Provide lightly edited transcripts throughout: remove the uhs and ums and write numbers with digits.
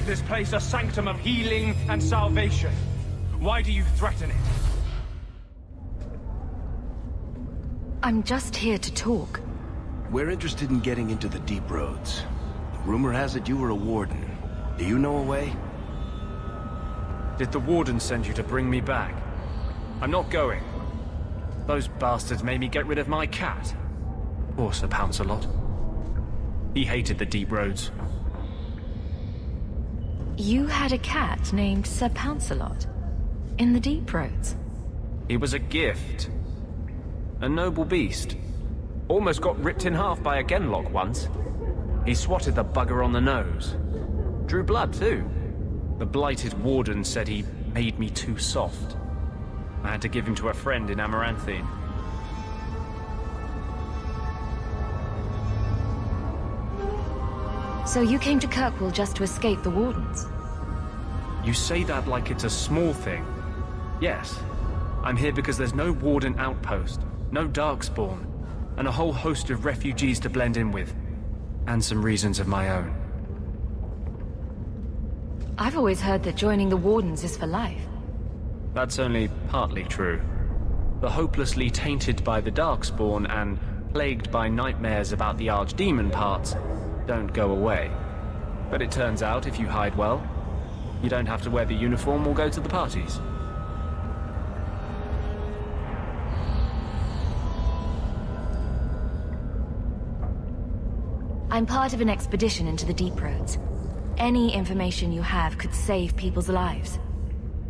this place a sanctum of healing and salvation. Why do you threaten it? I'm just here to talk. We're interested in getting into the deep roads. Rumor has it you were a warden. Do you know a way? Did the warden send you to bring me back? I'm not going. Those bastards made me get rid of my cat. Poor Sir Pouncelot. He hated the deep roads. You had a cat named Sir Pouncelot in the deep roads. He was a gift. A noble beast. Almost got ripped in half by a genlock once. He swatted the bugger on the nose. Drew blood too. The blighted warden said he made me too soft. I had to give him to a friend in Amaranthine. So you came to Kirkwall just to escape the wardens? You say that like it's a small thing. Yes. I'm here because there's no warden outpost, no darkspawn, and a whole host of refugees to blend in with. And some reasons of my own. I've always heard that joining the wardens is for life. That's only partly true. The hopelessly tainted by the darkspawn and plagued by nightmares about the archdemon parts don't go away. But it turns out if you hide well, you don't have to wear the uniform or go to the parties. I'm part of an expedition into the deep roads. Any information you have could save people's lives.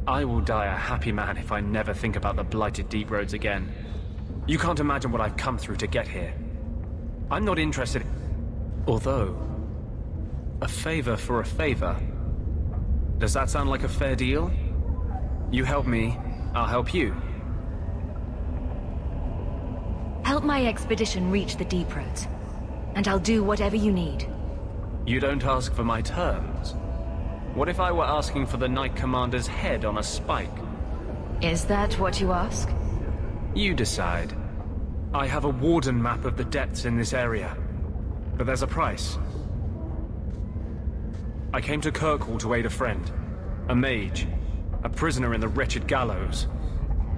I will die a happy man if I never think about the blighted deep roads again. You can't imagine what I've come through to get here. I'm not interested. Although, a favor for a favor. Does that sound like a fair deal? You help me, I'll help you. Help my expedition reach the deep roads, and I'll do whatever you need. You don't ask for my terms. What if I were asking for the Knight Commander's head on a spike? Is that what you ask? You decide. I have a warden map of the depths in this area, but there's a price. I came to Kirkwall to aid a friend, a mage, a prisoner in the wretched gallows.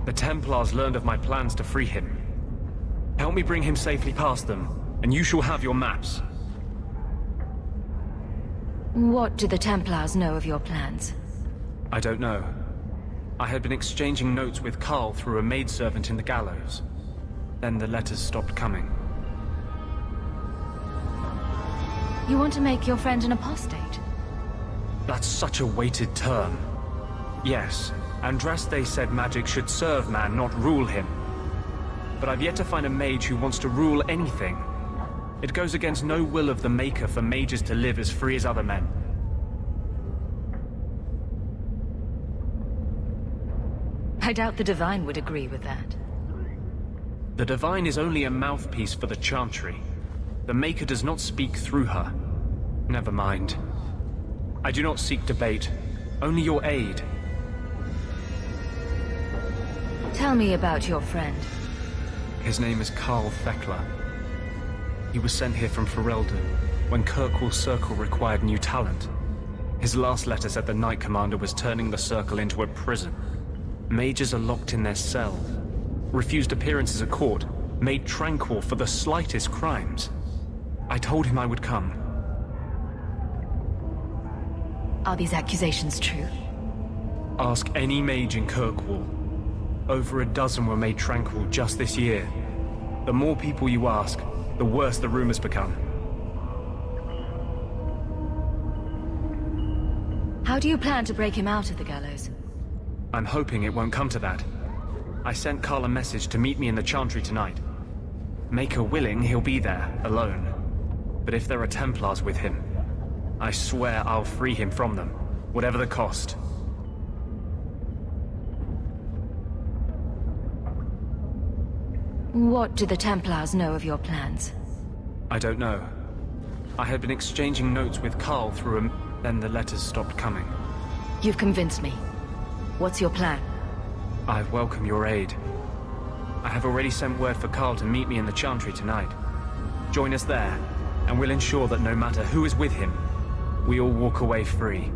The Templars learned of my plans to free him. Help me bring him safely past them, and you shall have your maps. What do the Templars know of your plans? I don't know. I had been exchanging notes with Carl through a maidservant in the gallows. Then the letters stopped coming. You want to make your friend an apostate? That's such a weighted term. Yes, Andraste said magic should serve man, not rule him. But I've yet to find a mage who wants to rule anything. It goes against no will of the Maker for mages to live as free as other men. I doubt the Divine would agree with that. The Divine is only a mouthpiece for the Chantry. The Maker does not speak through her. Never mind. I do not seek debate, only your aid. Tell me about your friend. His name is Carl Thekla. He was sent here from Ferelden when Kirkwall Circle required new talent. His last letter said the Knight Commander was turning the Circle into a prison. Mages are locked in their cells, refused appearances at court, made tranquil for the slightest crimes. I told him I would come. Are these accusations true? Ask any mage in Kirkwall. Over a dozen were made tranquil just this year. The more people you ask, the worse the rumors become. How do you plan to break him out of the gallows? I'm hoping it won't come to that. I sent Carl a message to meet me in the Chantry tonight. Maker willing, he'll be there, alone. But if there are Templars with him, I swear I'll free him from them, whatever the cost. What do the Templars know of your plans? I don't know. I had been exchanging notes with Carl through a... Then the letters stopped coming. You've convinced me. What's your plan? I welcome your aid. I have already sent word for Carl to meet me in the Chantry tonight. Join us there, and we'll ensure that no matter who is with him, we all walk away free.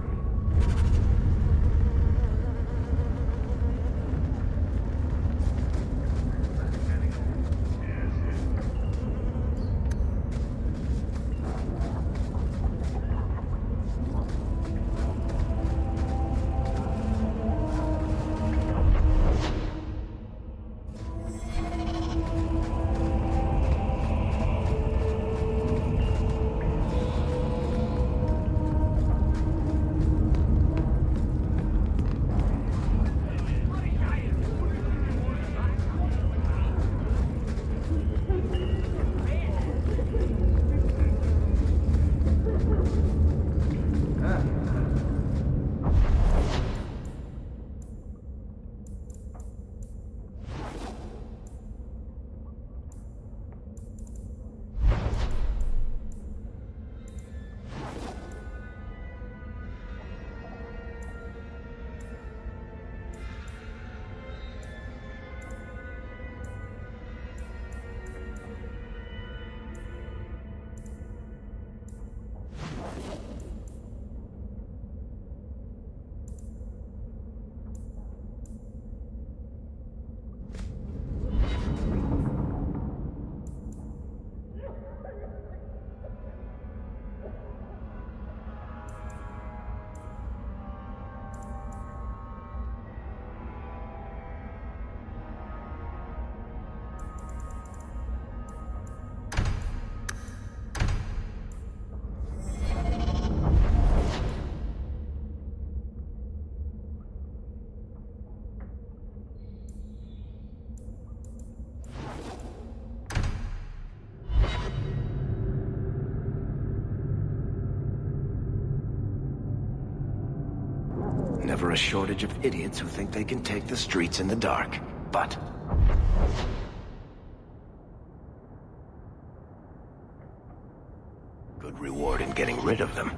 never a shortage of idiots who think they can take the streets in the dark. But good reward in getting rid of them.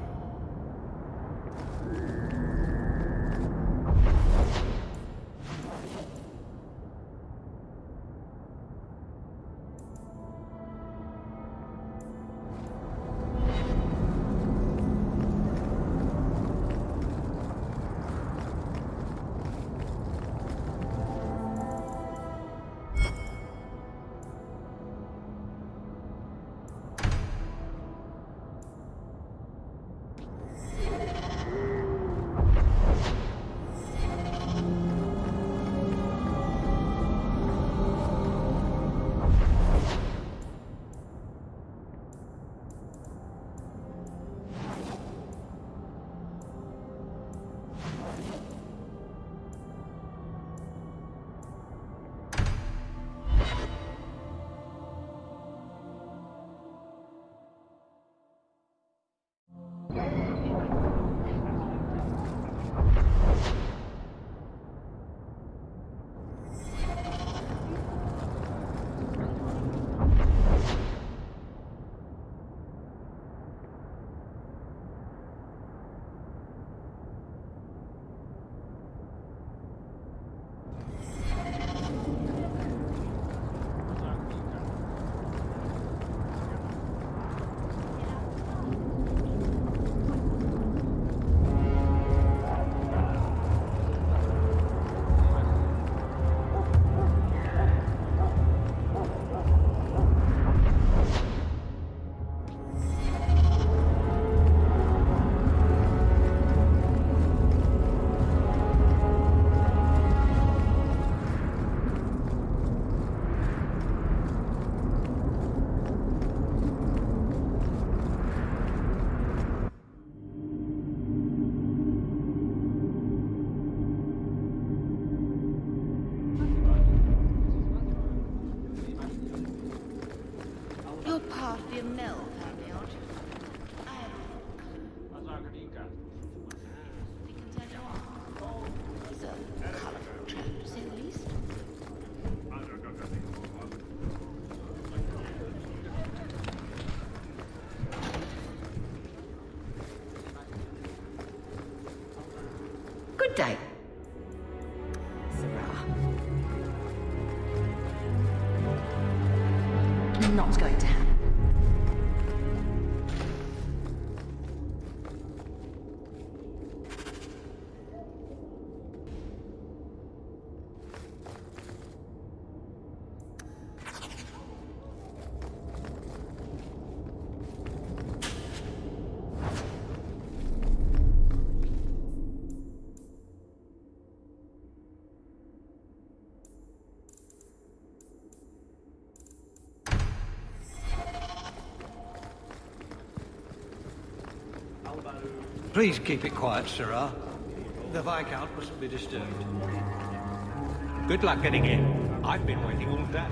You're part of the mill family, aren't you? We can tell you what. He's a colourful chap, to say the least. Good day. Not going to happen. Please keep it quiet, Sirrah. The Viscount mustn't be disturbed. Good luck getting in. I've been waiting all day.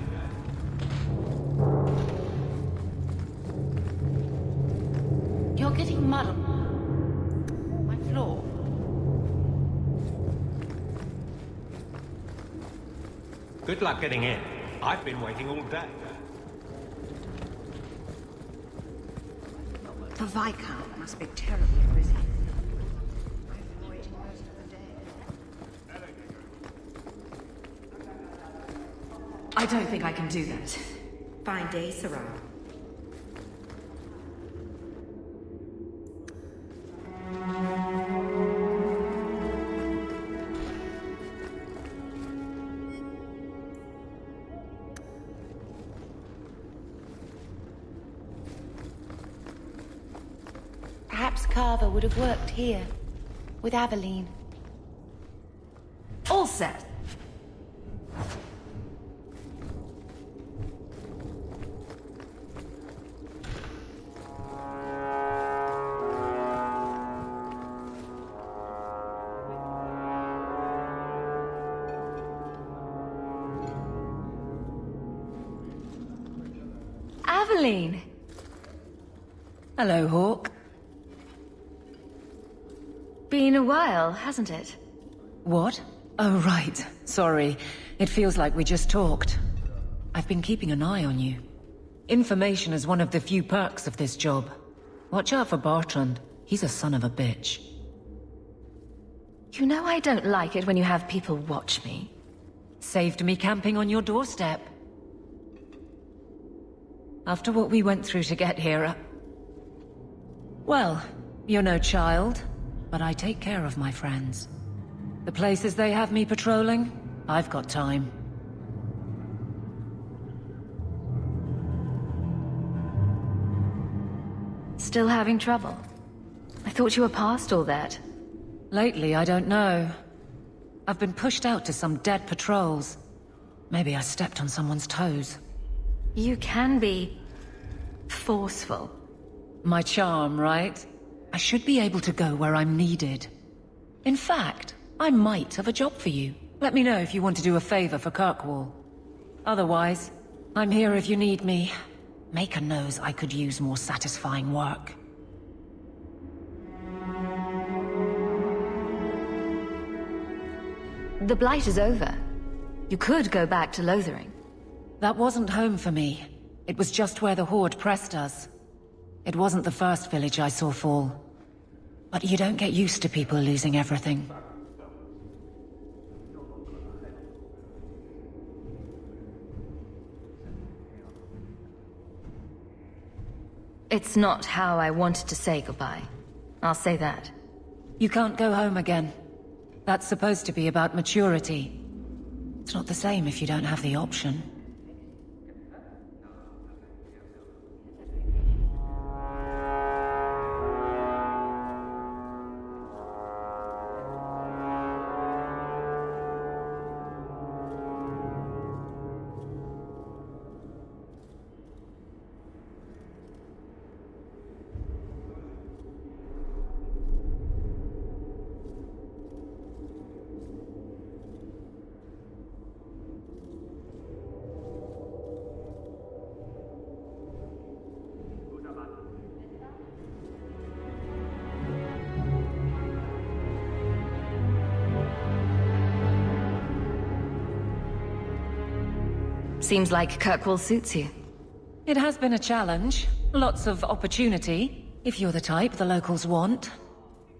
You're getting mud on my floor. Good luck getting in. I've been waiting all day. The Viscount must be terribly busy. I've been waiting most of the day. I don't think I can do that. Fine day, Sirrah. Perhaps Carver would have worked here, with Aveline. All set. Aveline. Hello, Hawk. Been a while, hasn't it? What? Oh, right. Sorry. It feels like we just talked. I've been keeping an eye on you. Information is one of the few perks of this job. Watch out for Bartrand. He's a son of a bitch. You know I don't like it when you have people watch me. Saved me camping on your doorstep. After what we went through to get here, well, you're no child, but I take care of my friends. The places they have me patrolling, I've got time. Still having trouble? I thought you were past all that. Lately, I don't know. I've been pushed out to some dead patrols. Maybe I stepped on someone's toes. You can be forceful. My charm, right? I should be able to go where I'm needed. In fact, I might have a job for you. Let me know if you want to do a favor for Kirkwall. Otherwise, I'm here if you need me. Maker knows I could use more satisfying work. The Blight is over. You could go back to Lothering. That wasn't home for me. It was just where the Horde pressed us. It wasn't the first village I saw fall. But you don't get used to people losing everything. It's not how I wanted to say goodbye. I'll say that. You can't go home again. That's supposed to be about maturity. It's not the same if you don't have the option. Seems like Kirkwall suits you. It has been a challenge. Lots of opportunity, if you're the type the locals want.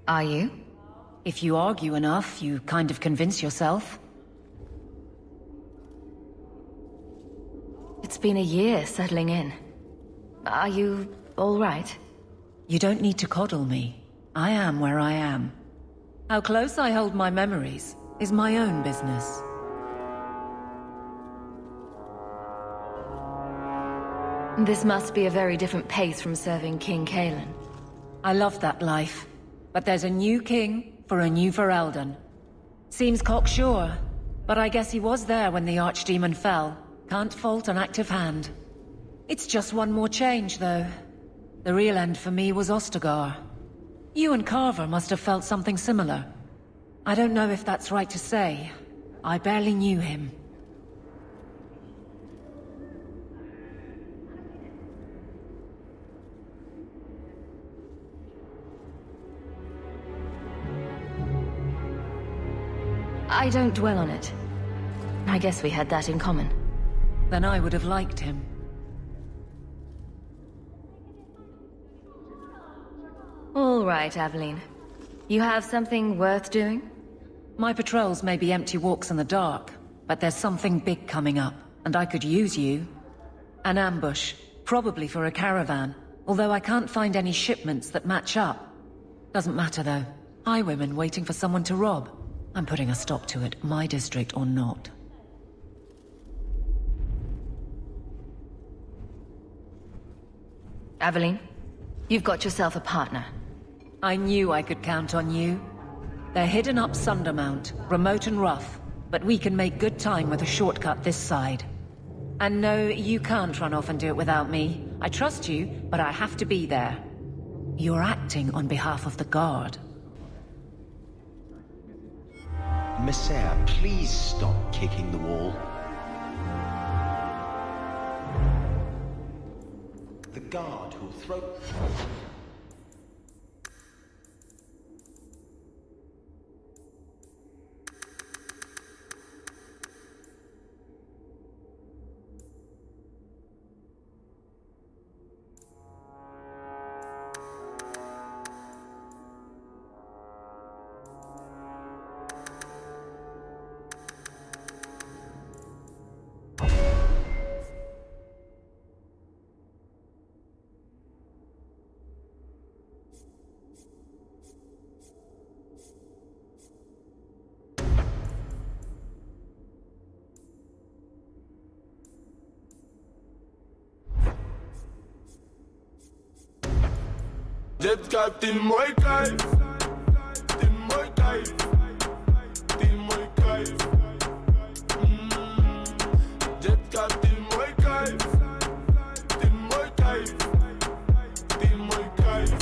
Are you? If you argue enough, you kind of convince yourself. It's been a year settling in. Are you all right? You don't need to coddle me. I am where I am. How close I hold my memories is my own business. This must be a very different pace from serving King Kalen. I love that life. But there's a new king for a new Ferelden. Seems cocksure, but I guess he was there when the Archdemon fell. Can't fault an active hand. It's just one more change, though. The real end for me was Ostagar. You and Carver must have felt something similar. I don't know if that's right to say. I barely knew him. I don't dwell on it. I guess we had that in common. Then I would have liked him. All right, Aveline. You have something worth doing? My patrols may be empty walks in the dark, but there's something big coming up, and I could use you. An ambush, probably for a caravan, although I can't find any shipments that match up. Doesn't matter though. Highwaymen waiting for someone to rob. I'm putting a stop to it, my district or not. Aveline, you've got yourself a partner. I knew I could count on you. They're hidden up Sundermount, remote and rough, but we can make good time with a shortcut this side. And no, you can't run off and do it without me. I trust you, but I have to be there. You're acting on behalf of the Guard. Messiah, please stop kicking the wall. The Guard who'll throw... Jetcat in my cave, in my cave, in my cave. Jetcat in my cave, in my cave, in my cave.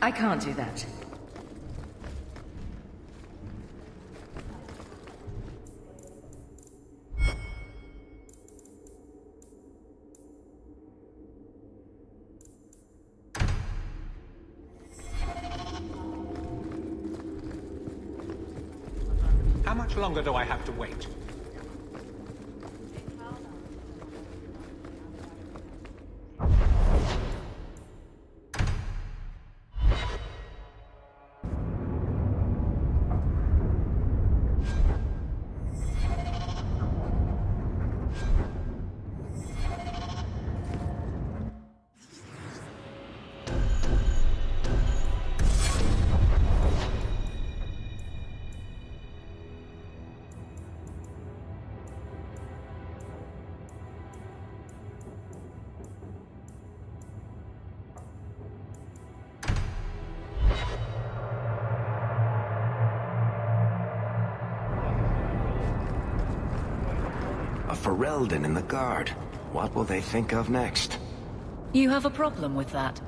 I can't do that. How much longer do I have to wait? Ferelden and the guard. What will they think of next? You have a problem with that?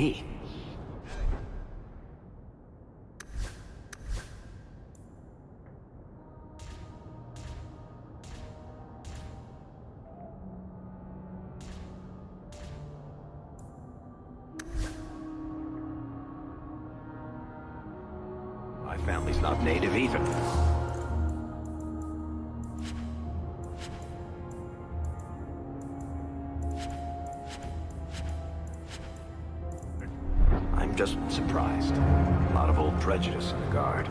me. My family's not native either. I'm just surprised. A lot of old prejudice in the Guard.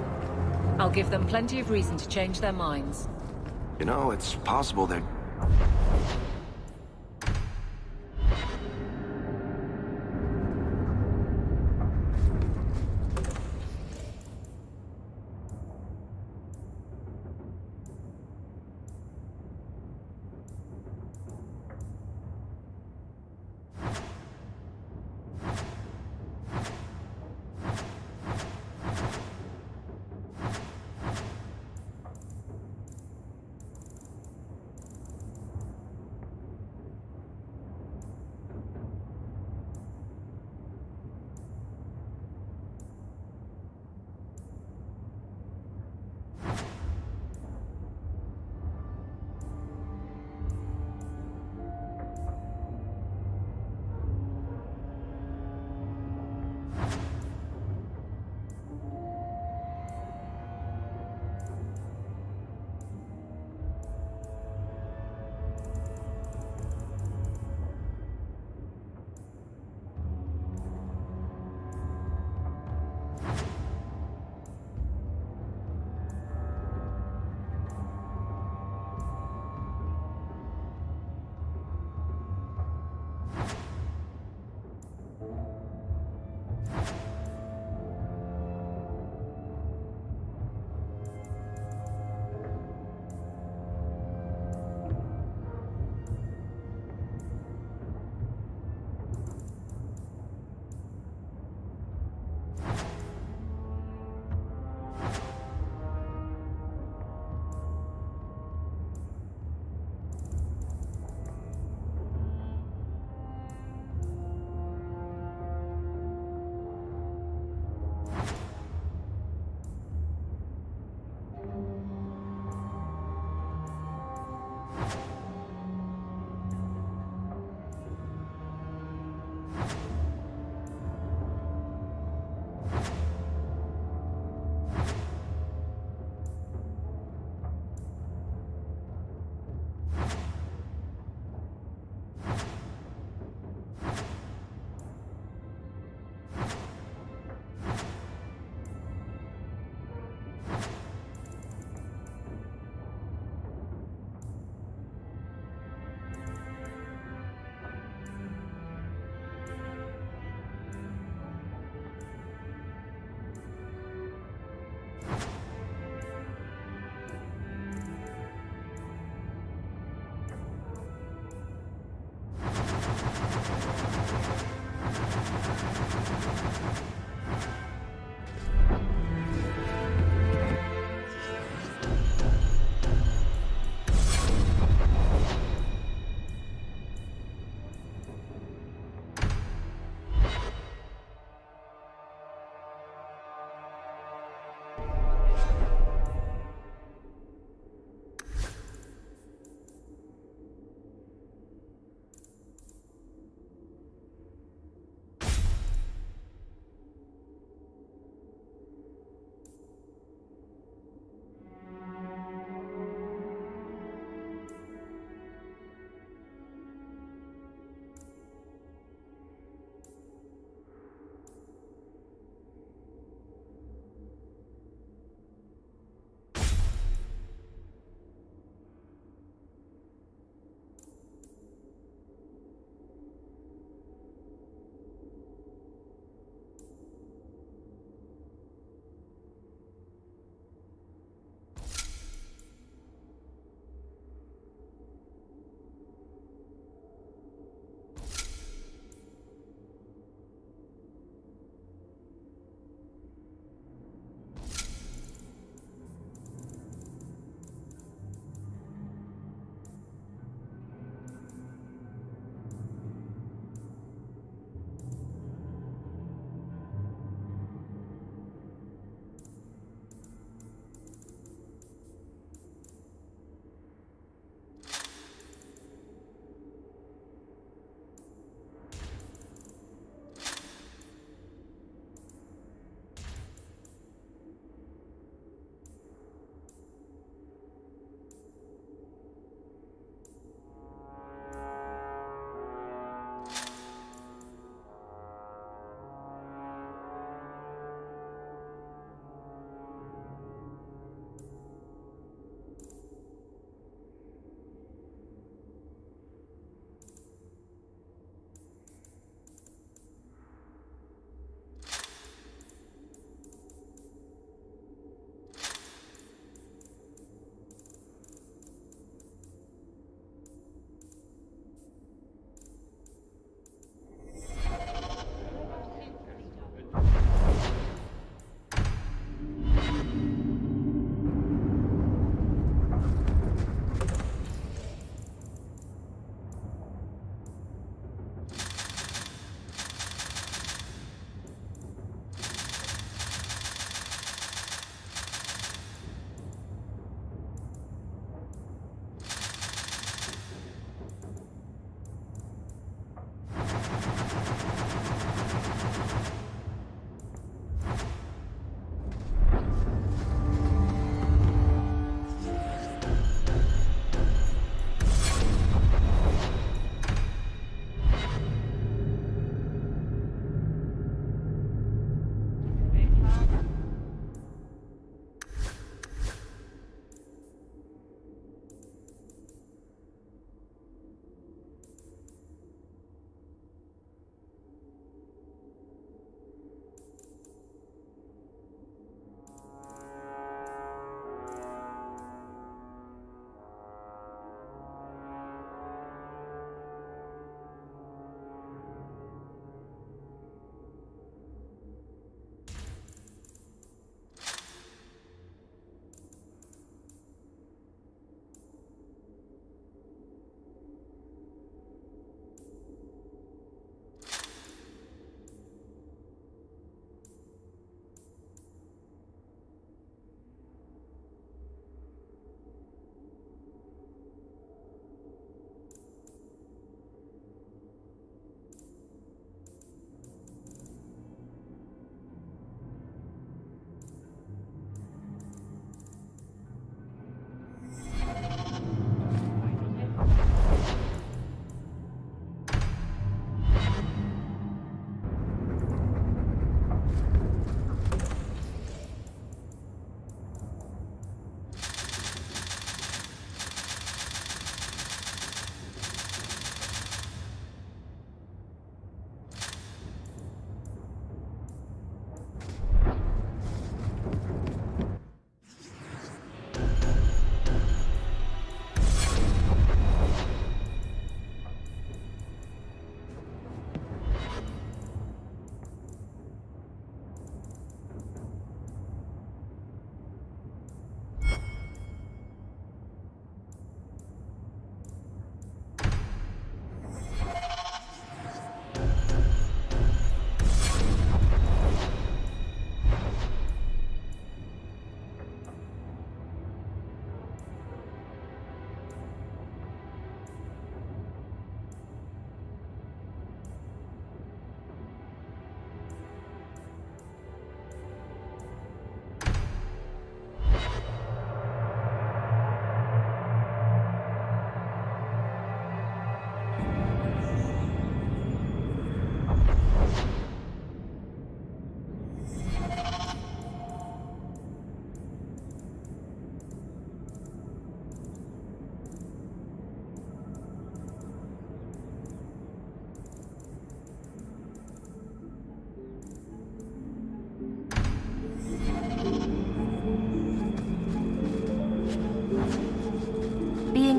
I'll give them plenty of reason to change their minds. You know, it's possible they're...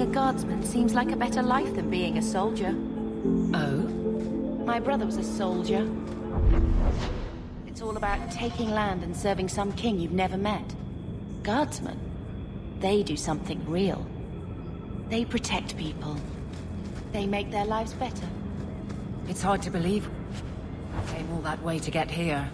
a guardsman seems like a better life than being a soldier. Oh? My brother was a soldier. It's all about taking land and serving some king you've never met. Guardsmen, they do something real. They protect people. They make their lives better. It's hard to believe. Came all that way to get here.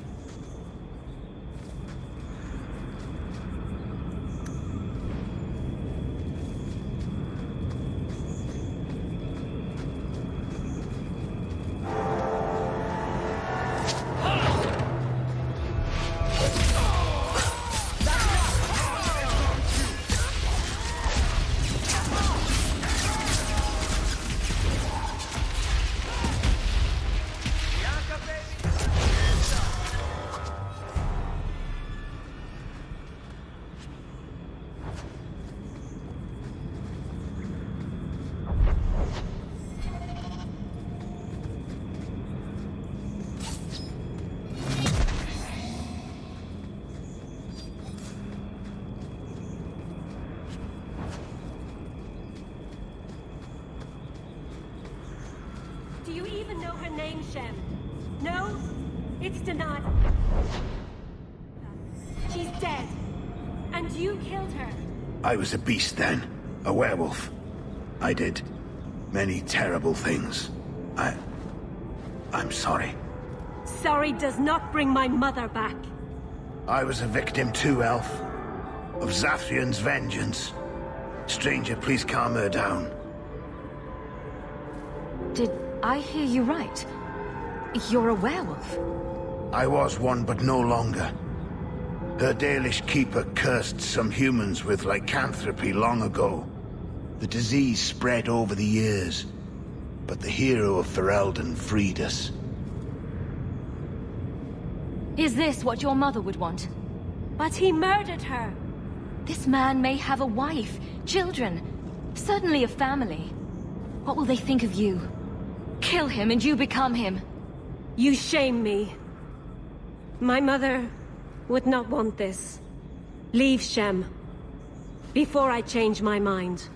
Do you even know her name, Shem? No? It's denied. She's dead. And you killed her. I was a beast then. A werewolf. I did many terrible things. I'm sorry. Sorry does not bring my mother back. I was a victim too, Elf. Of Zathrian's vengeance. Stranger, please calm her down. Did I hear you right? You're a werewolf? I was one, but no longer. Her Dalish keeper cursed some humans with lycanthropy long ago. The disease spread over the years, but the hero of Ferelden freed us. Is this what your mother would want? But he murdered her. This man may have a wife, children, certainly a family. What will they think of you? Kill him and you become him. You shame me. My mother would not want this. Leave, Shem. Before I change my mind.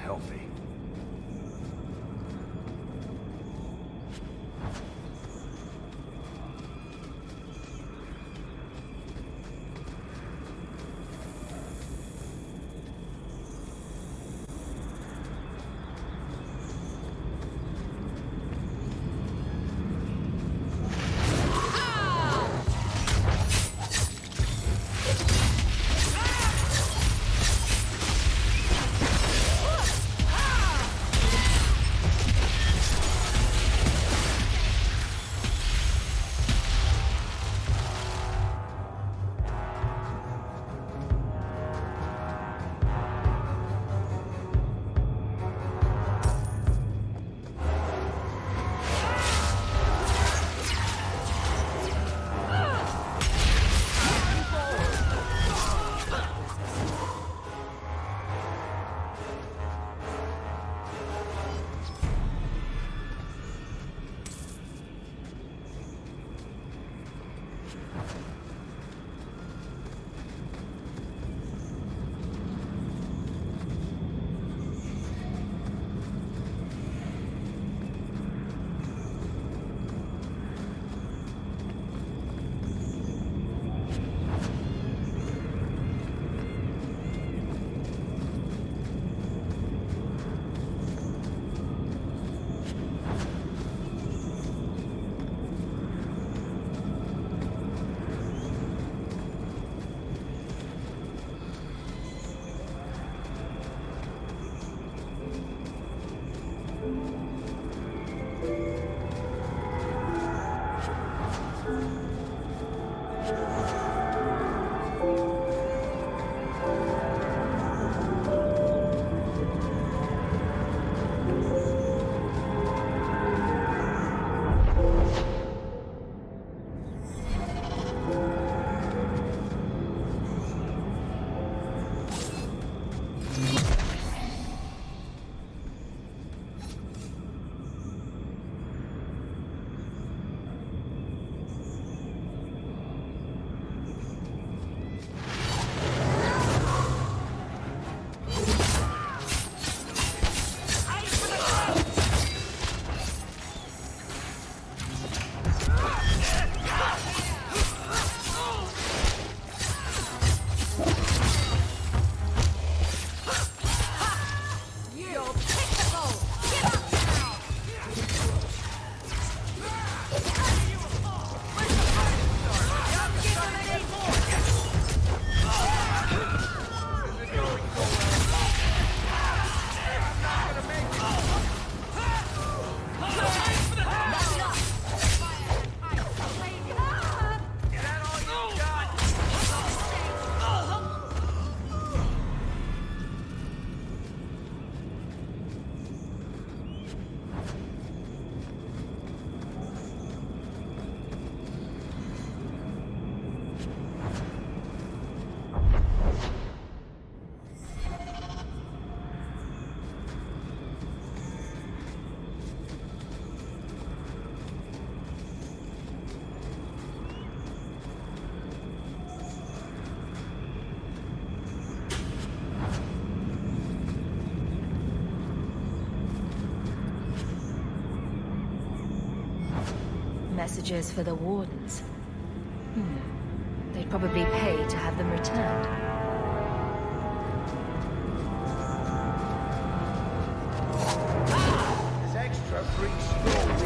healthy. Messages for the Wardens. They'd probably pay to have them returned. There's extra free story.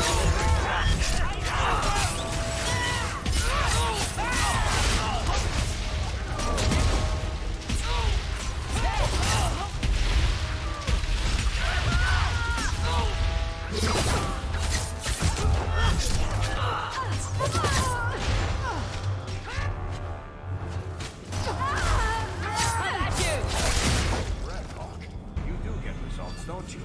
Don't you?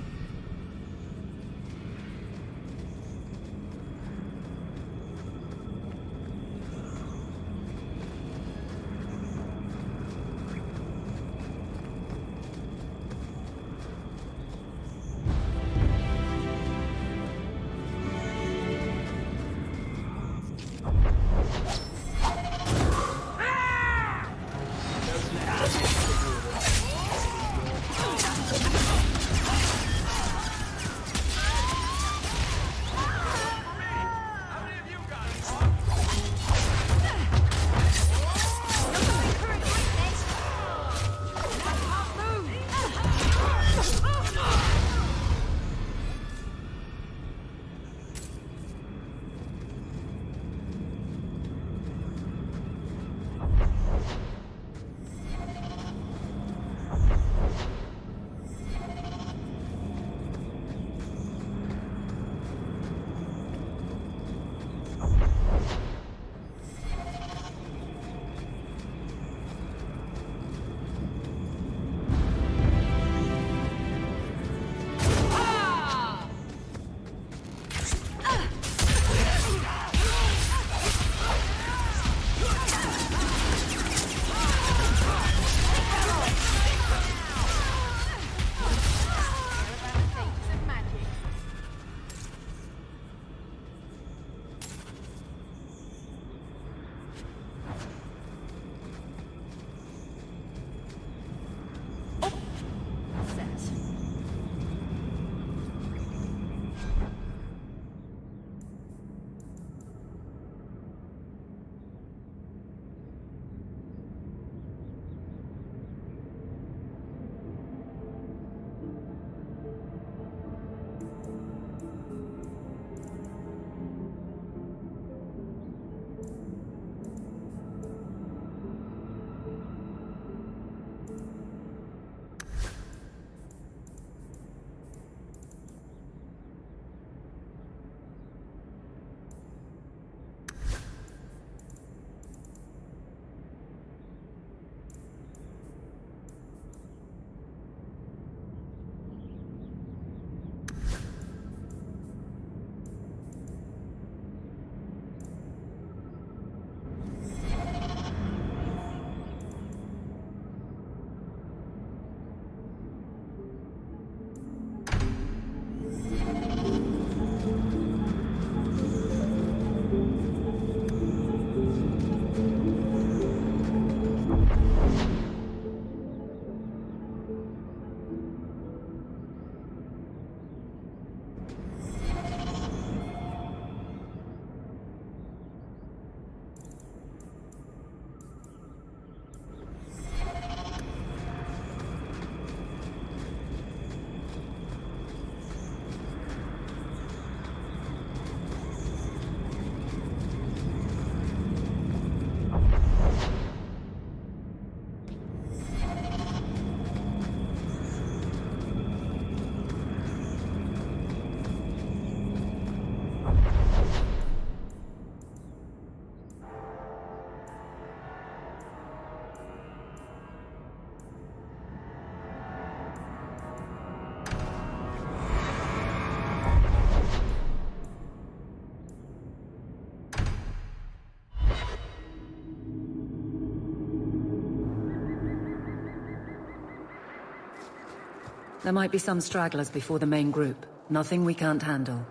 There might be some stragglers before the main group. Nothing we can't handle.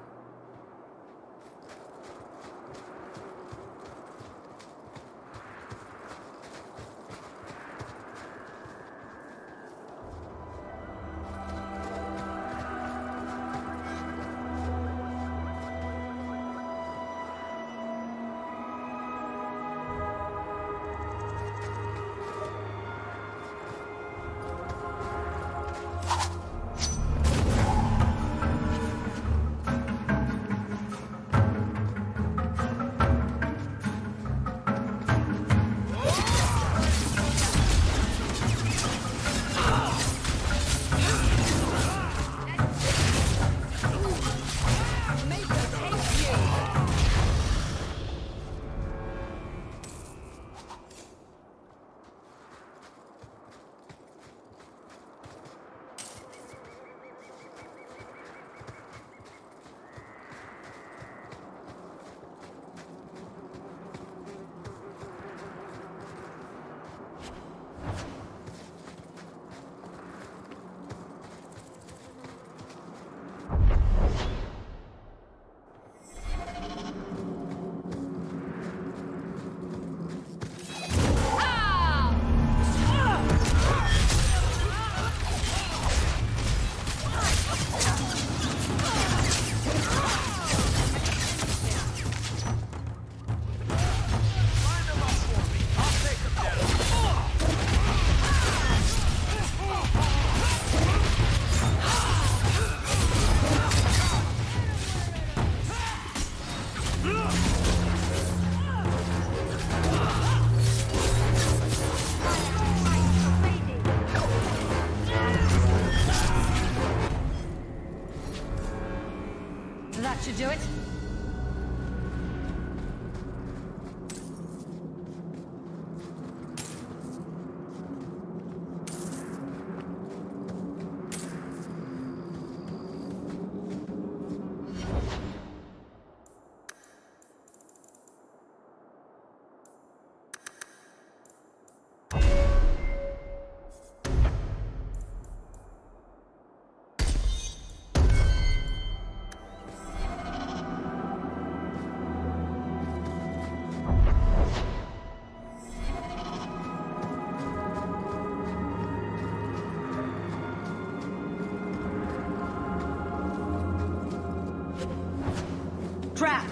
That should do it. Trap!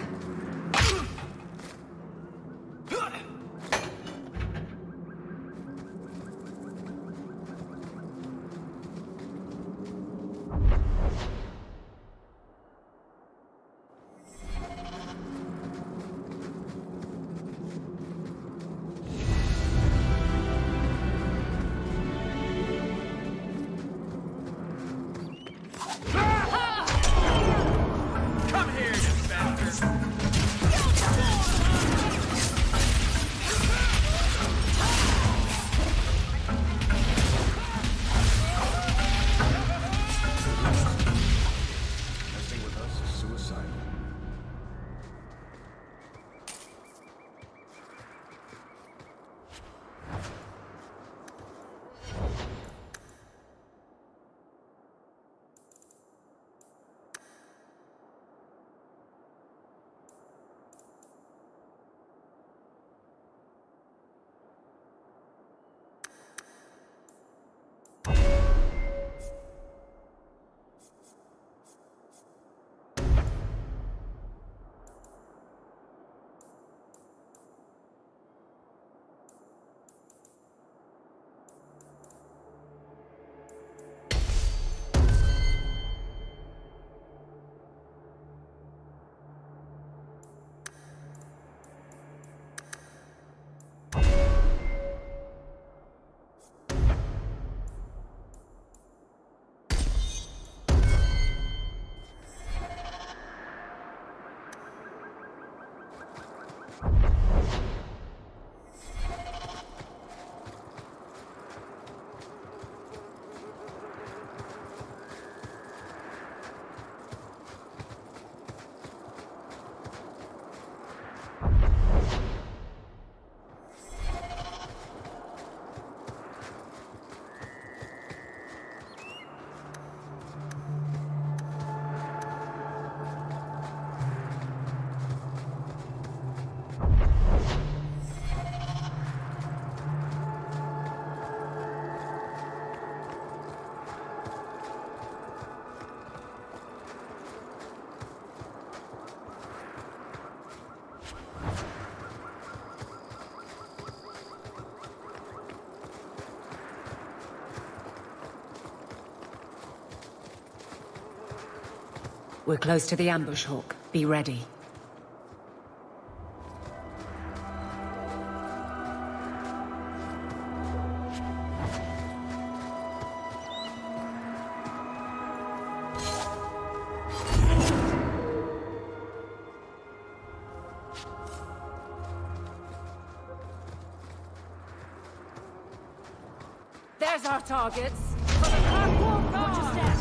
We're close to the ambush hook. Be ready. There's our targets. For the Kirkwall Guard! Watch your step.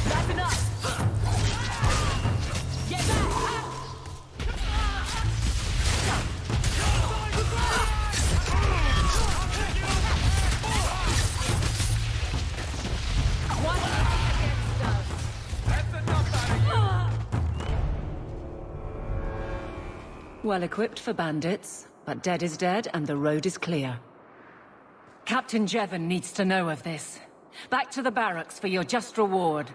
That's enough. Get back! One against us. That's enough out of you! Well equipped for bandits, but dead is dead and the road is clear. Captain Jevon needs to know of this. Back to the barracks for your just reward.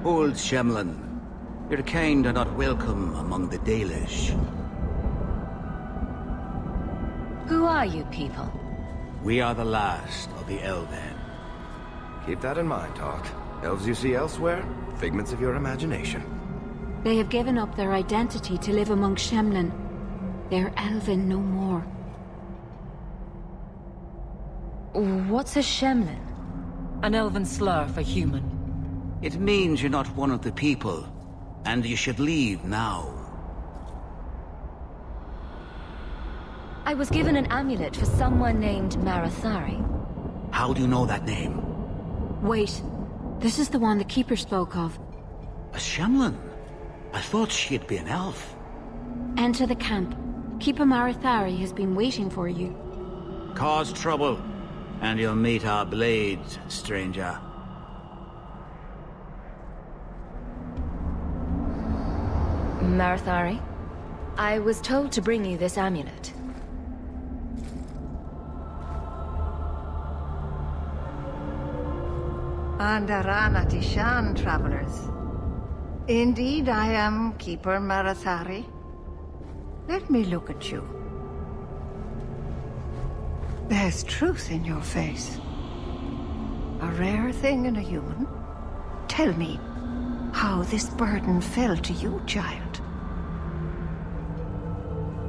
Old Shemlin, your kind are not welcome among the Dalish. Who are you people? We are the last of the Elven. Keep that in mind, Hawk. Elves you see elsewhere, figments of your imagination. They have given up their identity to live among Shemlin. They're Elven no more. What's a Shemlin? An elven slur for human. It means you're not one of the people, and you should leave now. I was given an amulet for someone named Marathari. How do you know that name? Wait, this is the one the Keeper spoke of. A Shemlin? I thought she'd be an elf. Enter the camp. Keeper Marathari has been waiting for you. Cause trouble, and you'll meet our blades, stranger. Marathari, I was told to bring you this amulet. Andarana Tishan, travelers. Indeed, I am Keeper Marathari. Let me look at you. There's truth in your face. A rare thing in a human. Tell me how this burden fell to you, child.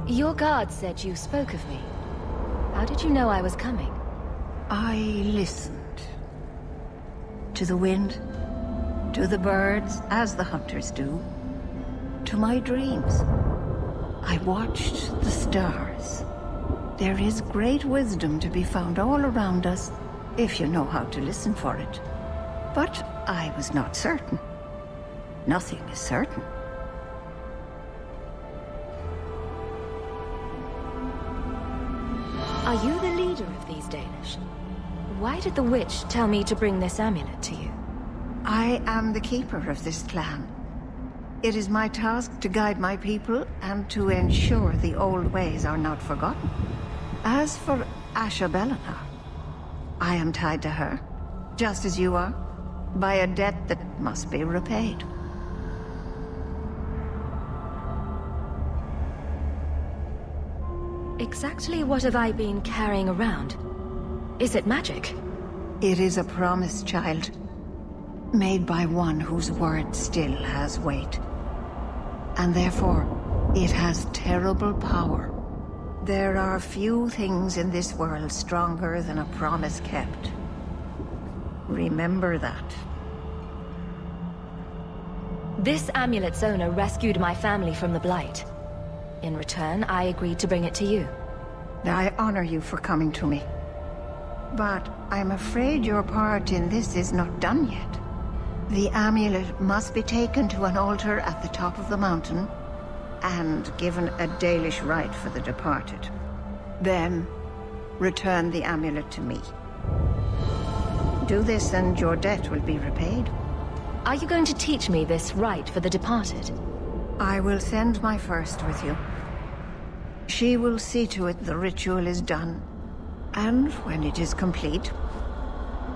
Your guard said you spoke of me. How did you know I was coming? I listened. To the wind, To the birds, as the hunters do. To my dreams. I watched the stars. There is great wisdom to be found all around us, if you know how to listen for it. But I was not certain. Nothing is certain. Are you the leader of these Danish? Why did the witch tell me to bring this amulet to you? I am the keeper of this clan. It is my task to guide my people and to ensure the old ways are not forgotten. As for Asha Bellinar, I am tied to her, just as you are, by a debt that must be repaid. Exactly what have I been carrying around? Is it magic? It is a promise, child. Made by one whose word still has weight. And therefore, it has terrible power. There are few things in this world stronger than a promise kept. Remember that. This amulet's owner rescued my family from the Blight. In return, I agreed to bring it to you. I honor you for coming to me. But I'm afraid your part in this is not done yet. The amulet must be taken to an altar at the top of the mountain and given a Dalish rite for the departed. Then, return the amulet to me. Do this and your debt will be repaid. Are you going to teach me this rite for the departed? I will send my first with you. She will see to it the ritual is done. And when it is complete,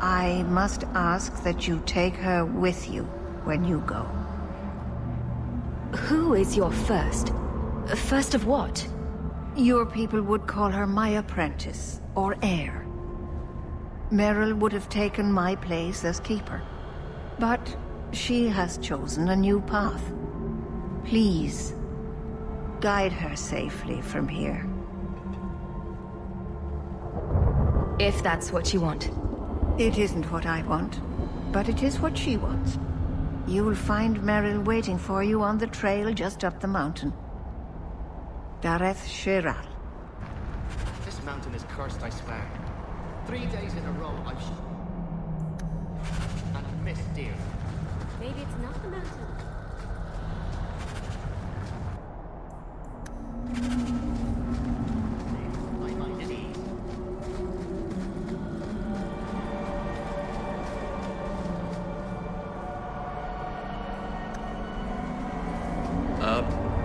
I must ask that you take her with you when you go. Who is your first? First of what? Your people would call her my apprentice, or heir. Meryl would have taken my place as keeper. But she has chosen a new path. Please, guide her safely from here. If that's what you want. It isn't what I want, but it is what she wants. You will find Meryl waiting for you on the trail just up the mountain. Dareth Shiral. This mountain is cursed, I swear. 3 days in a row, I've and missed deer. Maybe it's not the mountain. My mind at ease.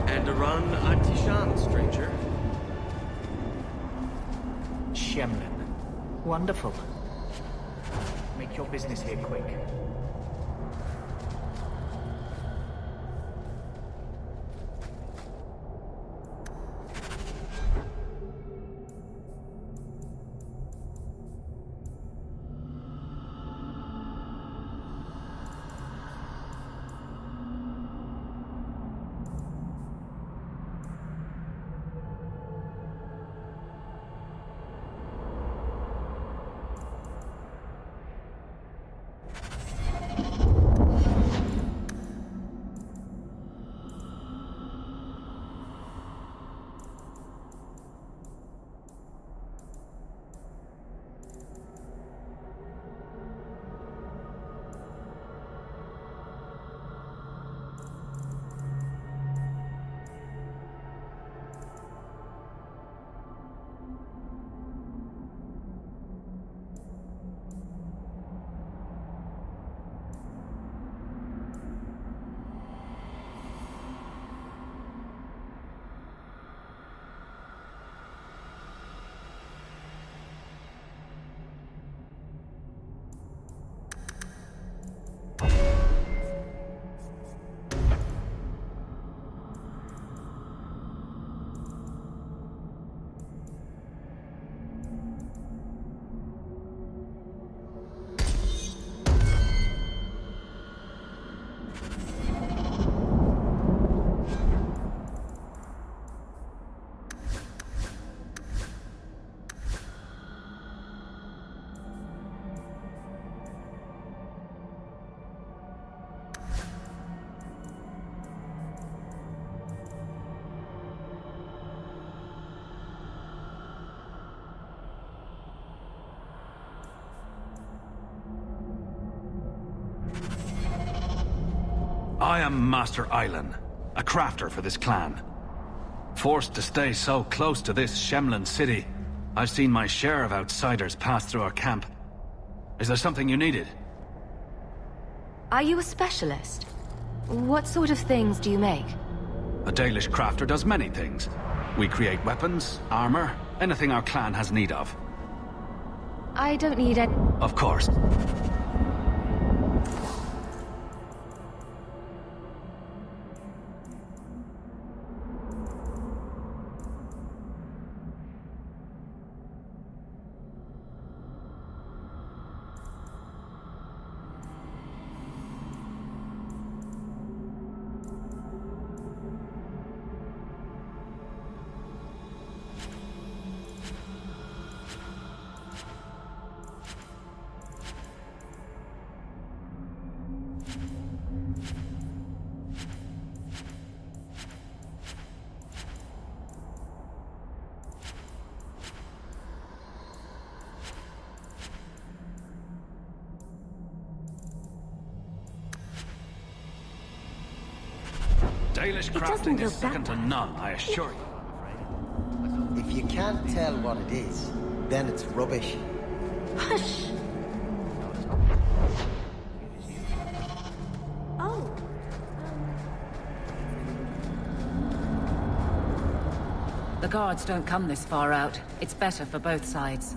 And a run Antishan, stranger. Shemlin. Wonderful. Make your business here quick. I am Master Islan, a crafter for this clan. Forced to stay so close to this Shemlin city, I've seen my share of outsiders pass through our camp. Is there something you needed? Are you a specialist? What sort of things do you make? A Dalish crafter does many things. We create weapons, armor, anything our clan has need of. I don't need any... Of course. Dalish crafting is second to none, I assure you. If you can't tell what it is, then it's rubbish. Hush! Oh. The guards don't come this far out. It's better for both sides.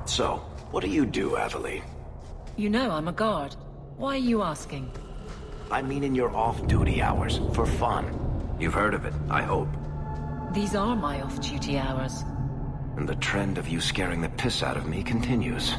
So, what do you do, Aveline? You know I'm a guard. Why are you asking? I mean in your off-duty hours, for fun. You've heard of it, I hope. These are my off-duty hours. And the trend of you scaring the piss out of me continues.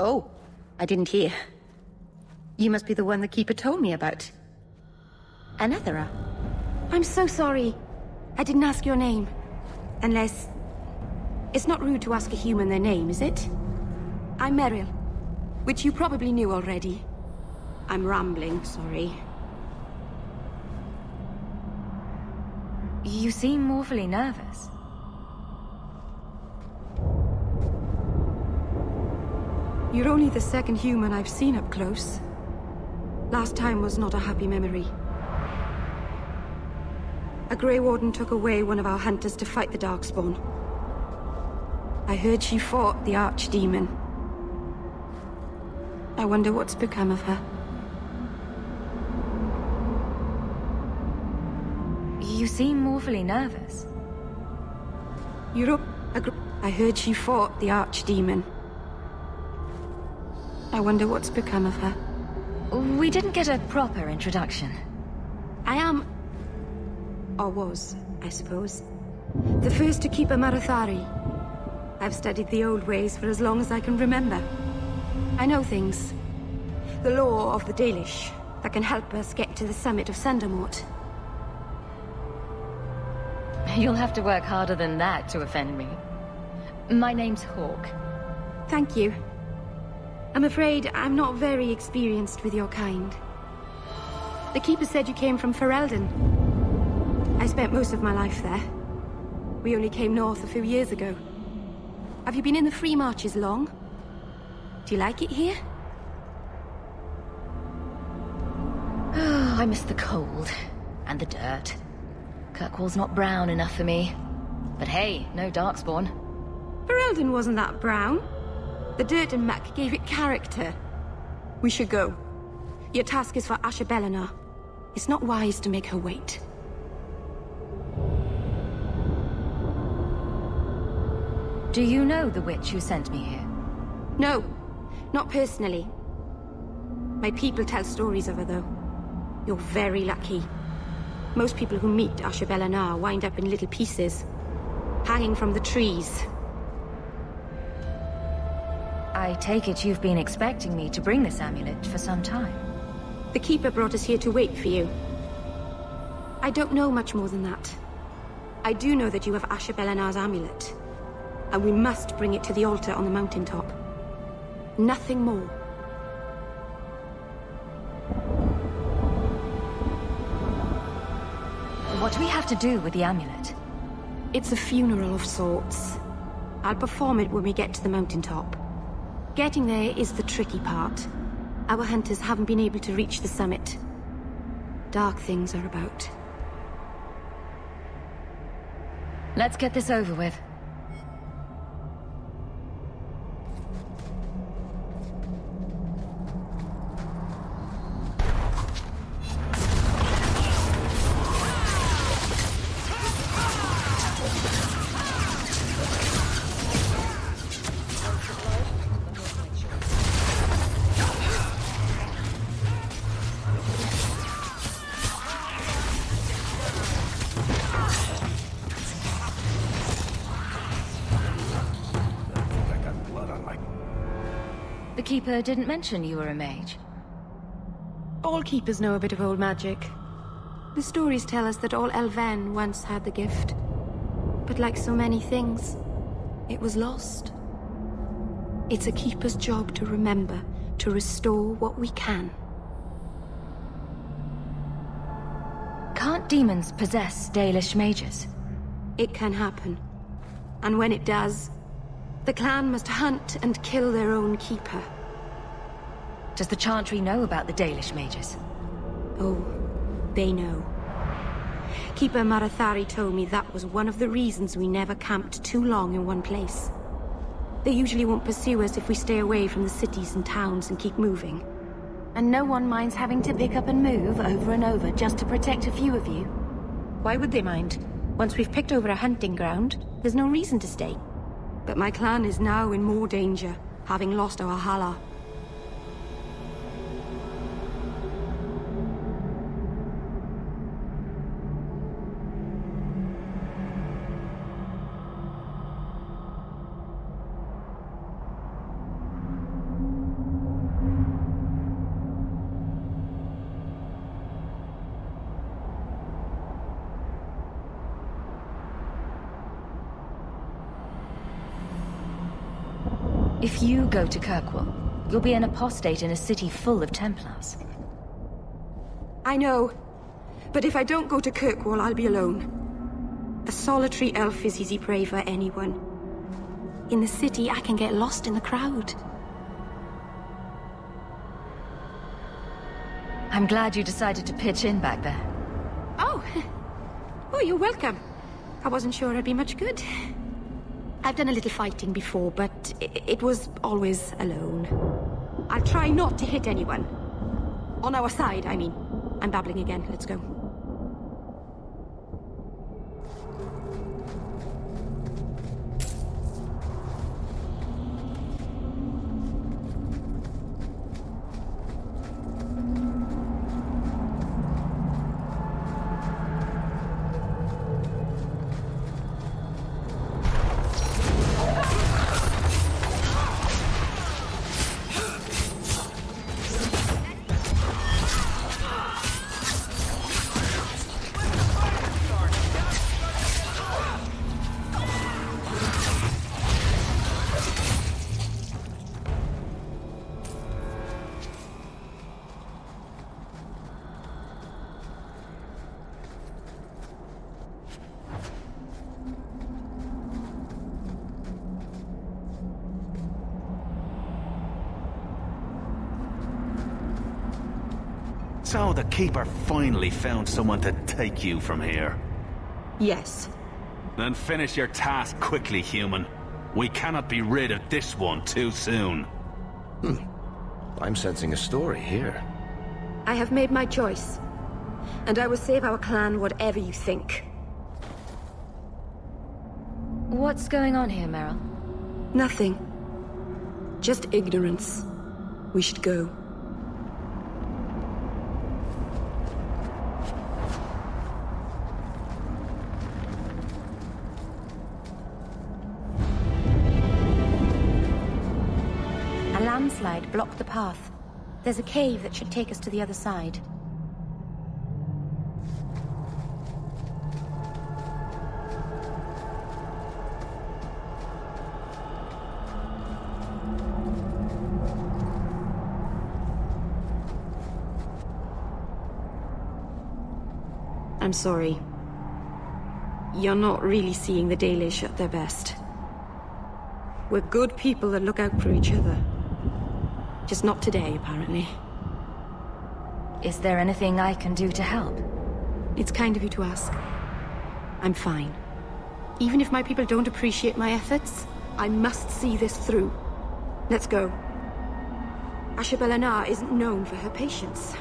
Oh, I didn't hear. You must be the one the Keeper told me about. Anethera. I'm so sorry. I didn't ask your name. Unless... It's not rude to ask a human their name, is it? I'm Meryl, which you probably knew already. I'm rambling, sorry. You seem awfully nervous. You're only the second human I've seen up close. Last time was not a happy memory. A Grey Warden took away one of our hunters to fight the Darkspawn. I heard she fought the Archdemon. I wonder what's become of her. You seem awfully nervous. I heard she fought the Archdemon. I wonder what's become of her. We didn't get a proper introduction. I am... or was, I suppose. The first to keep a Marathari. I've studied the old ways for as long as I can remember. I know things. The law of the Dalish that can help us get to the summit of Sundermort. You'll have to work harder than that to offend me. My name's Hawk. Thank you. I'm afraid I'm not very experienced with your kind. The Keeper said you came from Ferelden. I spent most of my life there. We only came north a few years ago. Have you been in the Free Marches long? Do you like it here? Oh, I miss the cold. And the dirt. Kirkwall's not brown enough for me. But hey, no Darkspawn. Ferelden wasn't that brown. The dirt and muck gave it character. We should go. Your task is for Asha Bellinar. It's not wise to make her wait. Do you know the witch who sent me here? No, not personally. My people tell stories of her, though. You're very lucky. Most people who meet Asha Bellinar wind up in little pieces, hanging from the trees. I take it you've been expecting me to bring this amulet for some time. The Keeper brought us here to wait for you. I don't know much more than that. I do know that you have Asha Bellinar's amulet, and we must bring it to the altar on the mountaintop. Nothing more. What do we have to do with the amulet? It's a funeral of sorts. I'll perform it when we get to the mountaintop. Getting there is the tricky part. Our hunters haven't been able to reach the summit. Dark things are about. Let's get this over with. The Keeper didn't mention you were a mage. All Keepers know a bit of old magic. The stories tell us that all Elven once had the gift. But like so many things, it was lost. It's a Keeper's job to remember, to restore what we can. Can't demons possess Dalish mages? It can happen. And when it does, the clan must hunt and kill their own Keeper. Does the Chantry know about the Dalish mages? Oh, they know. Keeper Marathari told me that was one of the reasons we never camped too long in one place. They usually won't pursue us if we stay away from the cities and towns and keep moving. And no one minds having to pick up and move over and over just to protect a few of you? Why would they mind? Once we've picked over a hunting ground, there's no reason to stay. But my clan is now in more danger, having lost our Hala. If you go to Kirkwall, you'll be an apostate in a city full of Templars. I know. But if I don't go to Kirkwall, I'll be alone. A solitary elf is easy prey for anyone. In the city, I can get lost in the crowd. I'm glad you decided to pitch in back there. Oh! Oh, you're welcome. I wasn't sure I'd be much good. I've done a little fighting before, but it was always alone. I'll try not to hit anyone. On our side, I mean. I'm babbling again. Let's go. So the Keeper finally found someone to take you from here. Yes. Then finish your task quickly, human. We cannot be rid of this one too soon. I'm sensing a story here. I have made my choice. And I will save our clan whatever you think. What's going on here, Meryl? Nothing. Just ignorance. We should go. A landslide blocked the path. There's a cave that should take us to the other side. I'm sorry. You're not really seeing the Dalish at their best. We're good people that look out for each other. Just not today, apparently. Is there anything I can do to help? It's kind of you to ask. I'm fine. Even if my people don't appreciate my efforts, I must see this through. Let's go. Ashabelanar isn't known for her patience.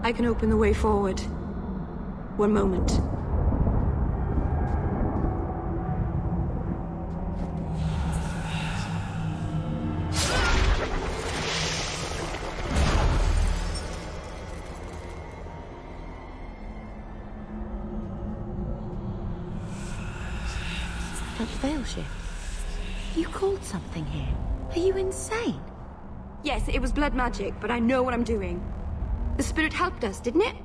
I can open the way forward. One moment. That veil shift. You called something here. Are you insane? Yes, it was blood magic, but I know what I'm doing. The spirit helped us, didn't it?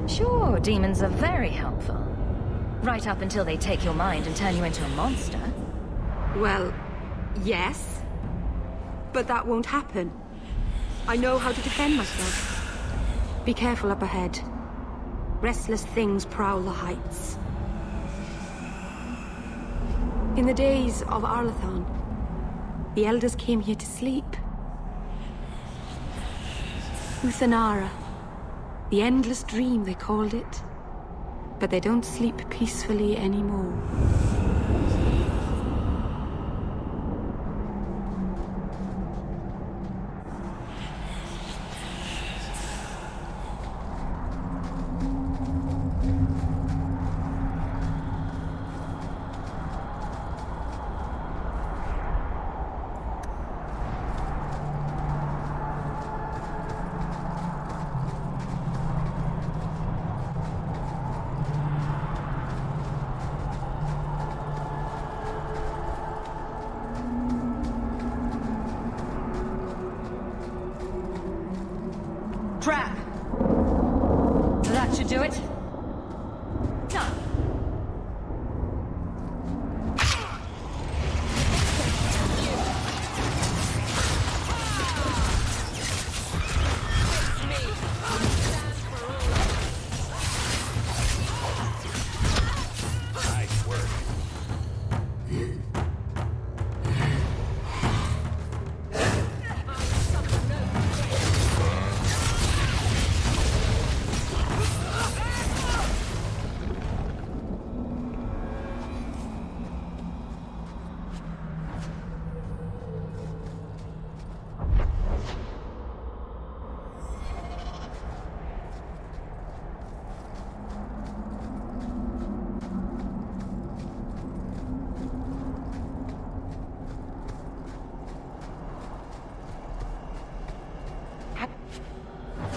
Sure, demons are very helpful. Right up until they take your mind and turn you into a monster. Well, yes. But that won't happen. I know how to defend myself. Be careful up ahead. Restless things prowl the heights. In the days of Arlathan, the elders came here to sleep. Uthanara, the endless dream they called it. But they don't sleep peacefully anymore. Trap! That should do it. Done. Nice work.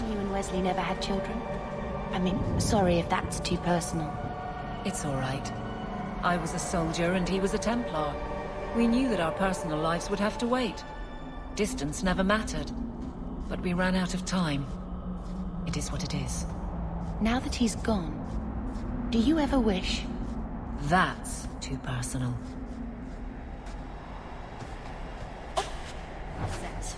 You and Wesley never had children? I mean, sorry if that's too personal. It's all right. I was a soldier and he was a Templar. We knew that our personal lives would have to wait. Distance never mattered. But we ran out of time. It is what it is. Now that he's gone, do you ever wish? That's too personal. Set.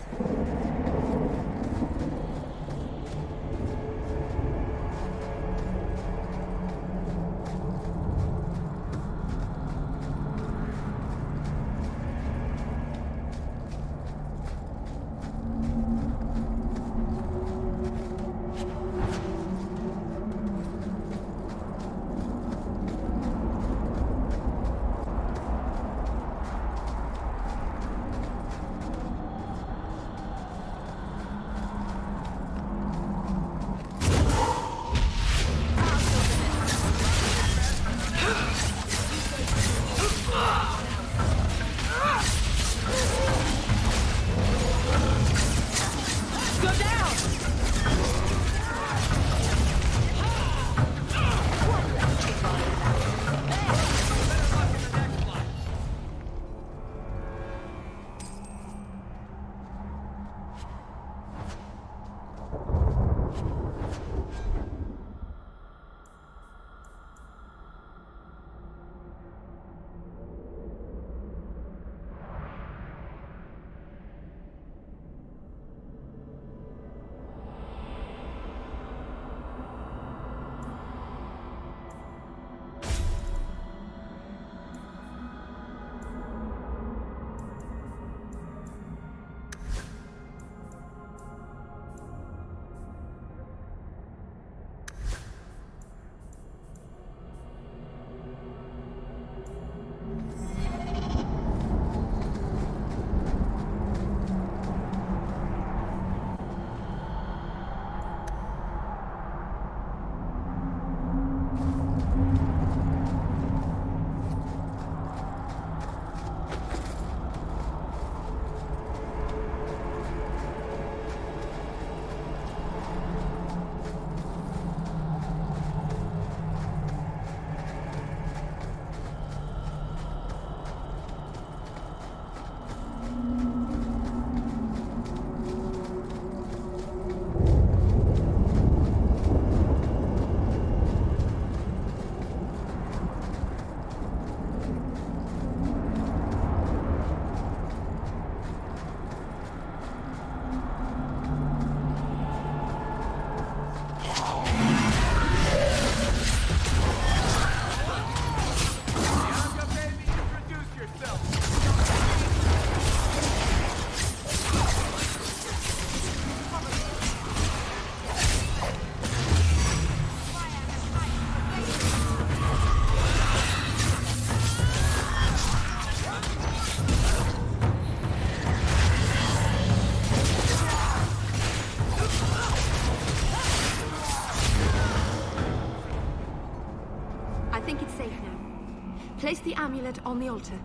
amulet on the altar,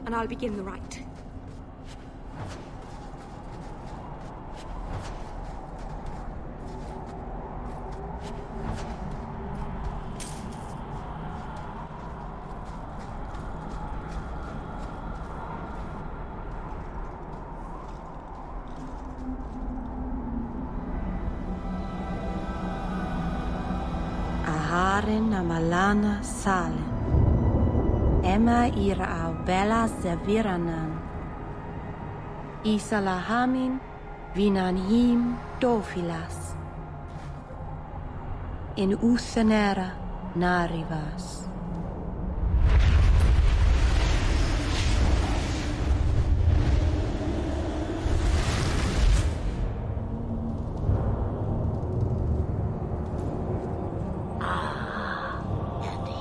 and I'll begin the rite. Aharen amalana salen. Emma ira au bella zeviranan. Isalahamin vinanhim dofilas. In usanera narivas.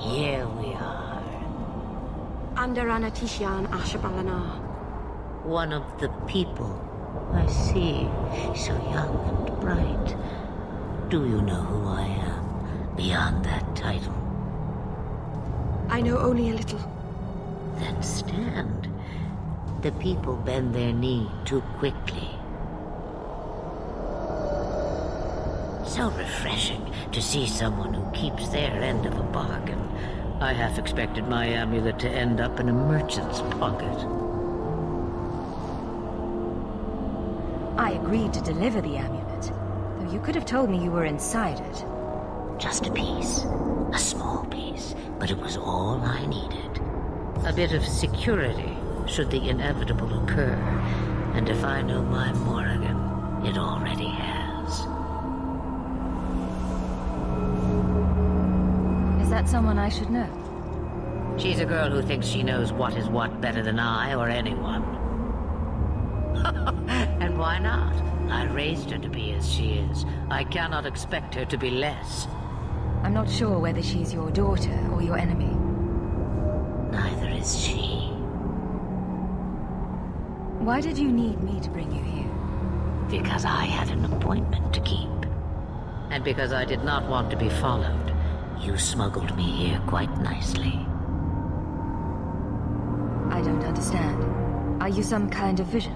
Here we are. Under Anatishan Ashabalana. One of the people. I see. So young and bright. Do you know who I am, beyond that title? I know only a little. Then stand. The people bend their knee too quickly. So refreshing to see someone who keeps their end of a bargain. I half expected my amulet to end up in a merchant's pocket. I agreed to deliver the amulet, though you could have told me you were inside it. Just a piece. A small piece, but it was all I needed. A bit of security, should the inevitable occur. And if I know my Morrigan, it already has. Is that someone I should know? She's a girl who thinks she knows what is what better than I or anyone. And why not? I raised her to be as she is. I cannot expect her to be less. I'm not sure whether she's your daughter or your enemy. Neither is she. Why did you need me to bring you here? Because I had an appointment to keep. And because I did not want to be followed. You smuggled me here quite nicely. I don't understand. Are you some kind of vision?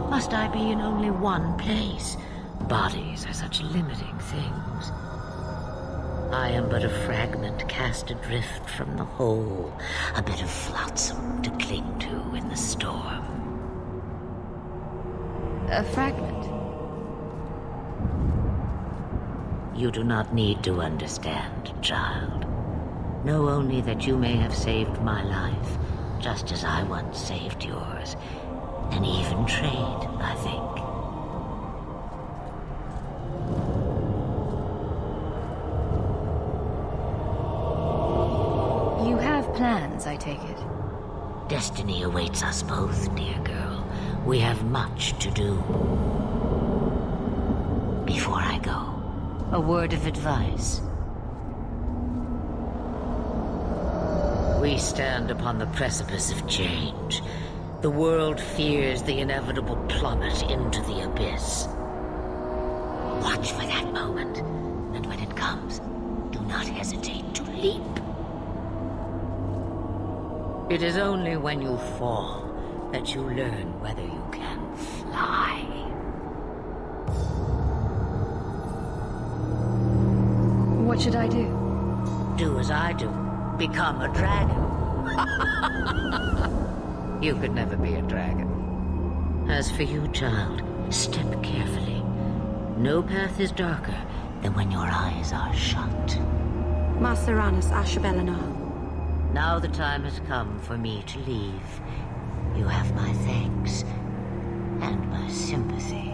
Must I be in only one place? Bodies are such limiting things. I am but a fragment cast adrift from the whole, a bit of flotsam to cling to in the storm. A fragment? You do not need to understand, child. Know only that you may have saved my life, just as I once saved yours. An even trade, I think. You have plans, I take it. Destiny awaits us both, dear girl. We have much to do. Before I go, a word of advice. We stand upon the precipice of change. The world fears the inevitable plummet into the abyss. Watch for that moment, and when it comes, do not hesitate to leap. It is only when you fall that you learn whether you can fly. What should I do? Do as I do. Become a dragon. You could never be a dragon. As for you, child, step carefully. No path is darker than when your eyes are shut. Masteranus Ashabelana. Now the time has come for me to leave. You have my thanks and my sympathy.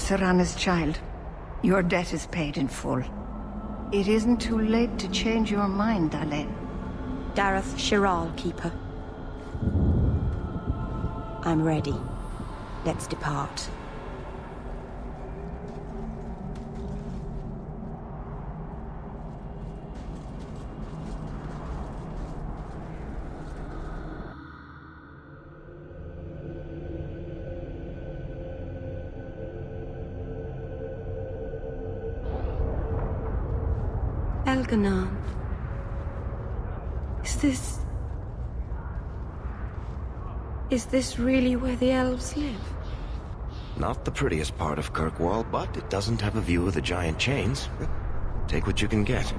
Serana's child. Your debt is paid in full. It isn't too late to change your mind, Dalen. Dareth Shiral, Keeper. I'm ready. Let's depart. Elganon. Is this really where the elves live? Not the prettiest part of Kirkwall, but it doesn't have a view of the giant chains. Take what you can get.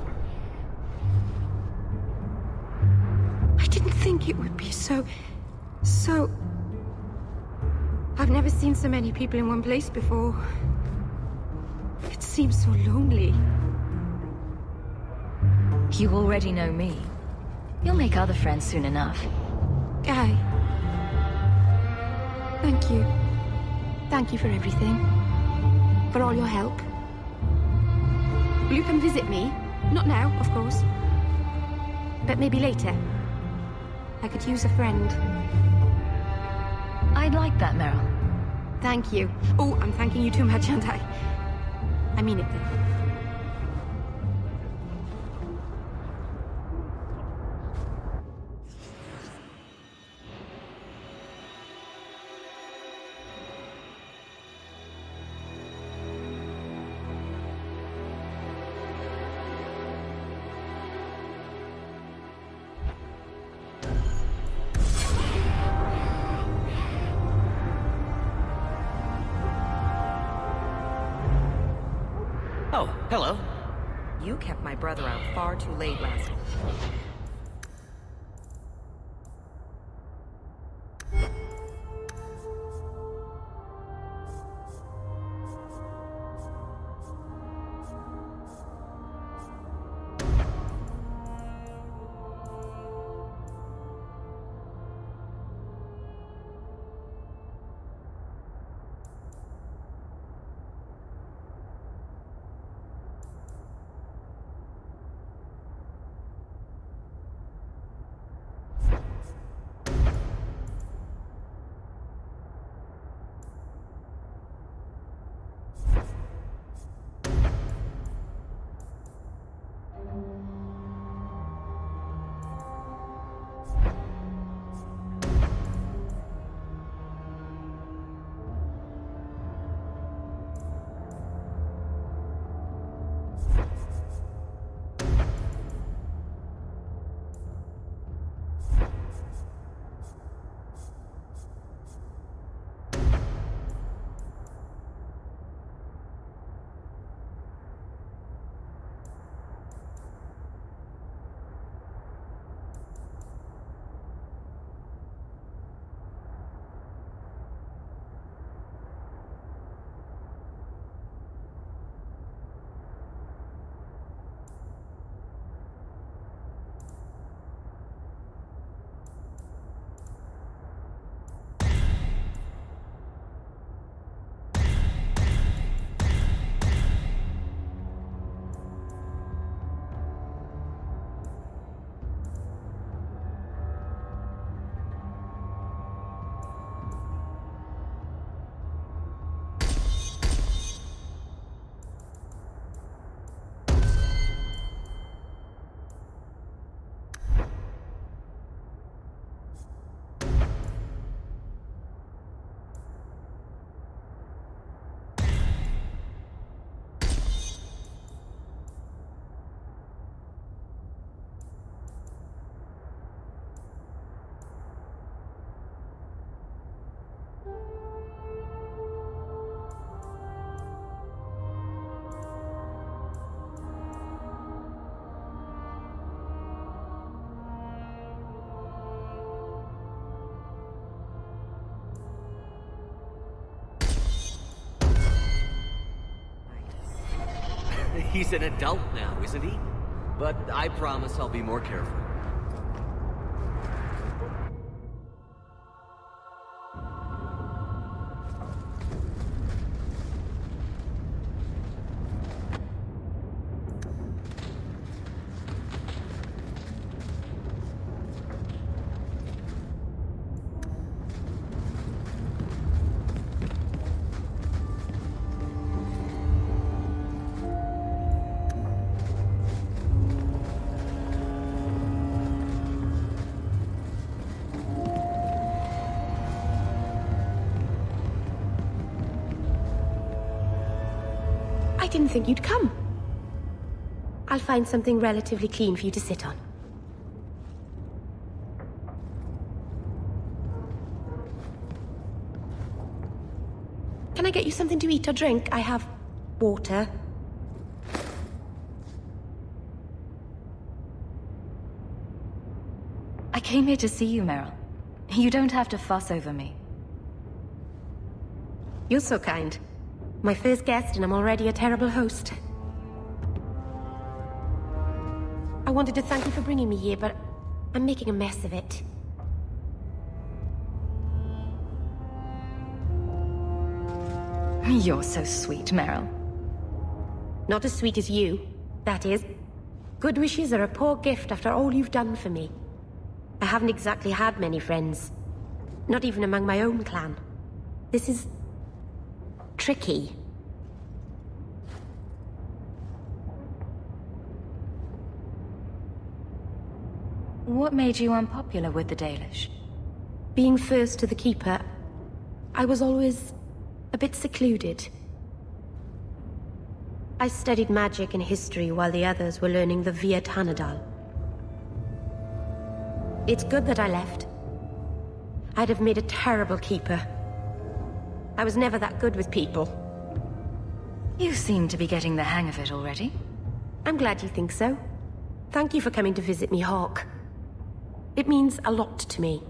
I didn't think it would be so... I've never seen so many people in one place before. It seems so lonely. You already know me. You'll make other friends soon enough. Guy. Thank you. Thank you for everything. For all your help. Will you come visit me? Not now, of course. But maybe later. I could use a friend. I'd like that, Meryl. Thank you. Oh, I'm thanking you too much, aren't I? I mean it, though. Oh, hello. You kept my brother out far too late last night. He's an adult now, isn't he? But I promise I'll be more careful. didn't think you'd come. I'll find something relatively clean for you to sit on. Can I get you something to eat or drink? I have water. I came here to see you, Meryl. You don't have to fuss over me. You're so kind. My first guest, and I'm already a terrible host. I wanted to thank you for bringing me here, but I'm making a mess of it. You're so sweet, Meryl. Not as sweet as you, that is. Good wishes are a poor gift after all you've done for me. I haven't exactly had many friends. Not even among my own clan. This is... tricky. What made you unpopular with the Dalish? Being first to the Keeper, I was always a bit secluded. I studied magic and history while the others were learning the Via Tanadal. It's good that I left. I'd have made a terrible Keeper. I was never that good with people. You seem to be getting the hang of it already. I'm glad you think so. Thank you for coming to visit me, Hawk. It means a lot to me.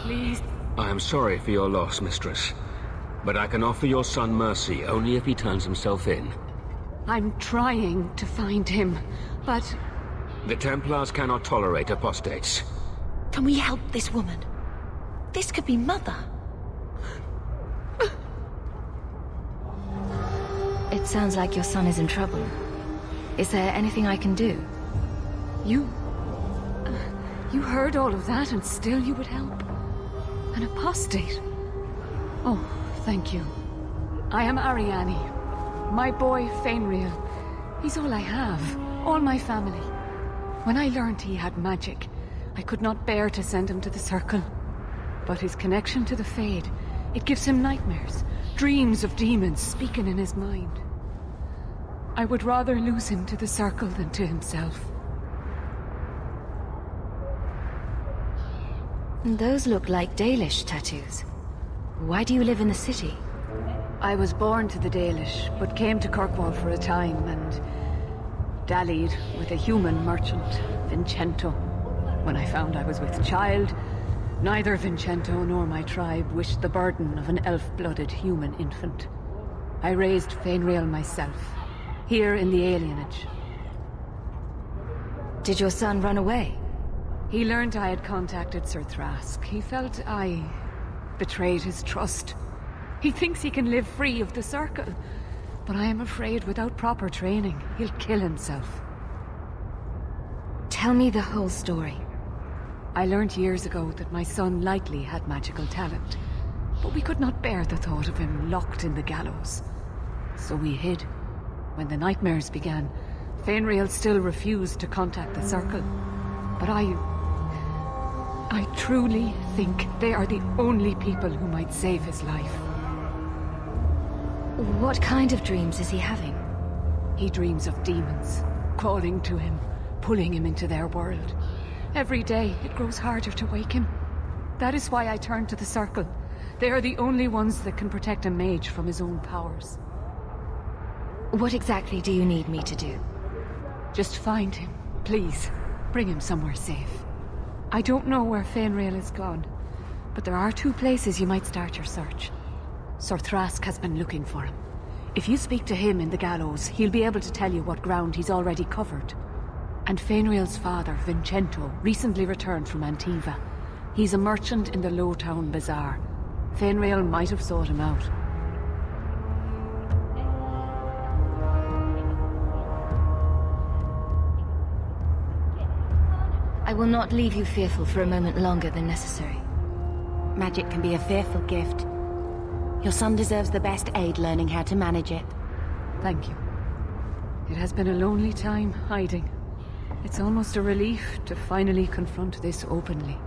Please. I am sorry for your loss, mistress. But I can offer your son mercy only if he turns himself in. I'm trying to find him, but... The Templars cannot tolerate apostates. Can we help this woman? This could be Mother. It sounds like your son is in trouble. Is there anything I can do? You heard all of that and still you would help? An apostate? Oh, thank you. I am Ariane. My boy, Fainriel. He's all I have. All my family. When I learned he had magic, I could not bear to send him to the Circle. But his connection to the Fade, it gives him nightmares. Dreams of demons speaking in his mind. I would rather lose him to the Circle than to himself. Those look like Dalish tattoos. Why do you live in the city? I was born to the Dalish, but came to Kirkwall for a time and dallied with a human merchant, Vincento. When I found I was with child, neither Vincento nor my tribe wished the burden of an elf-blooded human infant. I raised Fainriel myself, here in the alienage. Did your son run away? He learned I had contacted Sir Thrask. He felt I betrayed his trust. He thinks he can live free of the Circle, but I am afraid without proper training, he'll kill himself. Tell me the whole story. I learned years ago that my son likely had magical talent, but we could not bear the thought of him locked in the gallows. So we hid. When the nightmares began, Fainriel still refused to contact the Circle, but I I truly think they are the only people who might save his life. What kind of dreams is he having? He dreams of demons, calling to him, pulling him into their world. Every day, it grows harder to wake him. That is why I turn to the Circle. They are the only ones that can protect a mage from his own powers. What exactly do you need me to do? Just find him, please. Bring him somewhere safe. I don't know where Fenrir is gone, but there are 2 places you might start your search. Sir Thrask has been looking for him. If you speak to him in the gallows, he'll be able to tell you what ground he's already covered. And Fenrir's father, Vincento, recently returned from Antiva. He's a merchant in the Lowtown Bazaar. Fenrir might have sought him out. I will not leave you fearful for a moment longer than necessary. Magic can be a fearful gift. Your son deserves the best aid learning how to manage it. Thank you. It has been a lonely time hiding. It's almost a relief to finally confront this openly.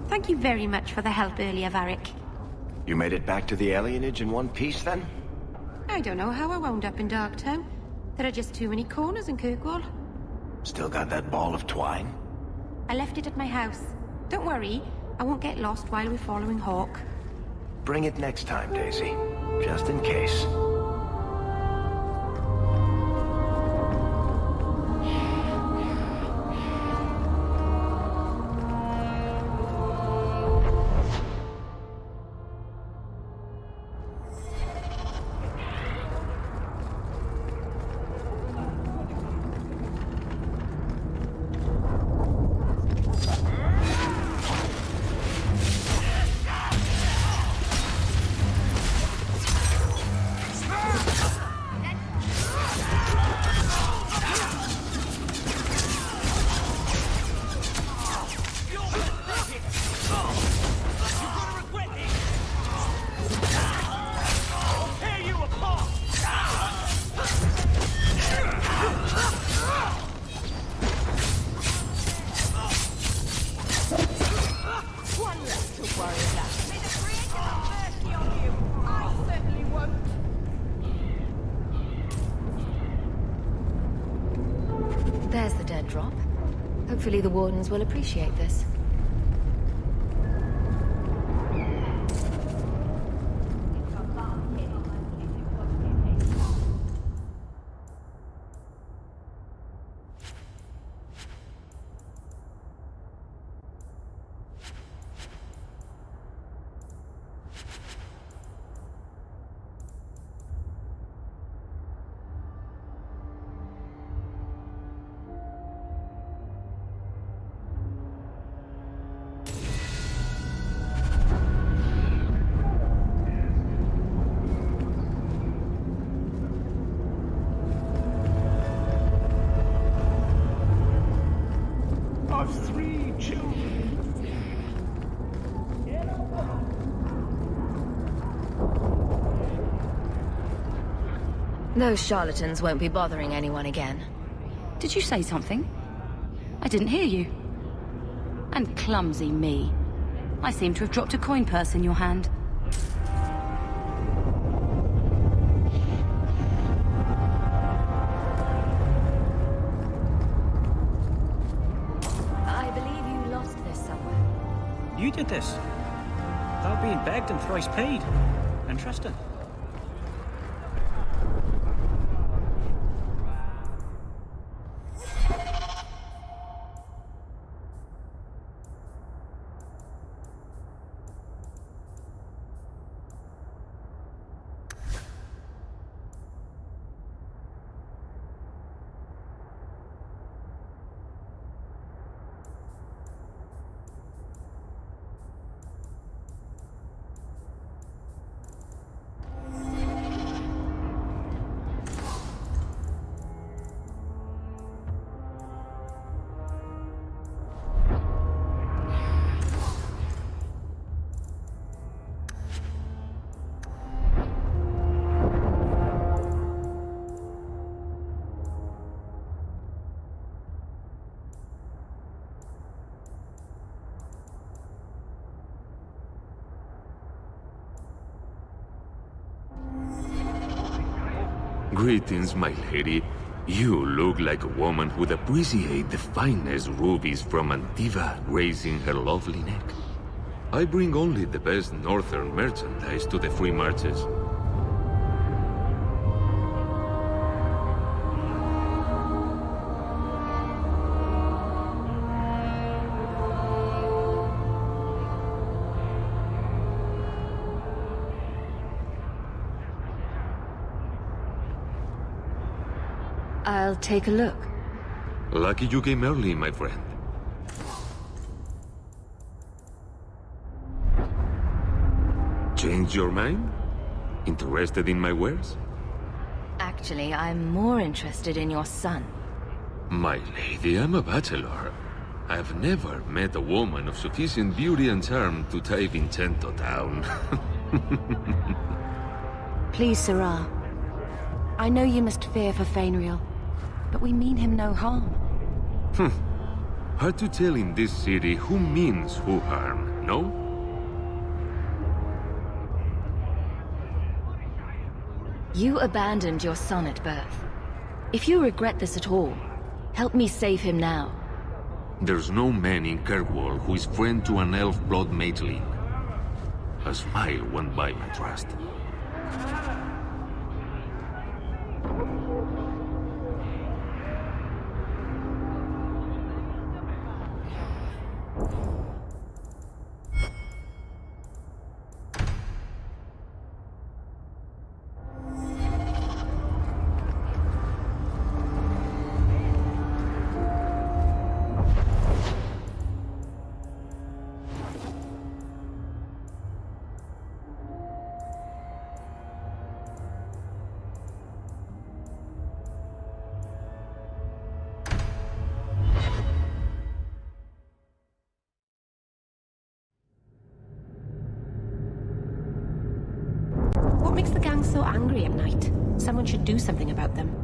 Thank you very much for the help earlier, Varric. You made it back to the alienage in one piece, then? I don't know how I wound up in Darktown. There are just too many corners in Kirkwall. Still got that ball of twine? I left it at my house. Don't worry, I won't get lost while we're following Hawk. Bring it next time, Daisy. Just in case. There's the dead drop. Hopefully the Wardens will appreciate this. Of 3 children. Those charlatans won't be bothering anyone again. Did you say something? I didn't hear you. And clumsy me. I seem to have dropped a coin purse in your hand. I believe you lost this somewhere. You did this. Without being begged and thrice paid. Interesting. Greetings, my lady. You look like a woman who'd appreciate the finest rubies from Antiva raising her lovely neck. I bring only the best northern merchandise to the free marches. I'll take a look. Lucky you came early, my friend. Changed your mind? Interested in my wares? Actually, I'm more interested in your son. My lady, I'm a bachelor. I've never met a woman of sufficient beauty and charm to tie Vincento down. Please, Sirrah. I know you must fear for Fainriel, but we mean him no harm. Hard to tell in this city who means who harm, no? You abandoned your son at birth. If you regret this at all, help me save him now. There's no man in Kirkwall who is friend to an elf blood mageling. A smile won't buy my trust. What makes the gang so angry at night? Someone should do something about them.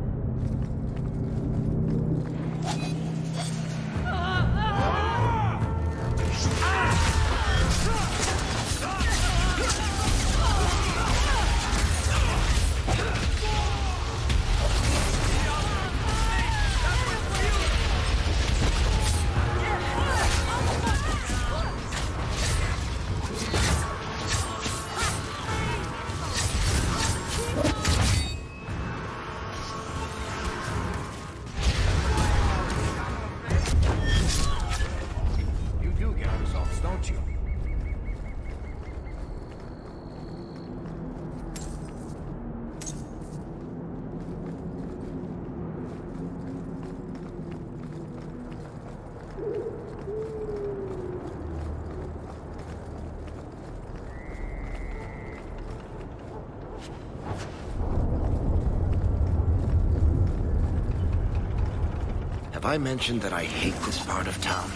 Have I mentioned that I hate this part of town?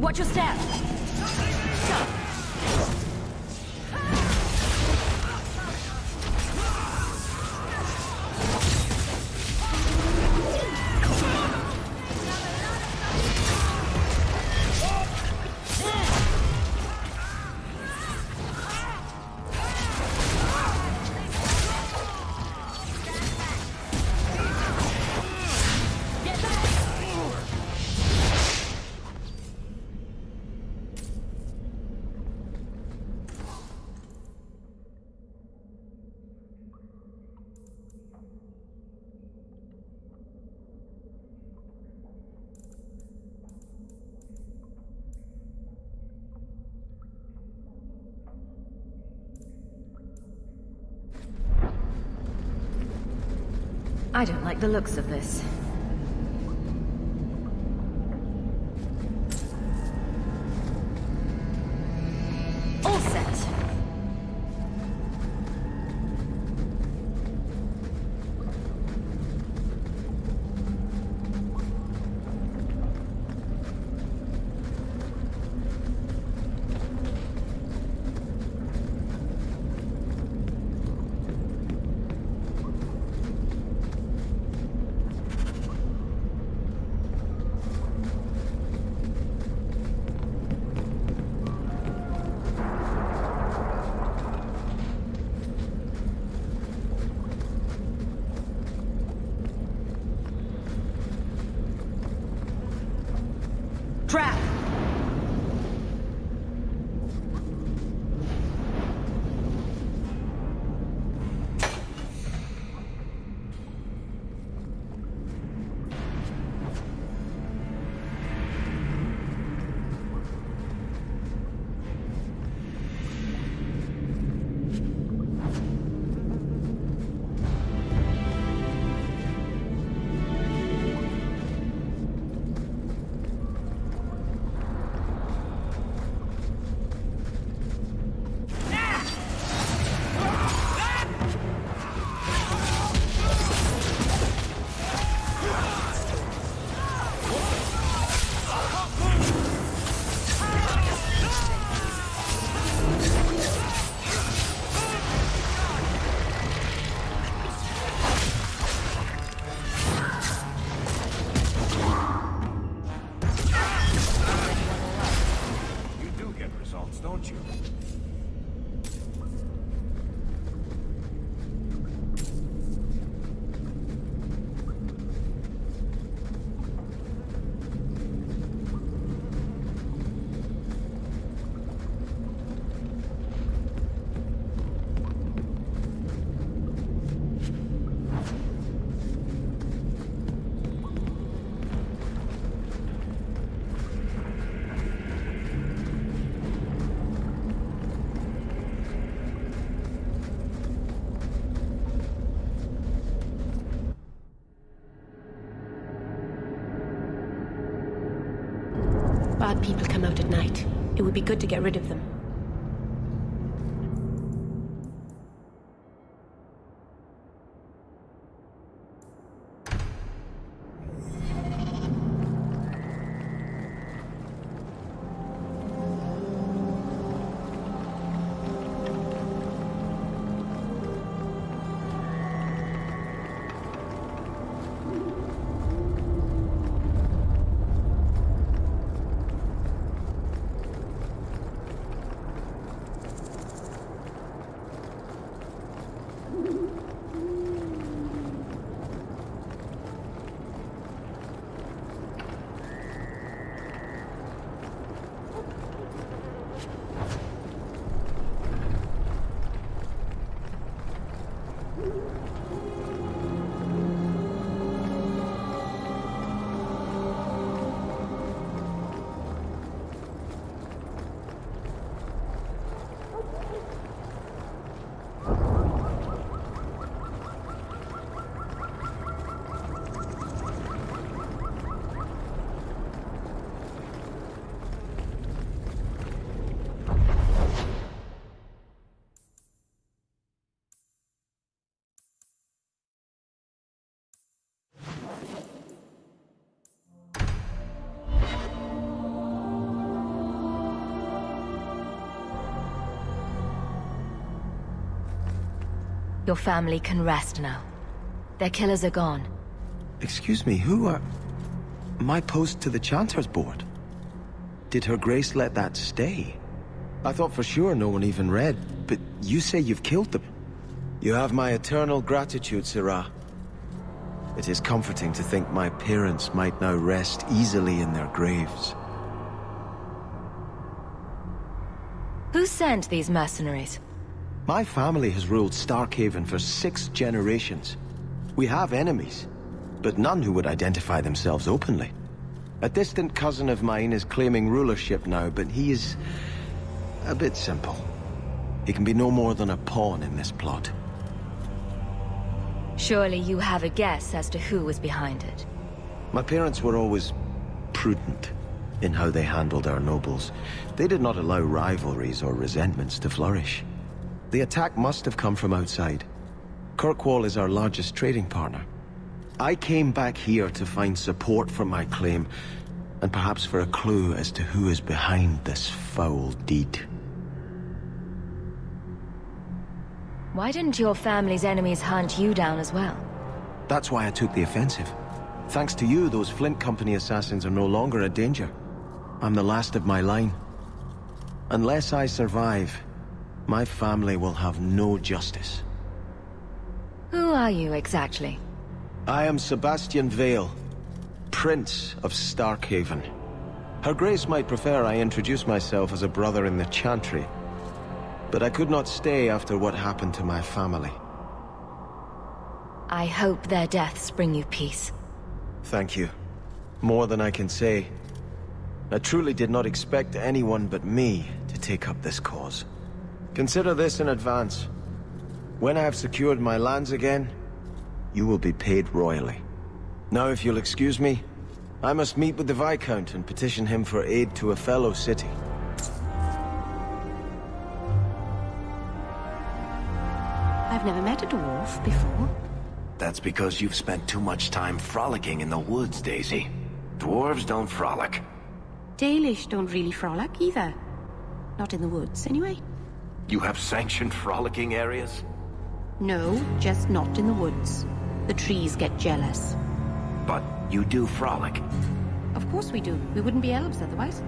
Watch your step! I don't like the looks of this. All set! Trap! Don't you? Bad people come out at night. It would be good to get rid of them. Your family can rest now. Their killers are gone. Excuse me, who are... My post to the Chanter's Board? Did Her Grace let that stay? I thought for sure no one even read, but you say you've killed them. You have my eternal gratitude, Sirrah. It is comforting to think my parents might now rest easily in their graves. Who sent these mercenaries? My family has ruled Starkhaven for 6 generations. We have enemies, but none who would identify themselves openly. A distant cousin of mine is claiming rulership now, but he is a bit simple. He can be no more than a pawn in this plot. Surely you have a guess as to who was behind it. My parents were always prudent in how they handled our nobles. They did not allow rivalries or resentments to flourish. The attack must have come from outside. Kirkwall is our largest trading partner. I came back here to find support for my claim, and perhaps for a clue as to who is behind this foul deed. Why didn't your family's enemies hunt you down as well? That's why I took the offensive. Thanks to you, those Flint Company assassins are no longer a danger. I'm the last of my line. Unless I survive, my family will have no justice. Who are you exactly? I am Sebastian Vale, Prince of Starkhaven. Her Grace might prefer I introduce myself as a brother in the Chantry, but I could not stay after what happened to my family. I hope their deaths bring you peace. Thank you. More than I can say. I truly did not expect anyone but me to take up this cause. Consider this in advance. When I have secured my lands again, you will be paid royally. Now, if you'll excuse me, I must meet with the Viscount and petition him for aid to a fellow city. I've never met a dwarf before. That's because you've spent too much time frolicking in the woods, Daisy. Dwarves don't frolic. Dalish don't really frolic either. Not in the woods, anyway. You have sanctioned frolicking areas? No, just not in the woods. The trees get jealous. But you do frolic. Of course we do. We wouldn't be elves otherwise.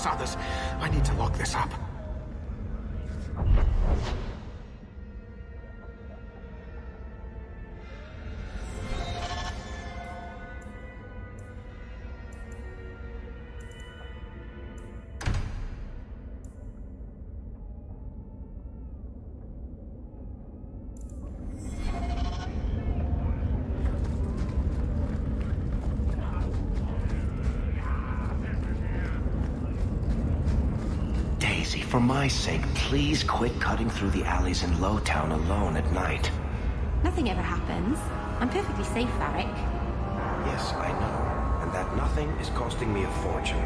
Others. I need to lock this up. For my sake, please quit cutting through the alleys in Lowtown alone at night. Nothing ever happens. I'm perfectly safe, Varric. Yes, I know. And that nothing is costing me a fortune.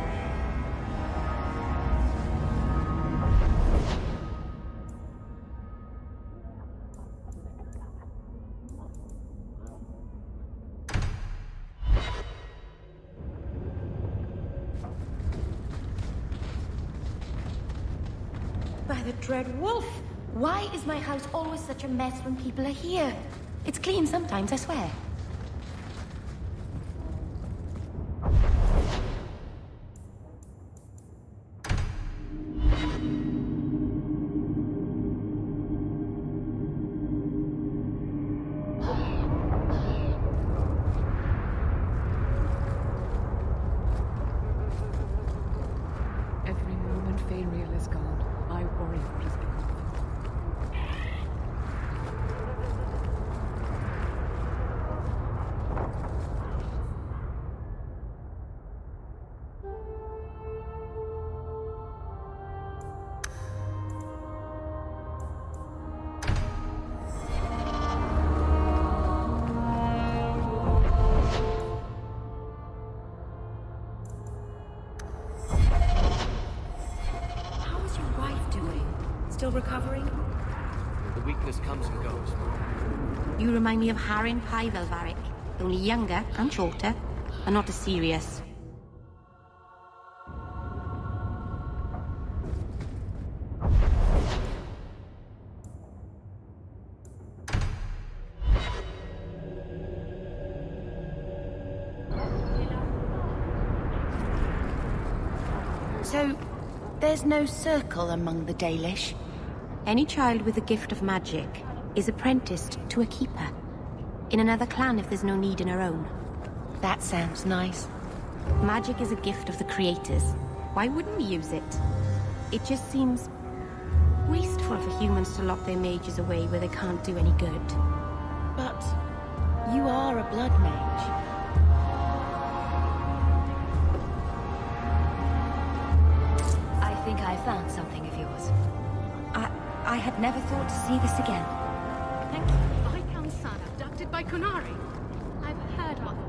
By the dread wolf! Why is my house always such a mess when people are here? It's clean sometimes, I swear. recovering? The weakness comes and goes. You remind me of Harin Paivelvarik, only younger and shorter, and not as serious. So, there's no circle among the Dalish? Any child with the gift of magic is apprenticed to a keeper. In another clan if there's no need in our own. That sounds nice. Magic is a gift of the creators. Why wouldn't we use it? It just seems wasteful for humans to lock their mages away where they can't do any good. But you are a blood mage. I think I found something of yours. I had never thought to see this again. Thank you. Viscount's son abducted by Kunari. I've heard what the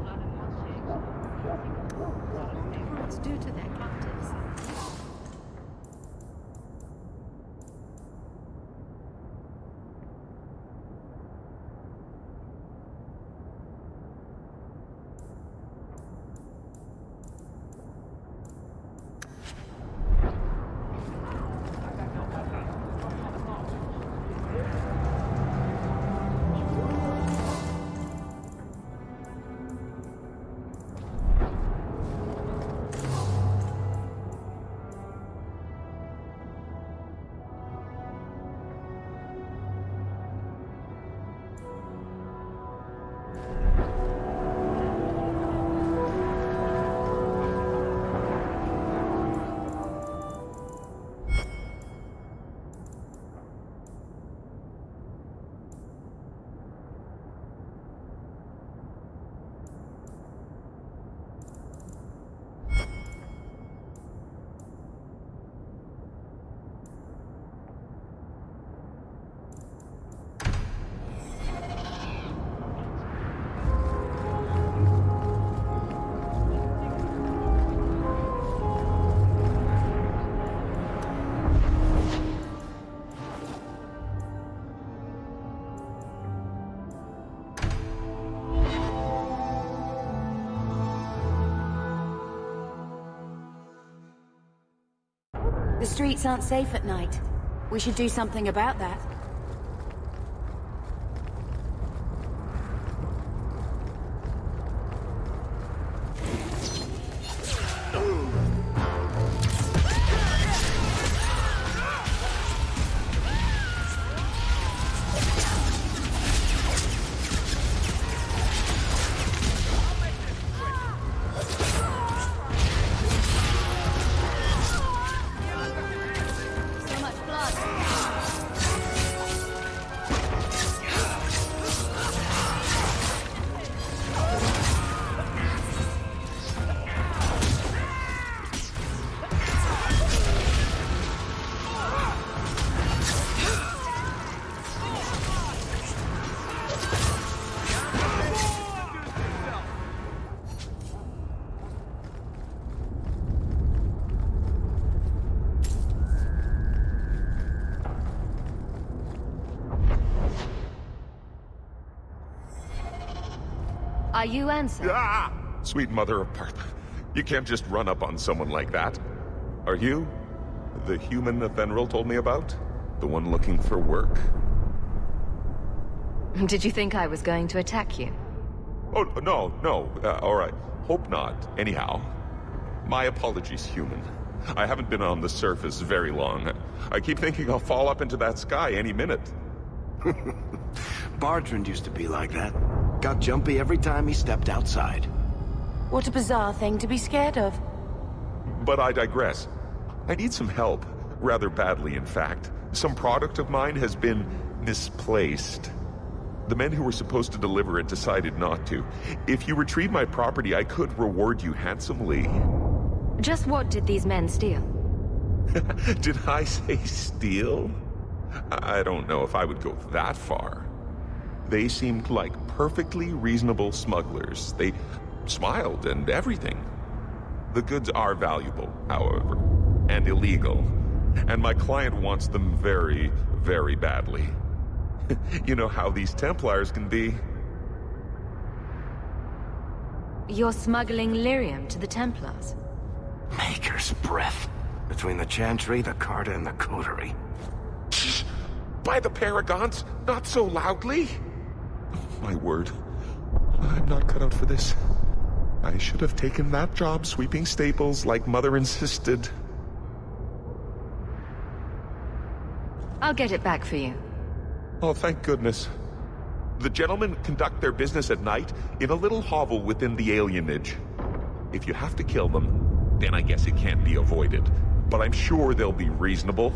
Emperors do to their captives. The streets aren't safe at night. We should do something about that. Are you Ansel? Ah! Sweet mother of Partha. You can't just run up on someone like that. Are you the human Athenril told me about? The one looking for work? Did you think I was going to attack you? Oh, no. All right. Hope not. Anyhow, my apologies, human. I haven't been on the surface very long. I keep thinking I'll fall up into that sky any minute. Bartrand used to be like that. Got jumpy every time he stepped outside. What a bizarre thing to be scared of. But I digress. I need some help. Rather badly, in fact. Some product of mine has been misplaced. The men who were supposed to deliver it decided not to. If you retrieve my property, I could reward you handsomely. Just what did these men steal? Did I say steal? I don't know if I would go that far. They seemed like perfectly reasonable smugglers. They smiled and everything. The goods are valuable, however, and illegal. And my client wants them very, very badly. You know how these Templars can be. You're smuggling lyrium to the Templars? Maker's breath. Between the Chantry, the Carta, and the Coterie. By the Paragons, not so loudly. My word. I'm not cut out for this. I should have taken that job sweeping stables like Mother insisted. I'll get it back for you. Oh, thank goodness. The gentlemen conduct their business at night in a little hovel within the alienage. If you have to kill them, then I guess it can't be avoided. But I'm sure they'll be reasonable.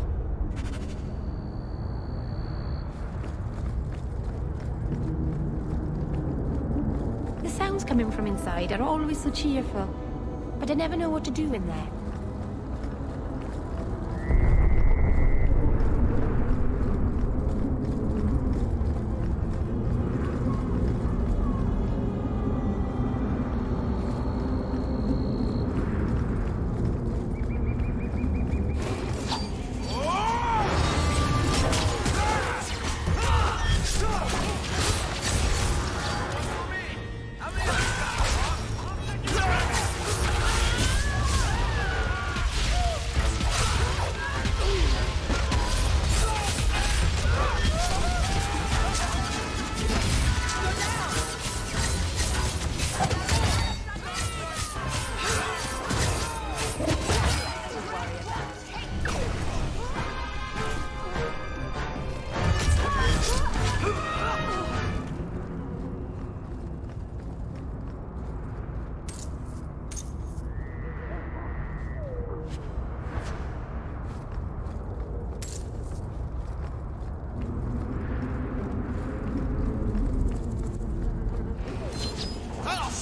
The sounds coming from inside are always so cheerful, but I never know what to do in there.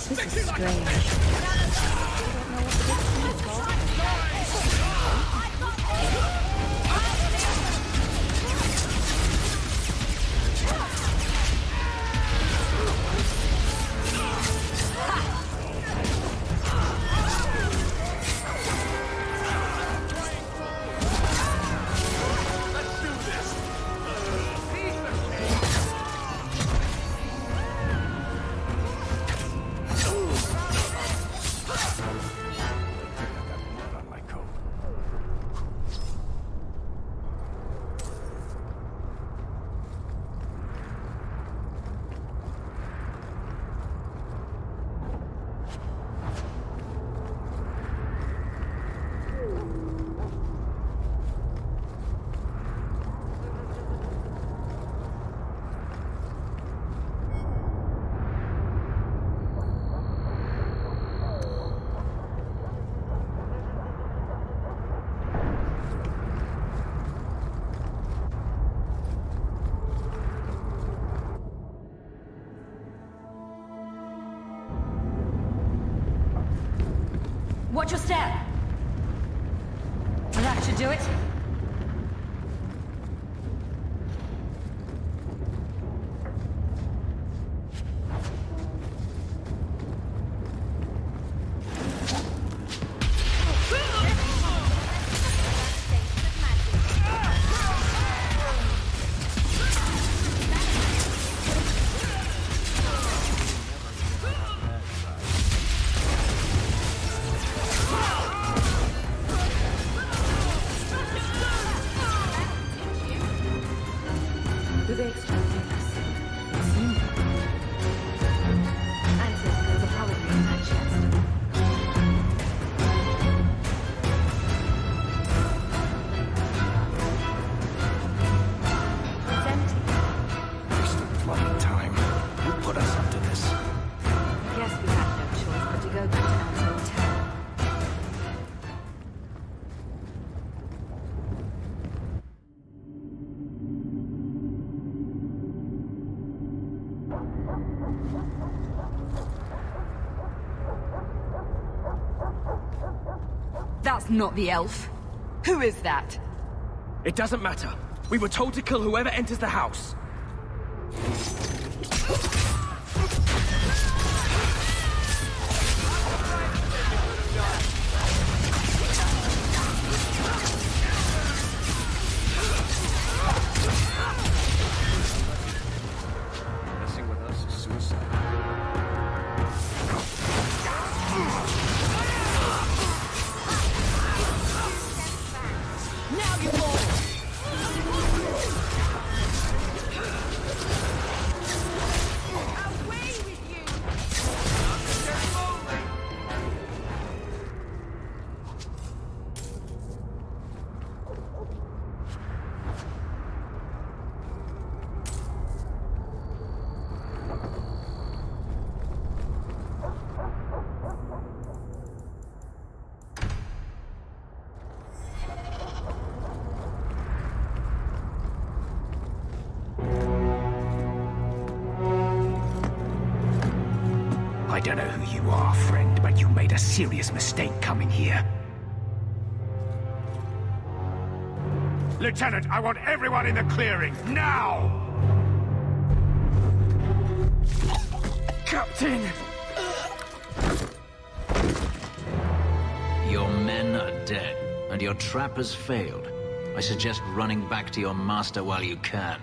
This is strange. Watch your step! That should do it. That's not the elf. Who is that? It doesn't matter. We were told to kill whoever enters the house. I don't know who you are, friend, but you made a serious mistake coming here. Lieutenant, I want everyone in the clearing, now! Captain! Your men are dead, and your trap has failed. I suggest running back to your master while you can.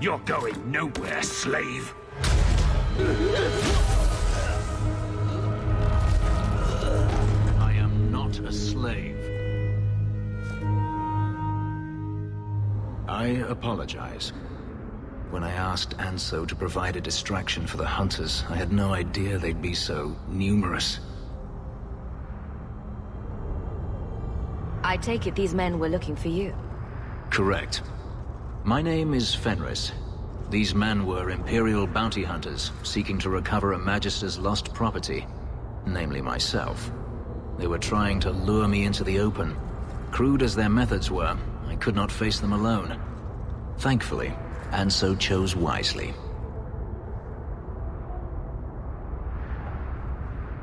You're going nowhere, slave! I am not a slave. I apologize. When I asked Anso to provide a distraction for the hunters, I had no idea they'd be so numerous. I take it these men were looking for you. Correct. My name is Fenris. These men were Imperial bounty hunters, seeking to recover a Magister's lost property, namely myself. They were trying to lure me into the open. Crude as their methods were, I could not face them alone. Thankfully, Anso chose wisely.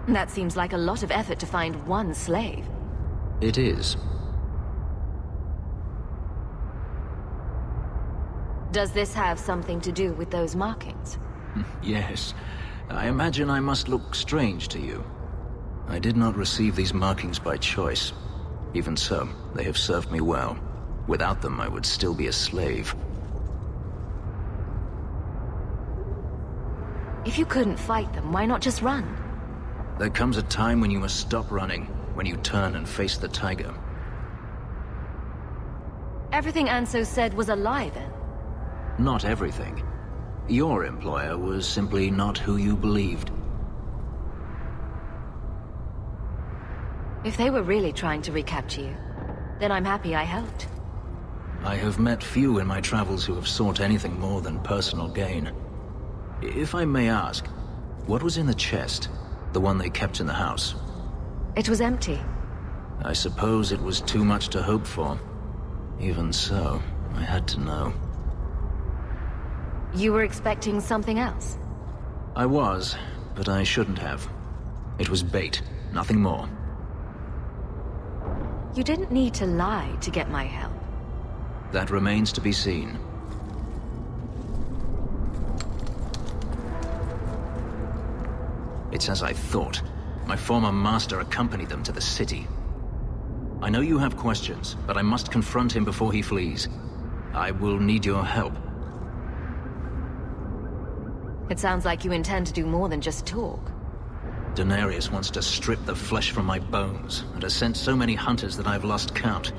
That seems like a lot of effort to find one slave. It is. Does this have something to do with those markings? Yes. I imagine I must look strange to you. I did not receive these markings by choice. Even so, they have served me well. Without them, I would still be a slave. If you couldn't fight them, why not just run? There comes a time when you must stop running, when you turn and face the tiger. Everything Anso said was a lie, then? Not everything. Your employer was simply not who you believed. If they were really trying to recapture you, then I'm happy I helped. I have met few in my travels who have sought anything more than personal gain. If I may ask, what was in the chest? The one they kept in the house? It was empty. I suppose it was too much to hope for. Even so, I had to know. You were expecting something else? I was, but I shouldn't have. It was bait, nothing more. You didn't need to lie to get my help. That remains to be seen. It's as I thought. My former master accompanied them to the city. I know you have questions, but I must confront him before he flees. I will need your help. It sounds like you intend to do more than just talk. Daenerys wants to strip the flesh from my bones, and has sent so many hunters that I've lost count.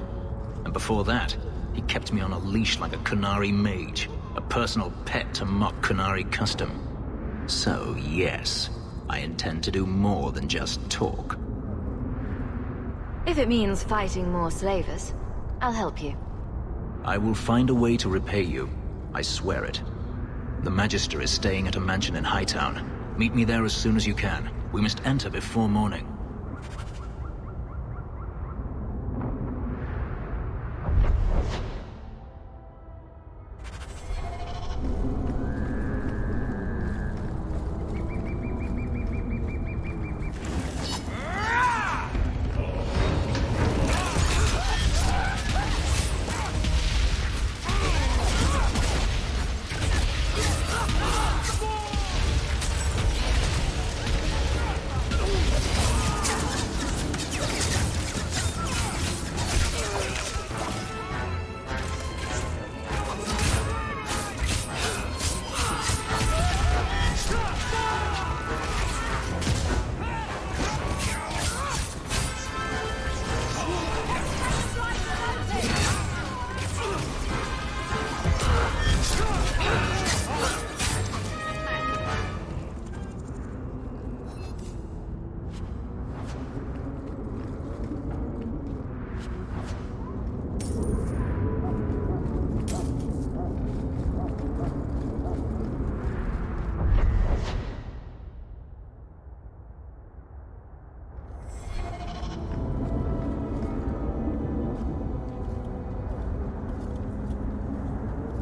And before that, he kept me on a leash like a Qunari mage, a personal pet to mock Qunari custom. So, yes, I intend to do more than just talk. If it means fighting more slavers, I'll help you. I will find a way to repay you. I swear it. The Magister is staying at a mansion in Hightown. Meet me there as soon as you can. We must enter before morning.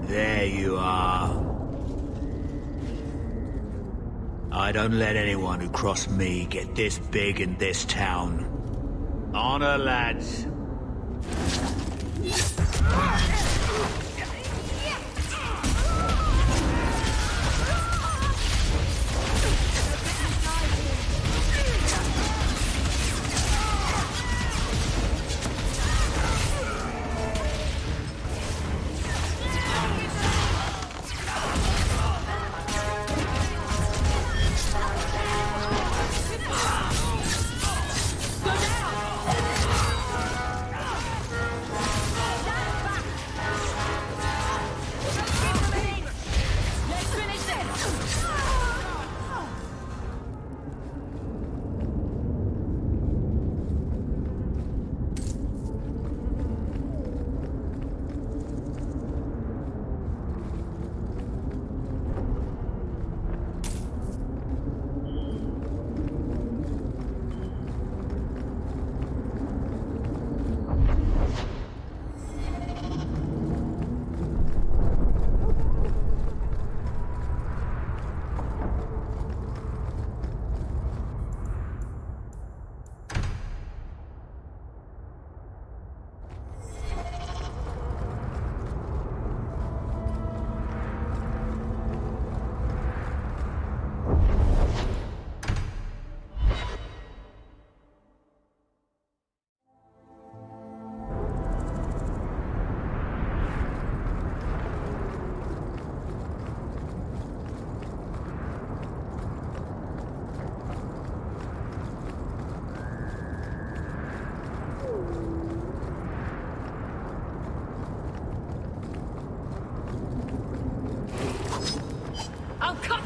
There you are. I don't let anyone who cross me get this big in this town. Honor, lads.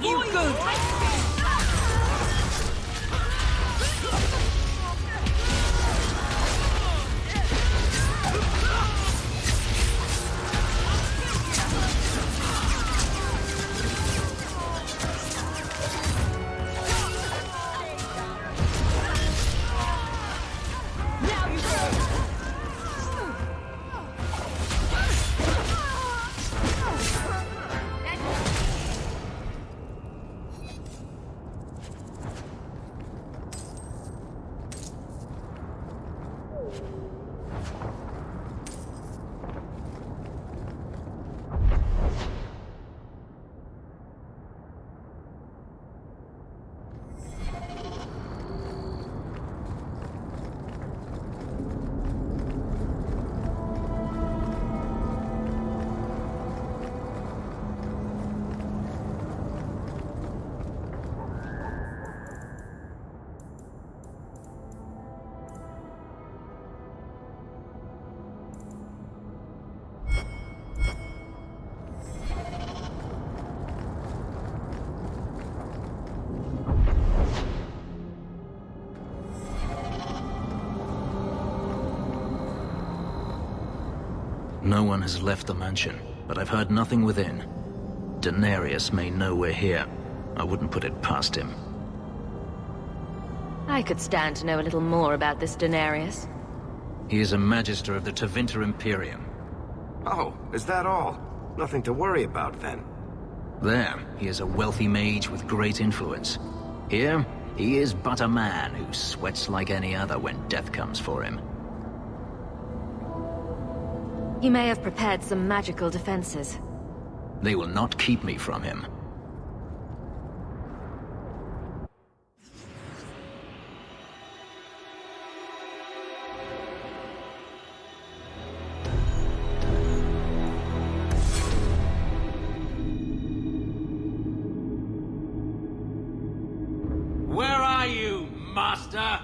You good? No one has left the mansion, but I've heard nothing within. Daenerys may know we're here. I wouldn't put it past him. I could stand to know a little more about this Daenerys. He is a Magister of the Tevinter Imperium. Oh, is that all? Nothing to worry about then. There, he is a wealthy mage with great influence. Here, he is but a man who sweats like any other when death comes for him. He may have prepared some magical defenses. They will not keep me from him. Where are you, Master?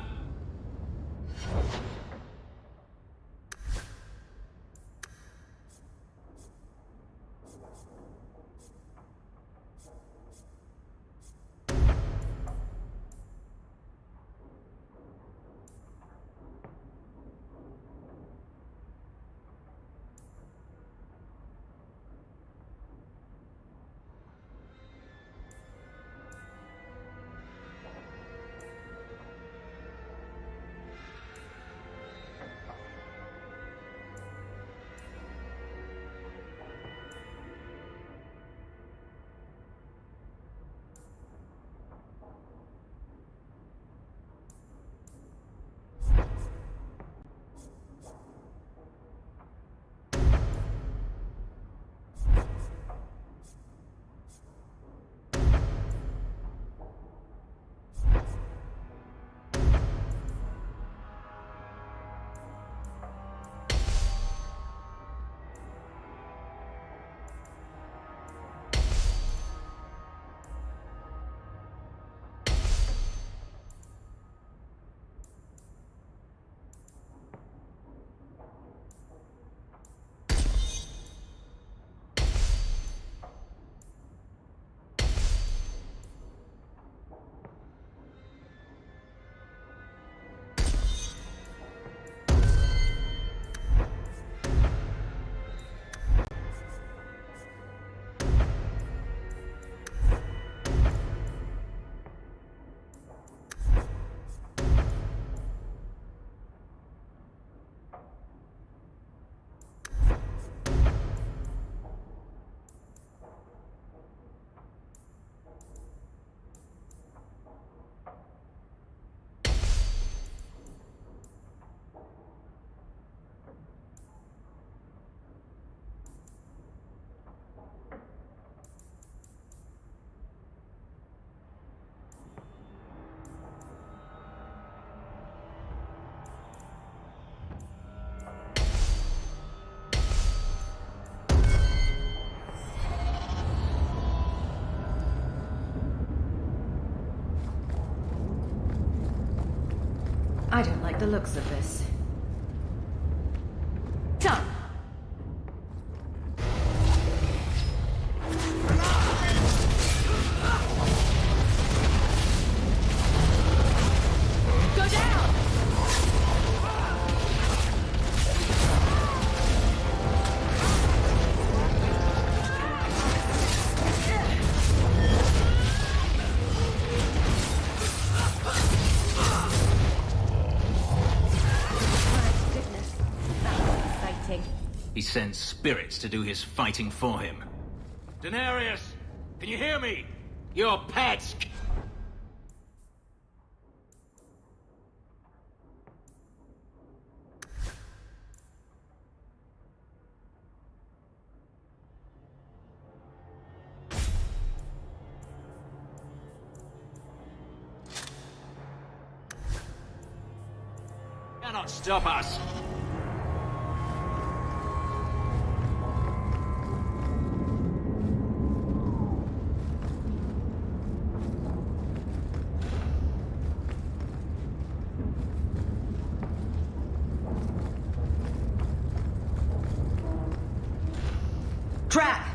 I don't like the looks of this. Done! Go down! He sends spirits to do his fighting for him. Daenerys! Can you hear me? Your pets! Cannot stop us! Trap!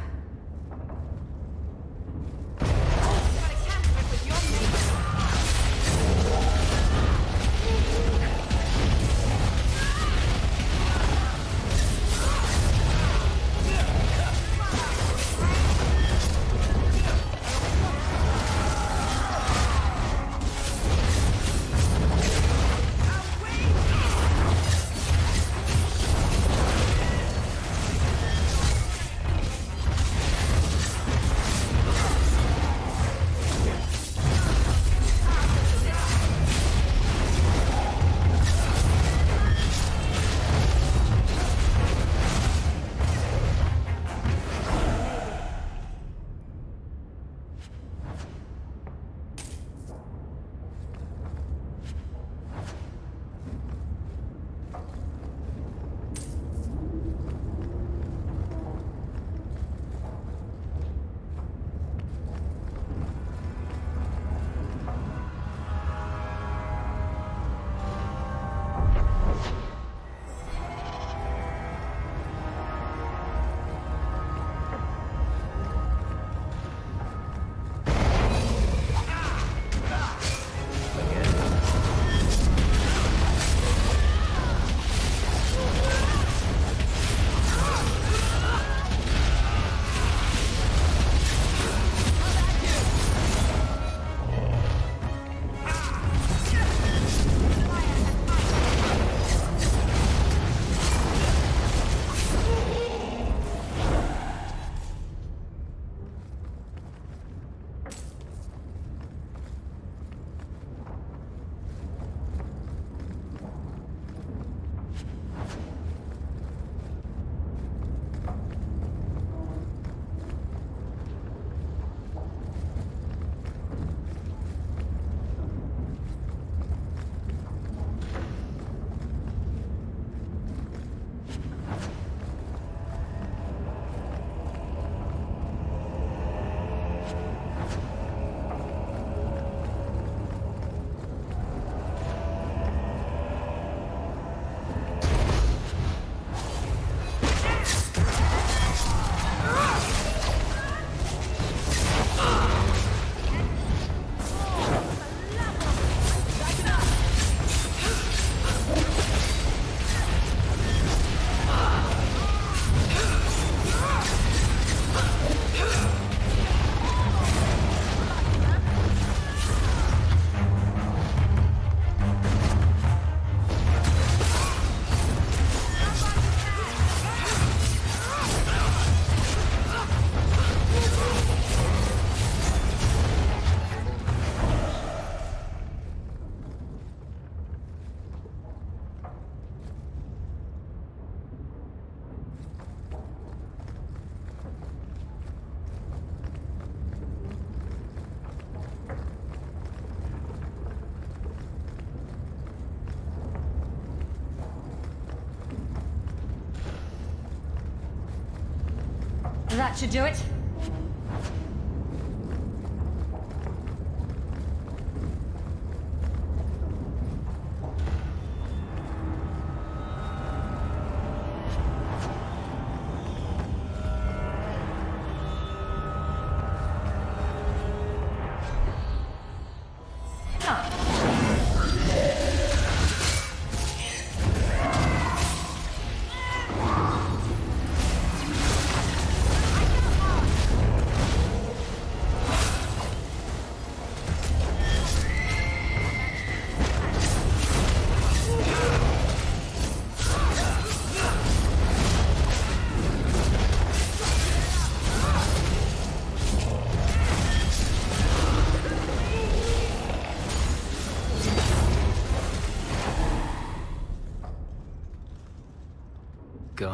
That should do it.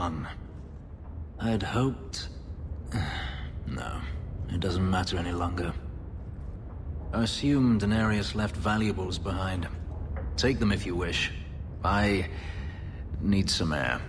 gone. I'd hoped... No, it doesn't matter any longer. I assume Daenerys left valuables behind. Take them if you wish. I need some air.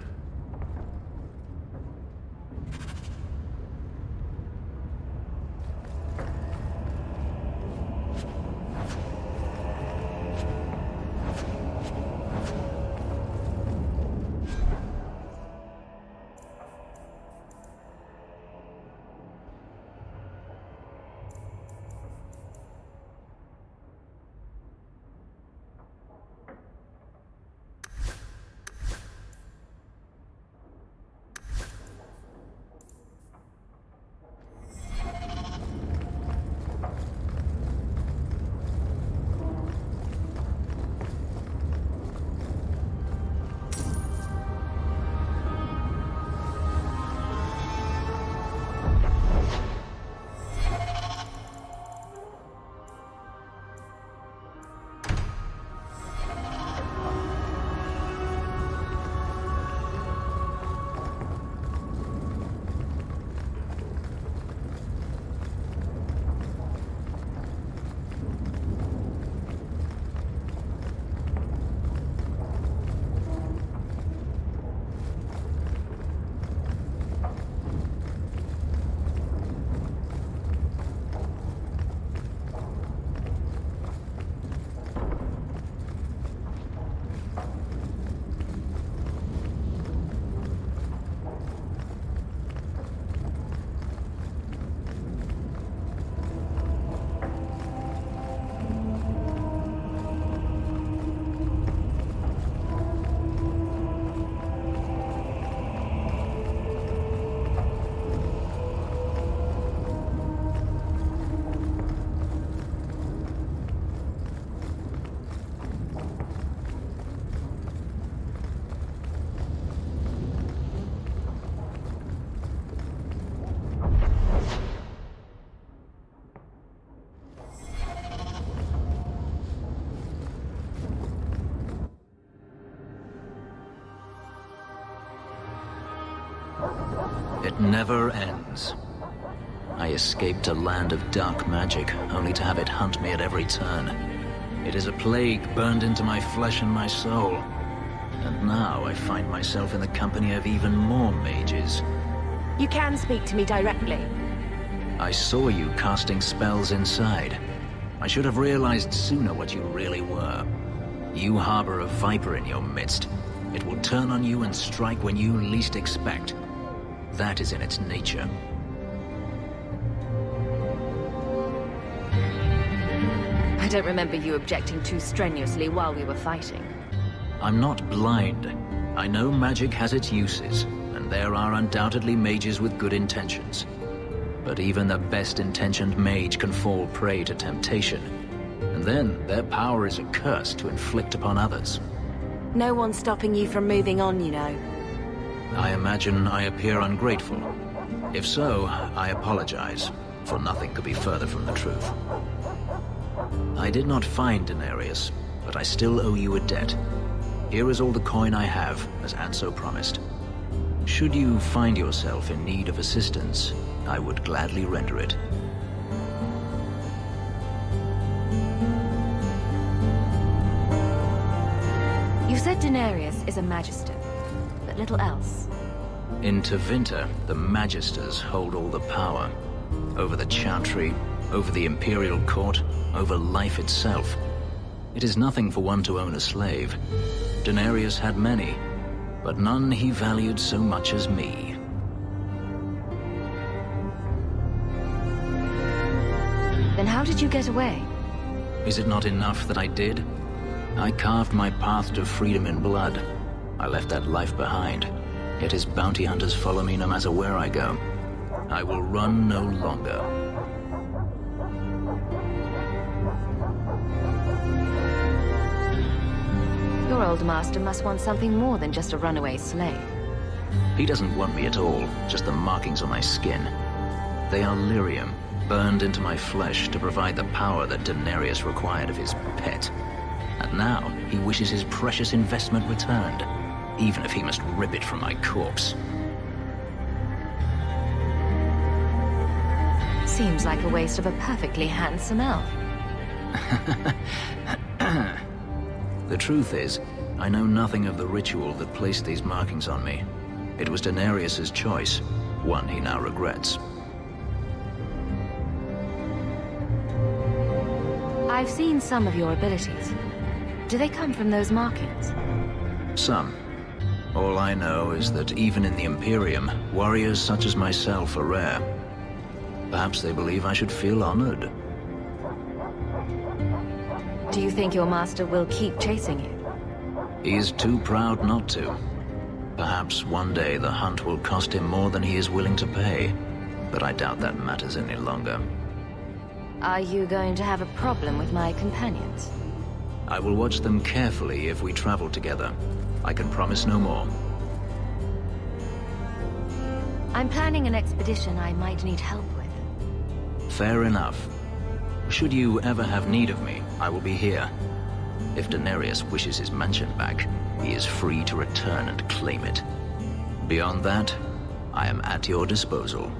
It never ends. I escaped a land of dark magic, only to have it hunt me at every turn. It is a plague burned into my flesh and my soul. And now I find myself in the company of even more mages. You can speak to me directly. I saw you casting spells inside. I should have realized sooner what you really were. You harbor a viper in your midst. It will turn on you and strike when you least expect. That is in its nature. I don't remember you objecting too strenuously while we were fighting. I'm not blind. I know magic has its uses, and there are undoubtedly mages with good intentions. But even the best-intentioned mage can fall prey to temptation. And then their power is a curse to inflict upon others. No one's stopping you from moving on, you know. I imagine I appear ungrateful. If so, I apologize, for nothing could be further from the truth. I did not find Daenerys, but I still owe you a debt. Here is all the coin I have, as Anso promised. Should you find yourself in need of assistance, I would gladly render it. You said Daenerys is a magister, but little else. In Tevinter, the Magisters hold all the power. Over the Chantry, over the Imperial Court, over life itself. It is nothing for one to own a slave. Daenerys had many, but none he valued so much as me. Then how did you get away? Is it not enough that I did? I carved my path to freedom in blood. I left that life behind. Yet his bounty hunters follow me no matter where I go. I will run no longer. Your old master must want something more than just a runaway slave. He doesn't want me at all, just the markings on my skin. They are lyrium, burned into my flesh to provide the power that Daenerys required of his pet. And now, he wishes his precious investment returned. even if he must rip it from my corpse. Seems like a waste of a perfectly handsome elf. The truth is, I know nothing of the ritual that placed these markings on me. It was Daenerys' choice, one he now regrets. I've seen some of your abilities. Do they come from those markings? Some. All I know is that even in the Imperium, warriors such as myself are rare. Perhaps they believe I should feel honored. Do you think your master will keep chasing you? He is too proud not to. Perhaps one day the hunt will cost him more than he is willing to pay, but I doubt that matters any longer. Are you going to have a problem with my companions? I will watch them carefully if we travel together. I can promise no more. I'm planning an expedition I might need help with. Fair enough. Should you ever have need of me, I will be here. If Daenerys wishes his mansion back, he is free to return and claim it. Beyond that, I am at your disposal.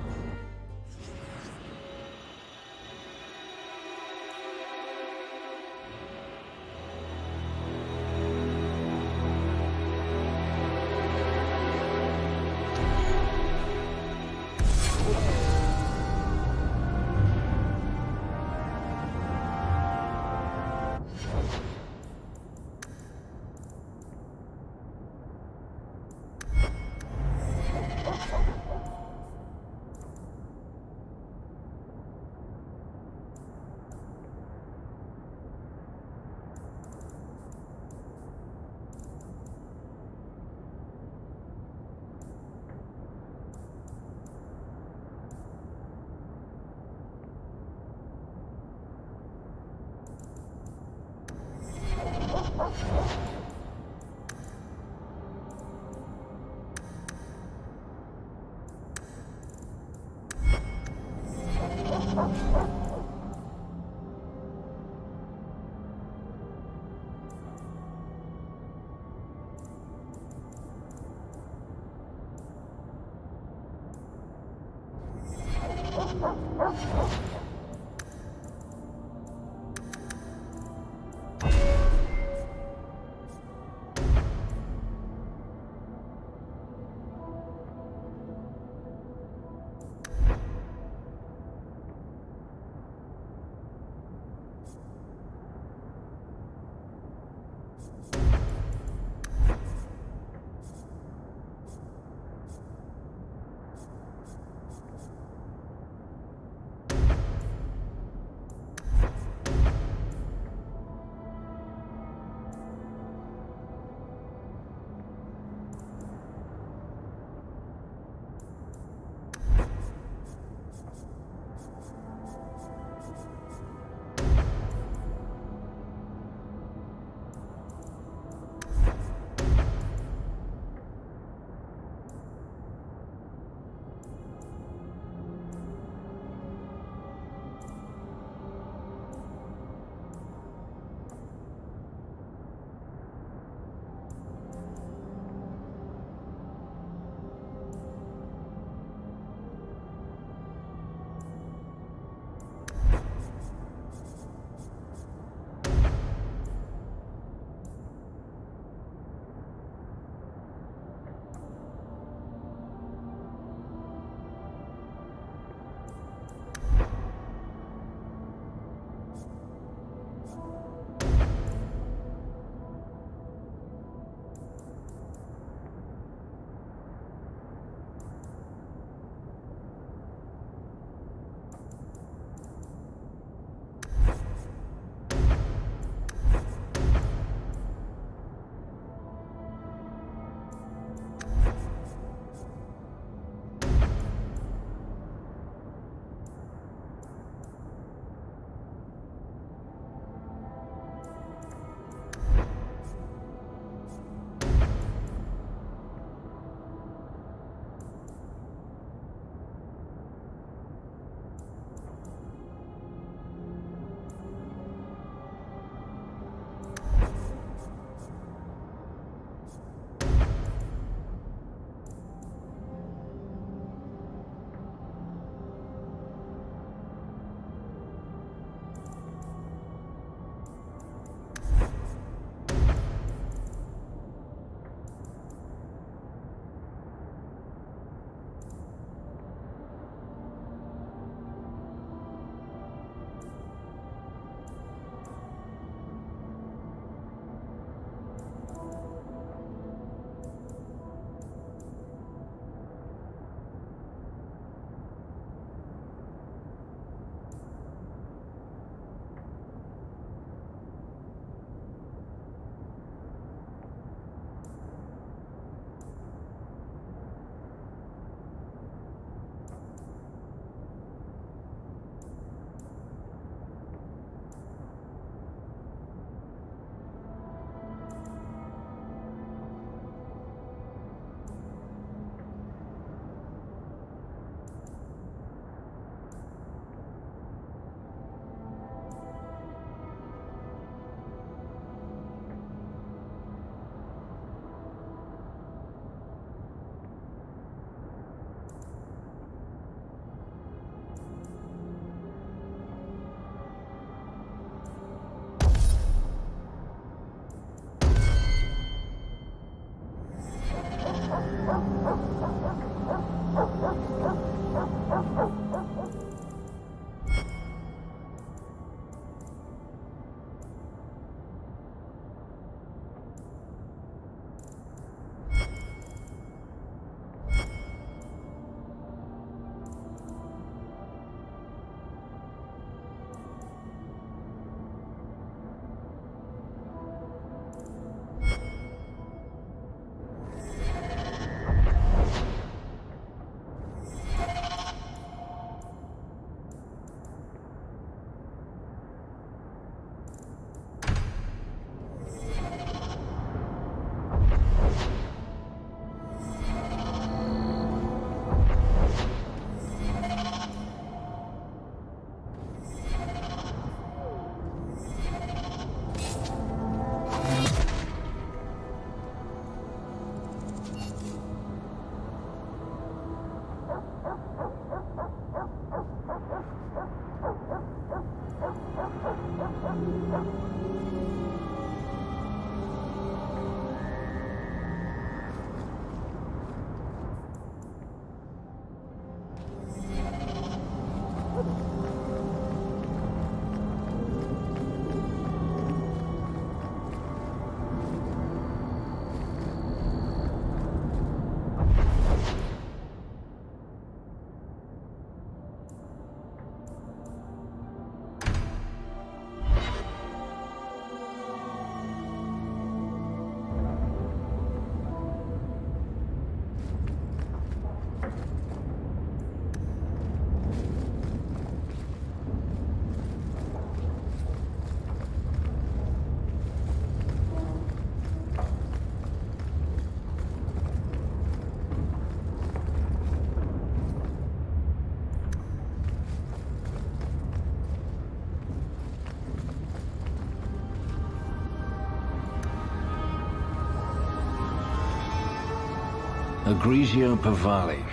Grigio Pavali.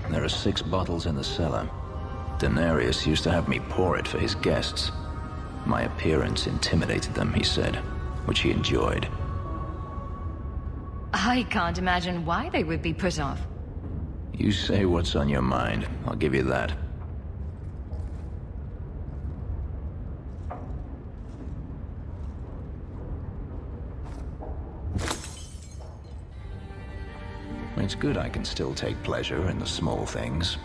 There are 6 bottles in the cellar. Denarius used to have me pour it for his guests. My appearance intimidated them, he said, which he enjoyed. I can't imagine why they would be put off. You say what's on your mind. I'll give you that. It's good I can still take pleasure in the small things.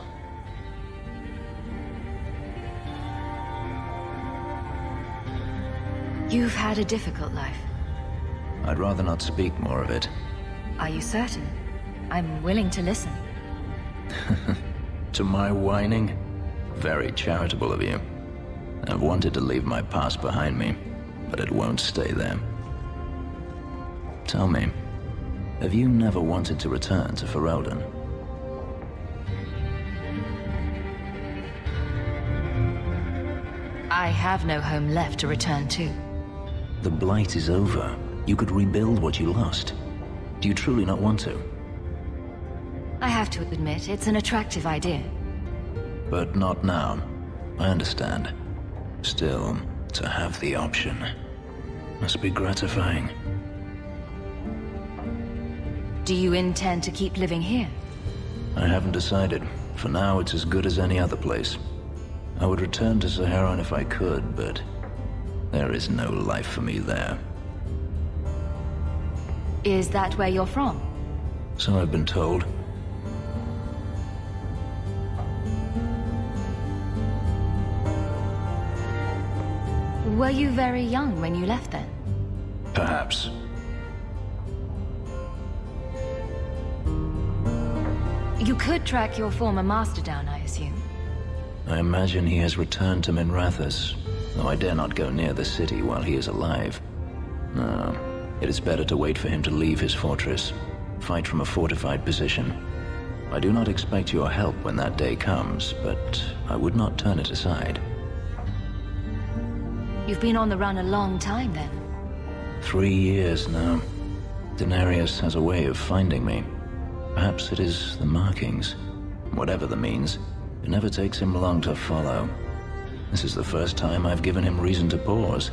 You've had a difficult life. I'd rather not speak more of it. Are you certain? I'm willing to listen. To my whining? Very charitable of you. I've wanted to leave my past behind me, but it won't stay there. Tell me, have you never wanted to return to Ferelden? I have no home left to return to. The Blight is over. You could rebuild what you lost. Do you truly not want to? I have to admit, it's an attractive idea. But not now. I understand. Still, to have the option must be gratifying. Do you intend to keep living here? I haven't decided. For now, it's as good as any other place. I would return to Saharan if I could, but there is no life for me there. Is that where you're from? So I've been told. Were you very young when you left then? Perhaps. You could track your former master down, I assume. I imagine he has returned to Minrathous, though I dare not go near the city while he is alive. No, it is better to wait for him to leave his fortress, fight from a fortified position. I do not expect your help when that day comes, but I would not turn it aside. You've been on the run a long time then. 3 years now. Denarius has a way of finding me. Perhaps it is the markings. Whatever the means, it never takes him long to follow. This is the first time I've given him reason to pause.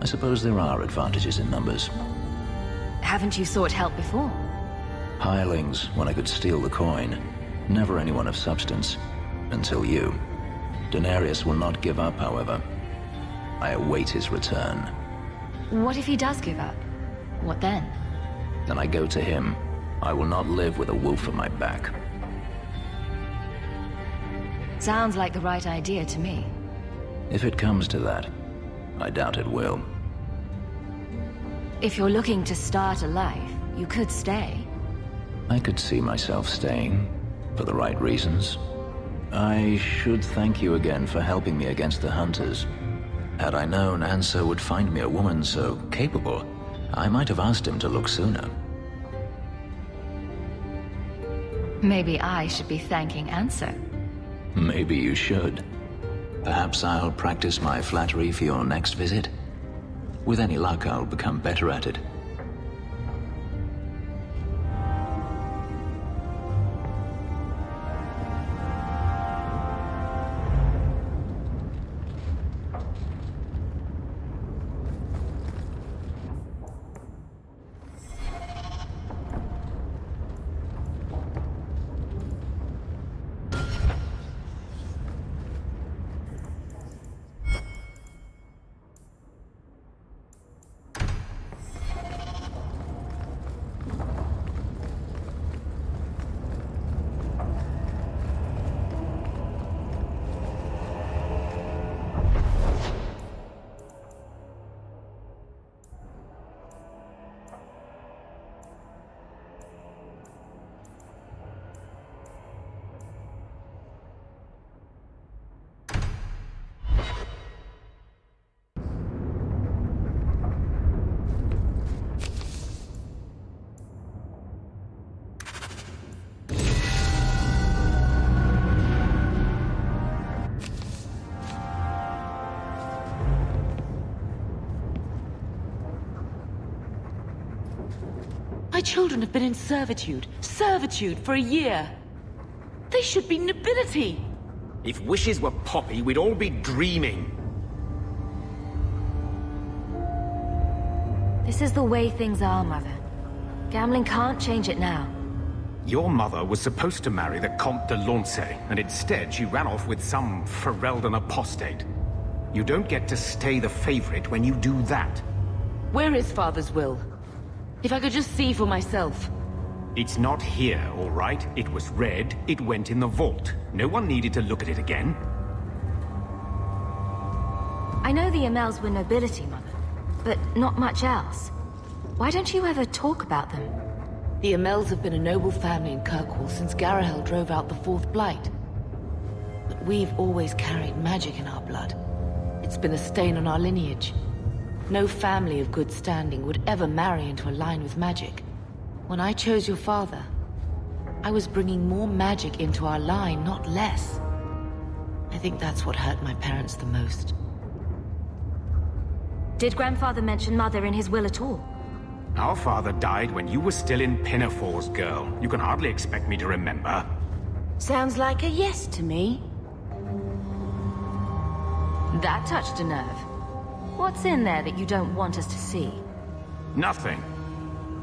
I suppose there are advantages in numbers. Haven't you sought help before? Hirelings, when I could steal the coin. Never anyone of substance. Until you. Denarius will not give up, however. I await his return. What if he does give up? What then? Then I go to him. I will not live with a wolf at my back. Sounds like the right idea to me. If it comes to that, I doubt it will. If you're looking to start a life, you could stay. I could see myself staying, for the right reasons. I should thank you again for helping me against the hunters. Had I known Ansel would find me a woman so capable, I might have asked him to look sooner. Maybe I should be thanking Ansel. Maybe you should. Perhaps I'll practice my flattery for your next visit. With any luck, I'll become better at it. children have been in servitude. Servitude for a year. They should be nobility. If wishes were poppy, we'd all be dreaming. This is the way things are, Mother. Gambling can't change it now. Your mother was supposed to marry the Comte de Lancey, and instead she ran off with some Ferelden apostate. You don't get to stay the favorite when you do that. Where is Father's will? If I could just see for myself. It's not here, all right? It was read, it went in the vault. No one needed to look at it again. I know the Amels were nobility, Mother, but not much else. Why don't you ever talk about them? The Amels have been a noble family in Kirkwall since Garahel drove out the Fourth Blight. But we've always carried magic in our blood. It's been a stain on our lineage. No family of good standing would ever marry into a line with magic. When I chose your father, I was bringing more magic into our line, not less. I think that's what hurt my parents the most. Did Grandfather mention Mother in his will at all? Our father died when you were still in Pinafores, girl. You can hardly expect me to remember. Sounds like a yes to me. That touched a nerve. What's in there that you don't want us to see? Nothing.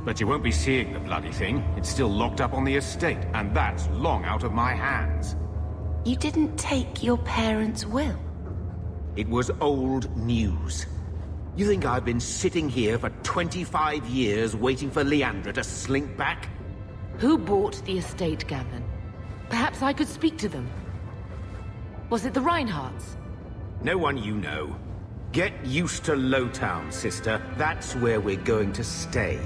But you won't be seeing the bloody thing. It's still locked up on the estate, and that's long out of my hands. You didn't take your parents' will? It was old news. You think I've been sitting here for 25 years waiting for Leandra to slink back? Who bought the estate, Gamlen? Perhaps I could speak to them. Was it the Reinhardts? No one you know. Get used to Lowtown, sister. That's where we're going to stay.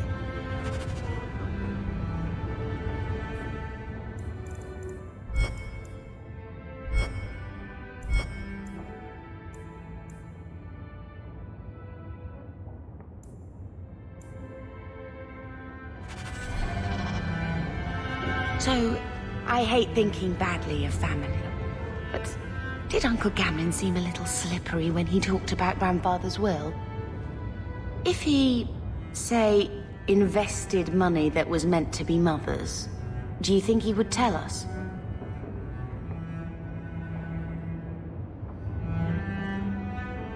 So, I hate thinking badly of family, but did Uncle Gamlen seem a little slippery when he talked about Grandfather's will? If he, say, invested money that was meant to be Mother's, do you think he would tell us?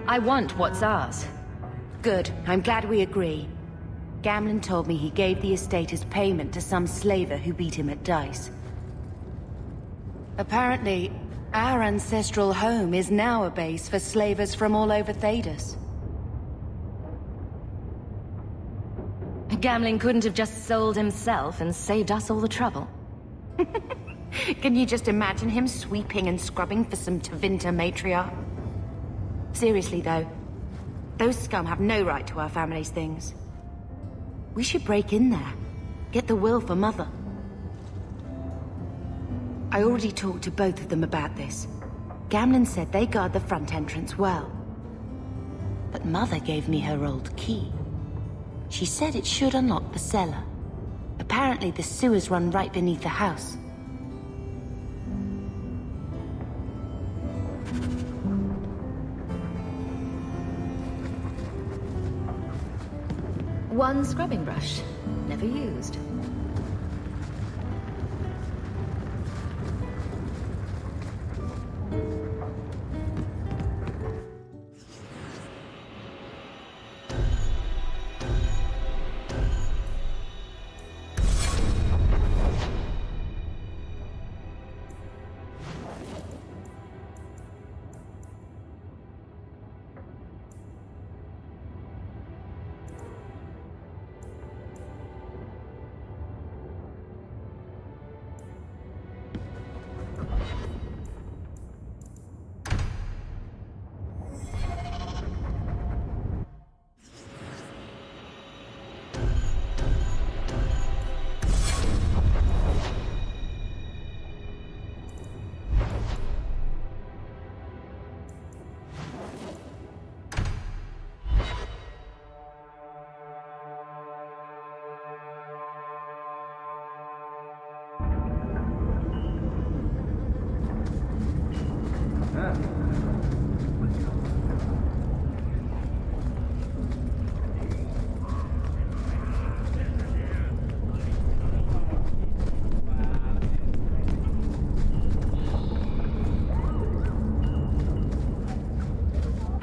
I want what's ours. Good. I'm glad we agree. Gamlen told me he gave the estate as payment to some slaver who beat him at dice. Apparently, our ancestral home is now a base for slavers from all over Thedas. Gamling couldn't have just sold himself and saved us all the trouble. Can you just imagine him sweeping and scrubbing for some Tevinter matriarch? Seriously, though, those scum have no right to our family's things. We should break in there. Get the will for Mother. I already talked to both of them about this. Gamlen said they guard the front entrance well. But Mother gave me her old key. She said it should unlock the cellar. Apparently the sewers run right beneath the house. One scrubbing brush, never used.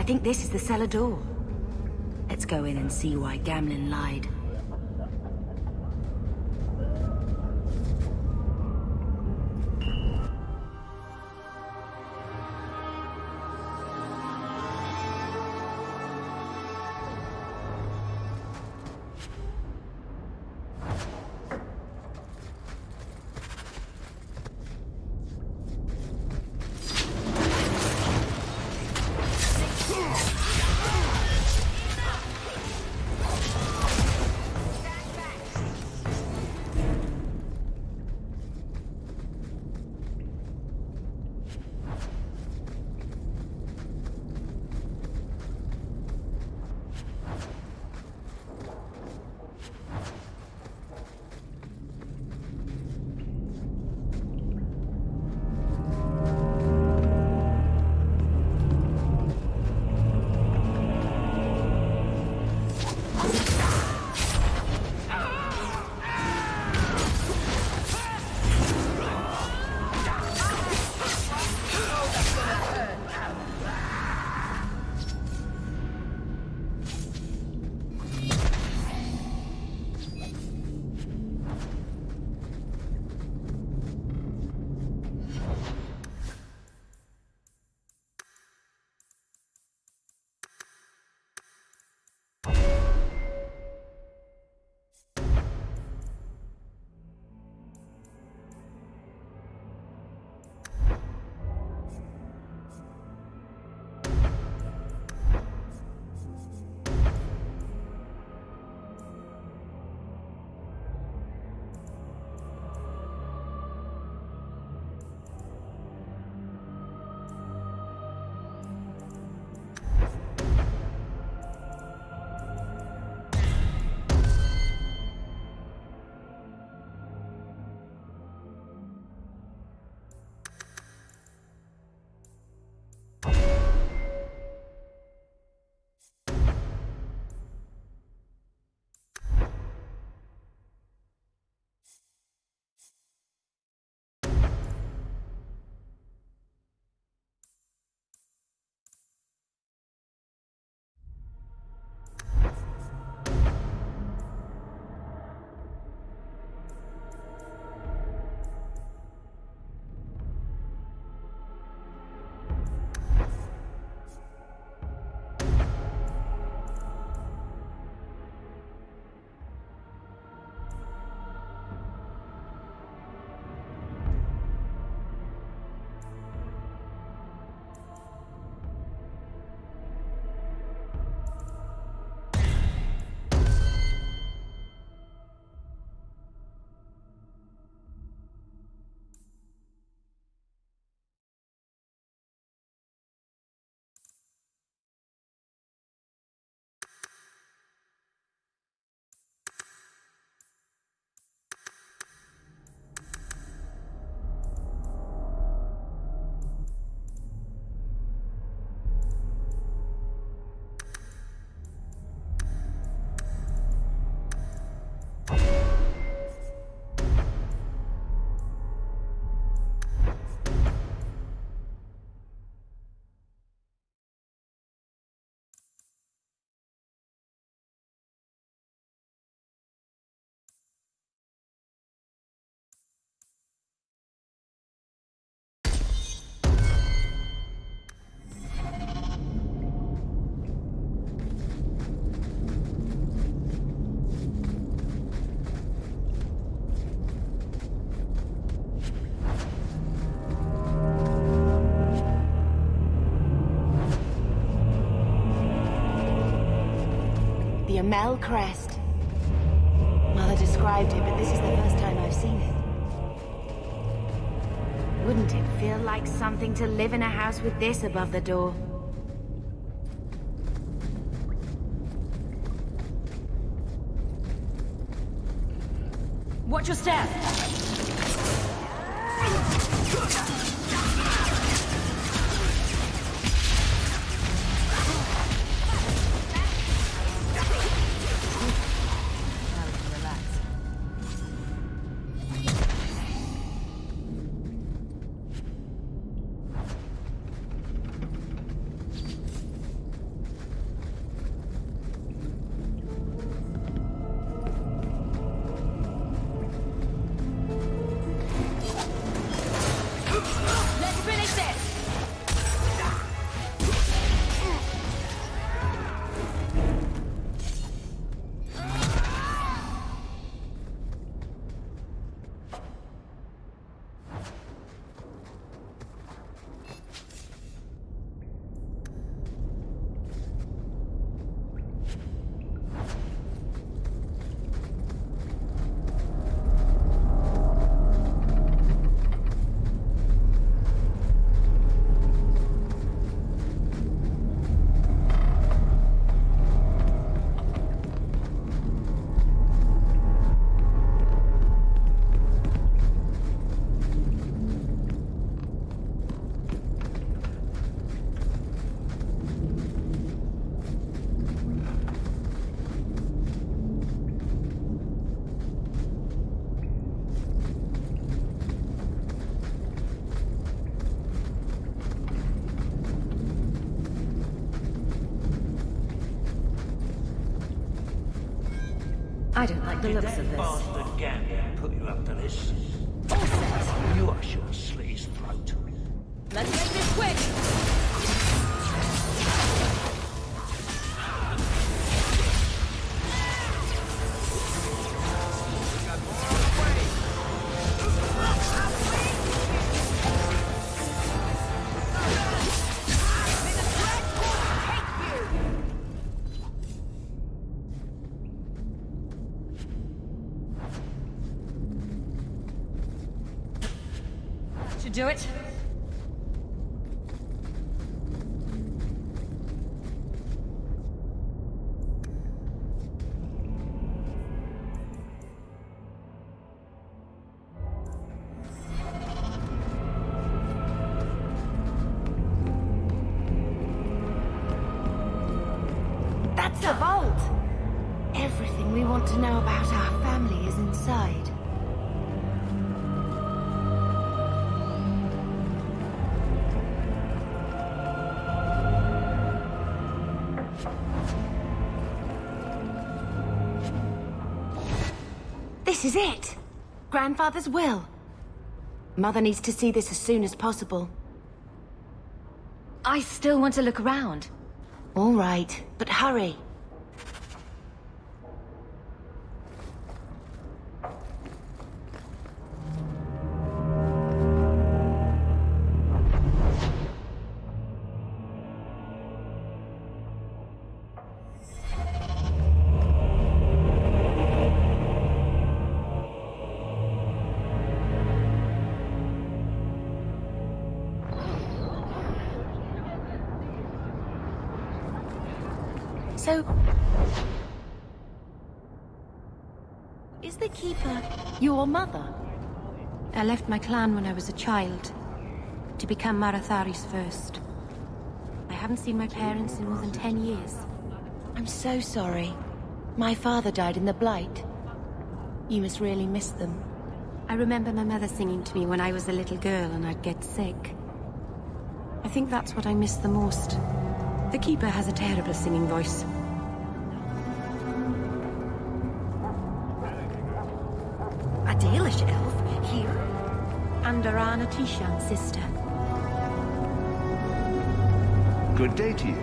think this is the cellar door. Let's go in and see why Gamlin lied. The Amel crest. Mother described it, but this is the first time I've seen it. Wouldn't it feel like something to live in a house with this above the door? Watch your step! I don't like the looks of this. Bastard Gambia put you up to this. You are sure slit his throat. Let's make this quick! Should do it. That's the vault! Everything we want to know about our family is inside. This is it! Grandfather's will. Mother needs to see this as soon as possible. I still want to look around. All right, but hurry. So... is the Keeper your mother? I left my clan when I was a child, to become Marathari's first. I haven't seen my parents in more than 10 years. I'm so sorry. My father died in the Blight. You must really miss them. I remember my mother singing to me when I was a little girl and I'd get sick. I think that's what I miss the most. The Keeper has a terrible singing voice. A Dalish elf here? And Arana Tishan's sister. Good day to you.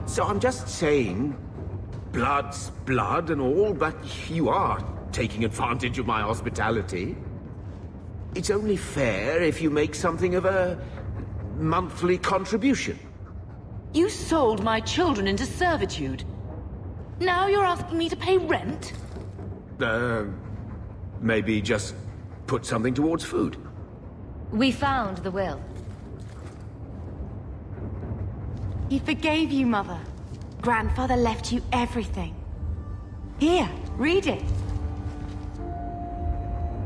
So I'm just saying, blood's blood and all, but you are taking advantage of my hospitality. It's only fair if you make something of a monthly contribution. You sold my children into servitude. Now you're asking me to pay rent? Maybe just put something towards food. We found the will. He forgave you, Mother. Grandfather left you everything. Here, read it.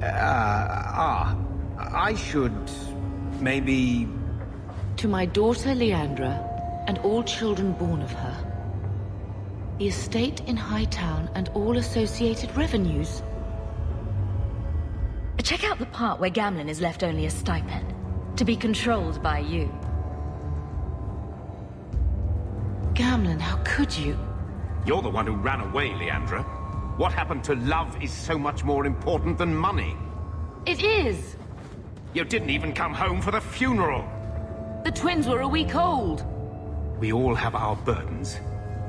I should... maybe... To my daughter Leandra, and all children born of her. The estate in Hightown and all associated revenues. Check out the part where Gamlen is left only a stipend, to be controlled by you. Gamlen, how could you? You're the one who ran away, Leandra. What happened to love is so much more important than money. It is! You didn't even come home for the funeral. The twins were a week old. We all have our burdens.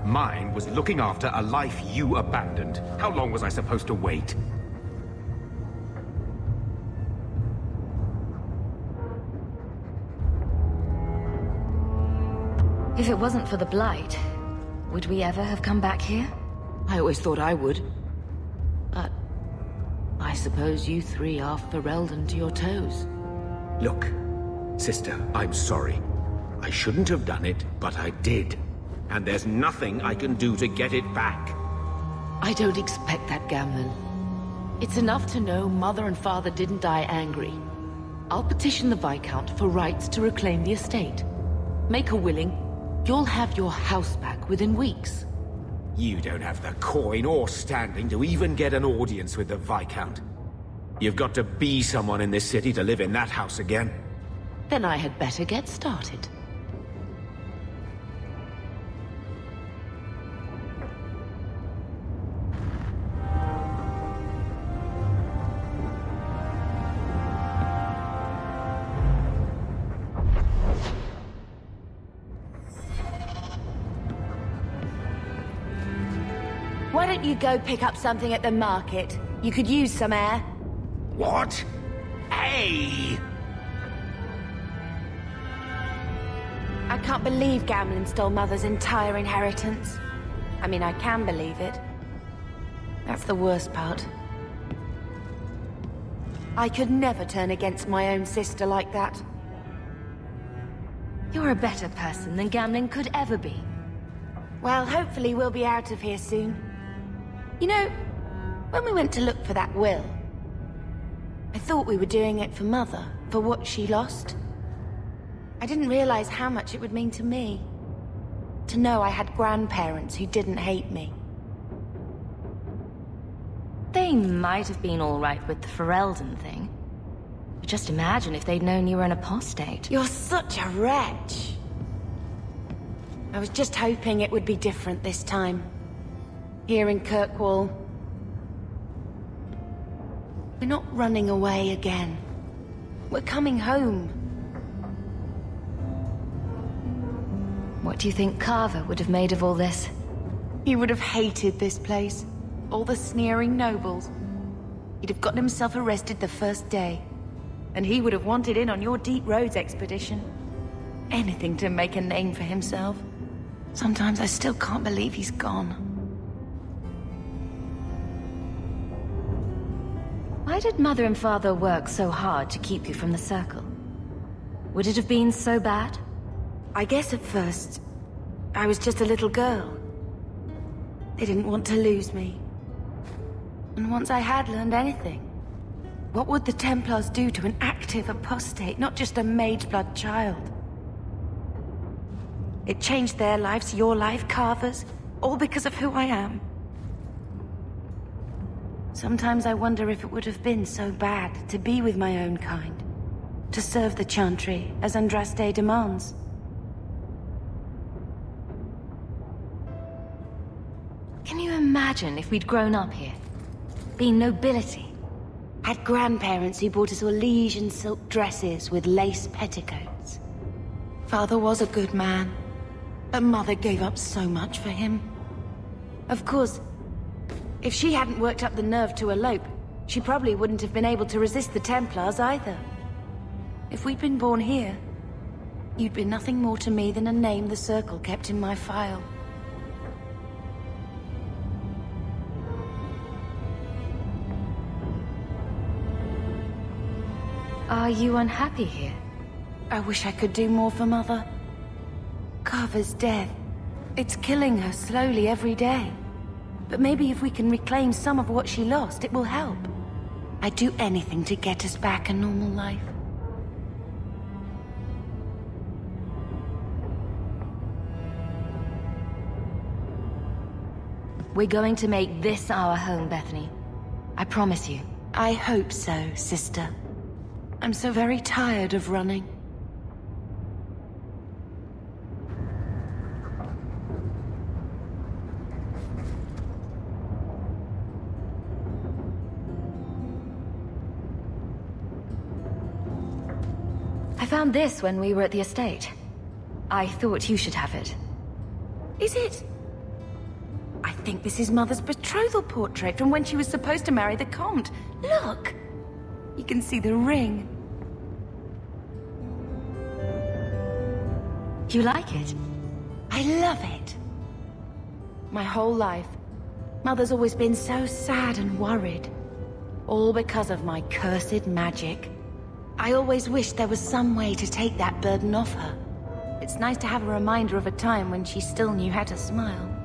Mine was looking after a life you abandoned. How long was I supposed to wait? If it wasn't for the Blight, would we ever have come back here? I always thought I would. But I suppose you three are Ferelden to your toes. Look, sister, I'm sorry. I shouldn't have done it, but I did. And there's nothing I can do to get it back. I don't expect that, Gamlen. It's enough to know Mother and Father didn't die angry. I'll petition the Viscount for rights to reclaim the estate. Make a willing, You'll have your house back within weeks. You don't have the coin or standing to even get an audience with the Viscount. You've got to be someone in this city to live in that house again. Then I had better get started. Why don't you go pick up something at the market? You could use some air. What? Hey! I can't believe Gamlin stole Mother's entire inheritance. I mean, I can believe it. That's the worst part. I could never turn against my own sister like that. You're a better person than Gamlin could ever be. Well, hopefully we'll be out of here soon. You know, when we went to look for that will, I thought we were doing it for Mother, for what she lost. I didn't realize how much it would mean to me. To know I had grandparents who didn't hate me. They might have been all right with the Ferelden thing. But just imagine if they'd known you were an apostate. You're such a wretch. I was just hoping it would be different this time. Here in Kirkwall. We're not running away again. We're coming home. What do you think Carver would have made of all this? He would have hated this place. All the sneering nobles. He'd have gotten himself arrested the first day. And he would have wanted in on your Deep Roads expedition. Anything to make a name for himself. Sometimes I still can't believe he's gone. Why did Mother and Father work so hard to keep you from the Circle? Would it have been so bad? I guess at first, I was just a little girl. They didn't want to lose me. And once I had learned anything, what would the Templars do to an active apostate, not just a mageblood child? It changed their lives, your life, Carver's, all because of who I am. Sometimes I wonder if it would have been so bad to be with my own kind, to serve the Chantry as Andraste demands. Can you imagine if we'd grown up here? Been nobility? Had grandparents who bought us Orlesian silk dresses with lace petticoats. Father was a good man, but Mother gave up so much for him. Of course, if she hadn't worked up the nerve to elope, she probably wouldn't have been able to resist the Templars either. If we'd been born here, you'd be nothing more to me than a name the Circle kept in my file. Are you unhappy here? I wish I could do more for Mother. Carver's death. It's killing her slowly every day. But maybe if we can reclaim some of what she lost, it will help. I'd do anything to get us back a normal life. We're going to make this our home, Bethany. I promise you. I hope so, sister. I'm so very tired of running. I found this when we were at the estate. I thought you should have it. Is it? I think this is Mother's betrothal portrait from when she was supposed to marry the Comte. Look! You can see the ring. You like it? I love it. My whole life, Mother's always been so sad and worried. All because of my cursed magic. I always wished there was some way to take that burden off her. It's nice to have a reminder of a time when she still knew how to smile.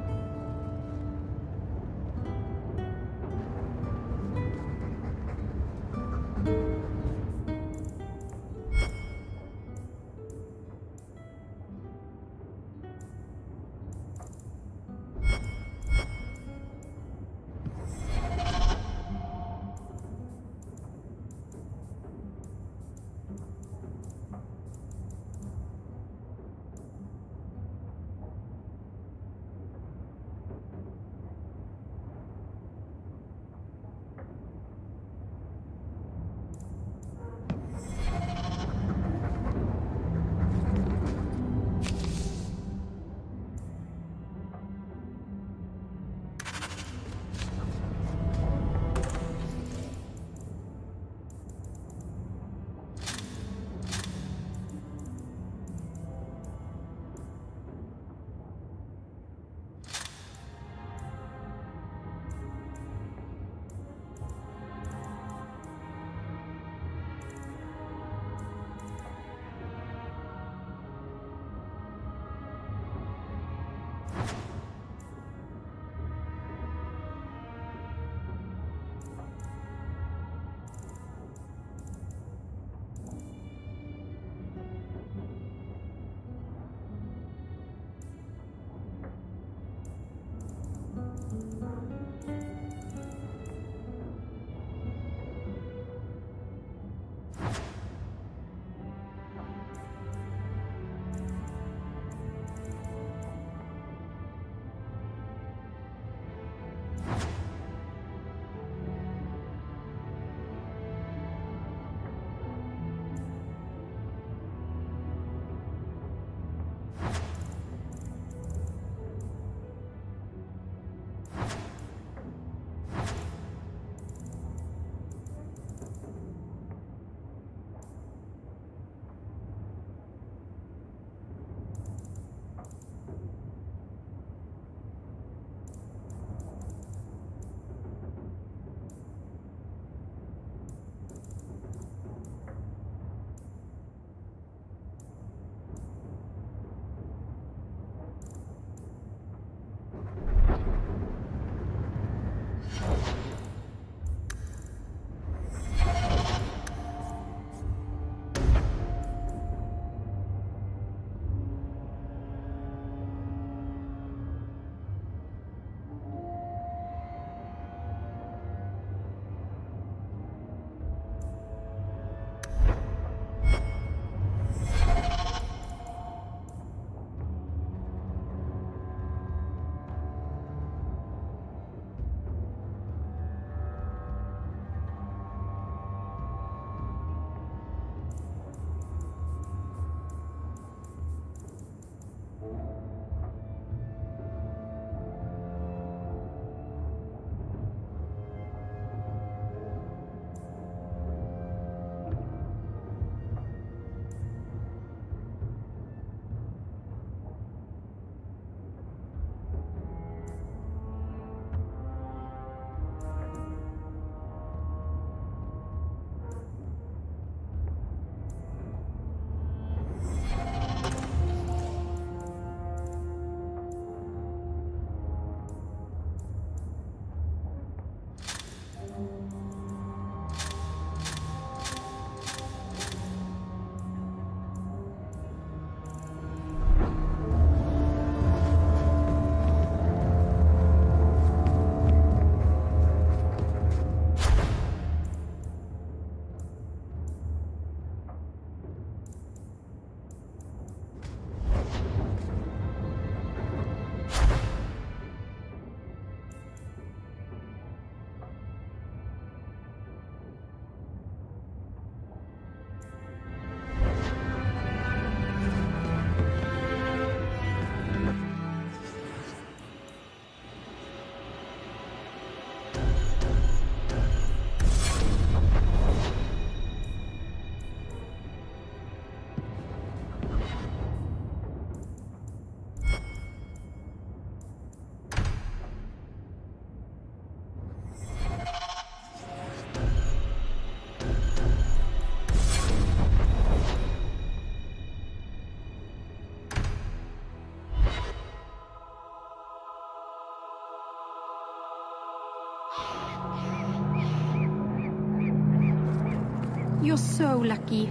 You're so lucky.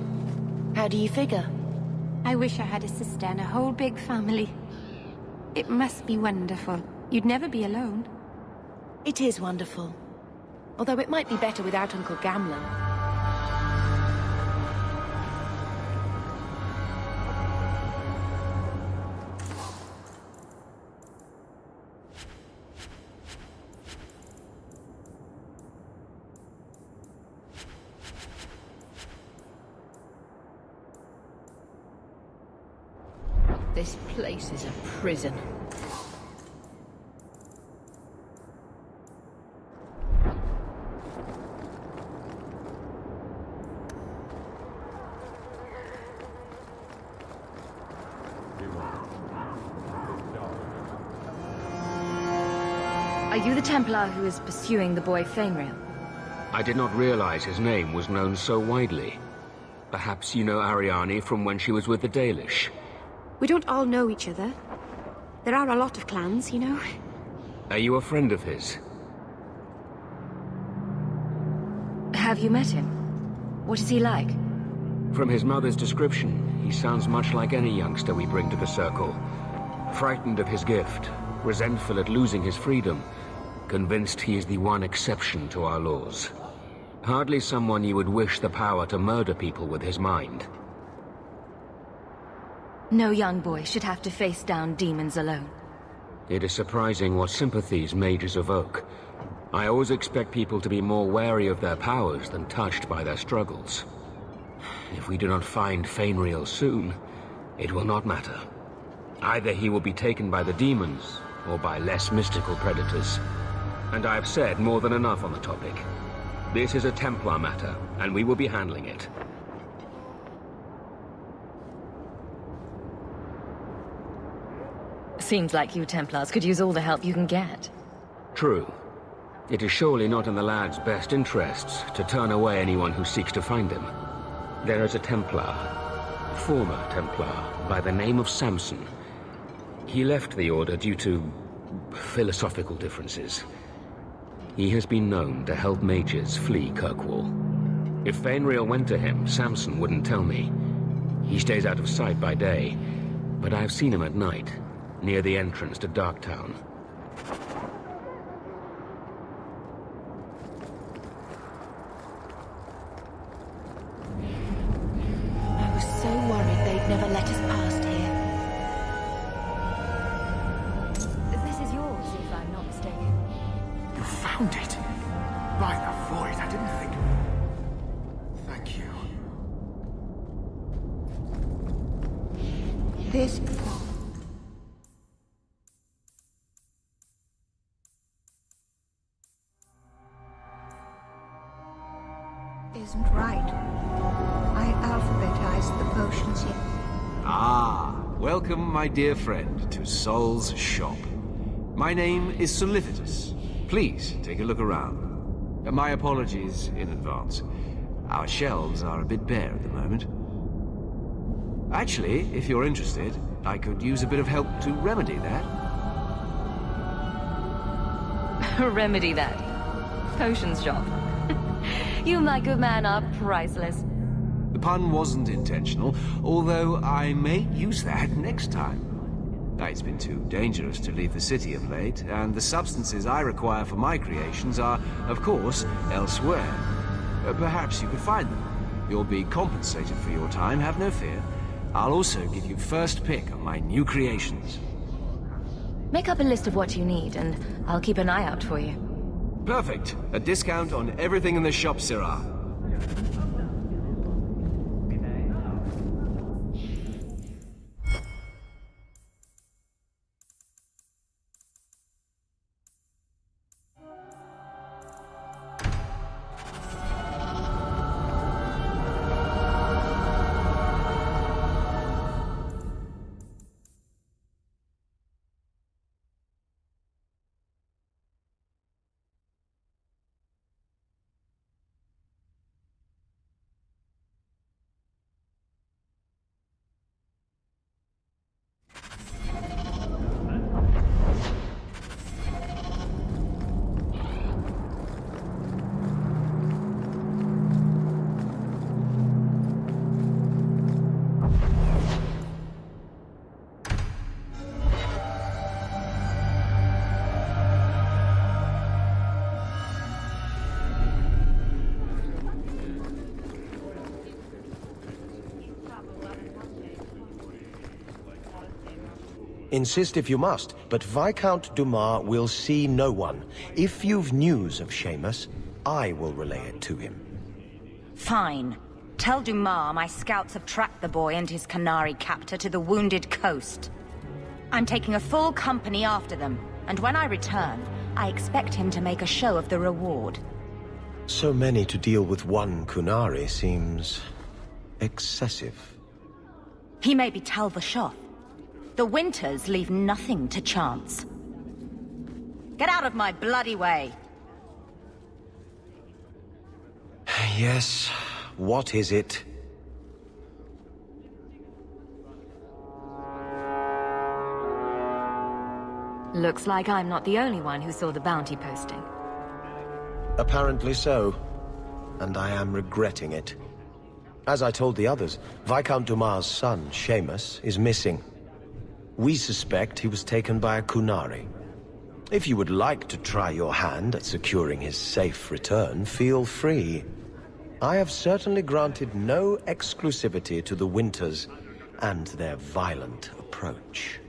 How do you figure? I wish I had a sister and a whole big family. It must be wonderful. You'd never be alone. It is wonderful. Although it might be better without Uncle Gamlen. This place is a prison. Are you the Templar who is pursuing the boy Fainriel? I did not realize his name was known so widely. Perhaps you know Ariane from when she was with the Dalish. We don't all know each other. There are a lot of clans, you know. Are you a friend of his? Have you met him? What is he like? From his mother's description, he sounds much like any youngster we bring to the Circle. Frightened of his gift, resentful at losing his freedom, convinced he is the one exception to our laws. Hardly someone you would wish the power to murder people with his mind. No young boy should have to face down demons alone. It is surprising what sympathies mages evoke. I always expect people to be more wary of their powers than touched by their struggles. If we do not find Fainriel soon, it will not matter. Either he will be taken by the demons, or by less mystical predators. And I have said more than enough on the topic. This is a Templar matter, and we will be handling it. Seems like you Templars could use all the help you can get. True. It is surely not in the lad's best interests to turn away anyone who seeks to find him. There is a Templar, former Templar, by the name of Samson. He left the Order due to philosophical differences. He has been known to help mages flee Kirkwall. If Fainriel went to him, Samson wouldn't tell me. He stays out of sight by day, but I've seen him at night, near the entrance to Darktown. I was so worried they'd never let us past here. This is yours, if I'm not mistaken. You found it? By the void, I didn't think... Thank you. This isn't right. I alphabetized the potions here. Ah, welcome, my dear friend, to Sol's shop. My name is Solicitus. Please take a look around. My apologies in advance. Our shelves are a bit bare at the moment. Actually, if you're interested, I could use a bit of help to remedy that. Remedy that. Potions shop. You, my good man, are priceless. The pun wasn't intentional, although I may use that next time. It's been too dangerous to leave the city of late, and the substances I require for my creations are, of course, elsewhere. Perhaps you could find them. You'll be compensated for your time, have no fear. I'll also give you first pick on my new creations. Make up a list of what you need, and I'll keep an eye out for you. Perfect. A discount on everything in the shop, Sirrah. Insist if you must, but Viscount Dumas will see no one. If you've news of Seamus, I will relay it to him. Fine. Tell Dumas my scouts have tracked the boy and his Canary captor to the Wounded Coast. I'm taking a full company after them, and when I return, I expect him to make a show of the reward. So many to deal with one Kunari seems... excessive. He may be Talvashoth. The Winters leave nothing to chance. Get out of my bloody way! Yes, what is it? Looks like I'm not the only one who saw the bounty posting. Apparently so. And I am regretting it. As I told the others, Viscount Dumas' son, Seamus, is missing. We suspect he was taken by a Kunari. If you would like to try your hand at securing his safe return, feel free. I have certainly granted no exclusivity to the Winters and their violent approach.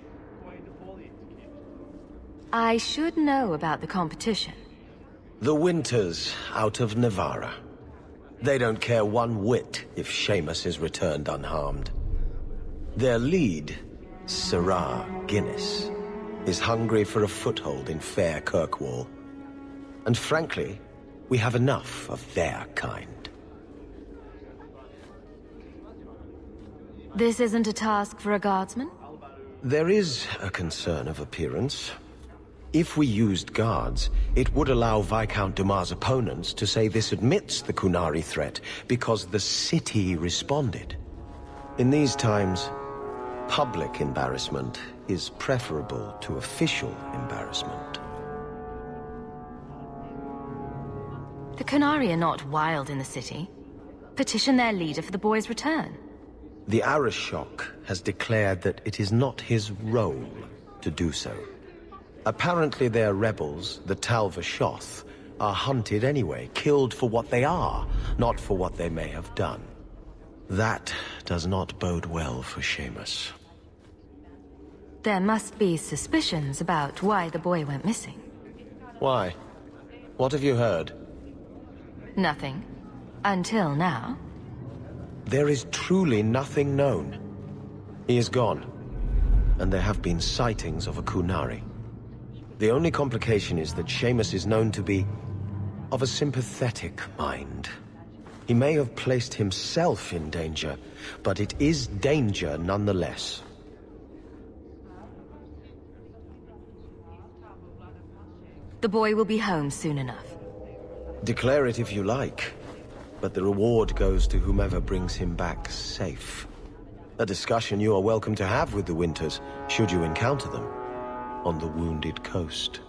I should know about the competition. The Winters out of Navarra. They don't care one whit if Seamus is returned unharmed. Their lead, Sirrah Guinness, is hungry for a foothold in fair Kirkwall. And frankly, we have enough of their kind. This isn't a task for a guardsman? There is a concern of appearance. If we used guards, it would allow Viscount Dumas' opponents to say this admits the Kunari threat because the city responded. In these times, public embarrassment is preferable to official embarrassment. The Kunari are not wild in the city. Petition their leader for the boy's return. The Arishok has declared that it is not his role to do so. Apparently their rebels, the Talva Shoth, are hunted anyway, killed for what they are, not for what they may have done. That does not bode well for Seamus. There must be suspicions about why the boy went missing. Why? What have you heard? Nothing. Until now. There is truly nothing known. He is gone, and there have been sightings of a Kunari. The only complication is that Seamus is known to be of a sympathetic mind. He may have placed himself in danger, but it is danger nonetheless. The boy will be home soon enough. Declare it if you like, but the reward goes to whomever brings him back safe. A discussion you are welcome to have with the Winters, should you encounter them on the Wounded Coast.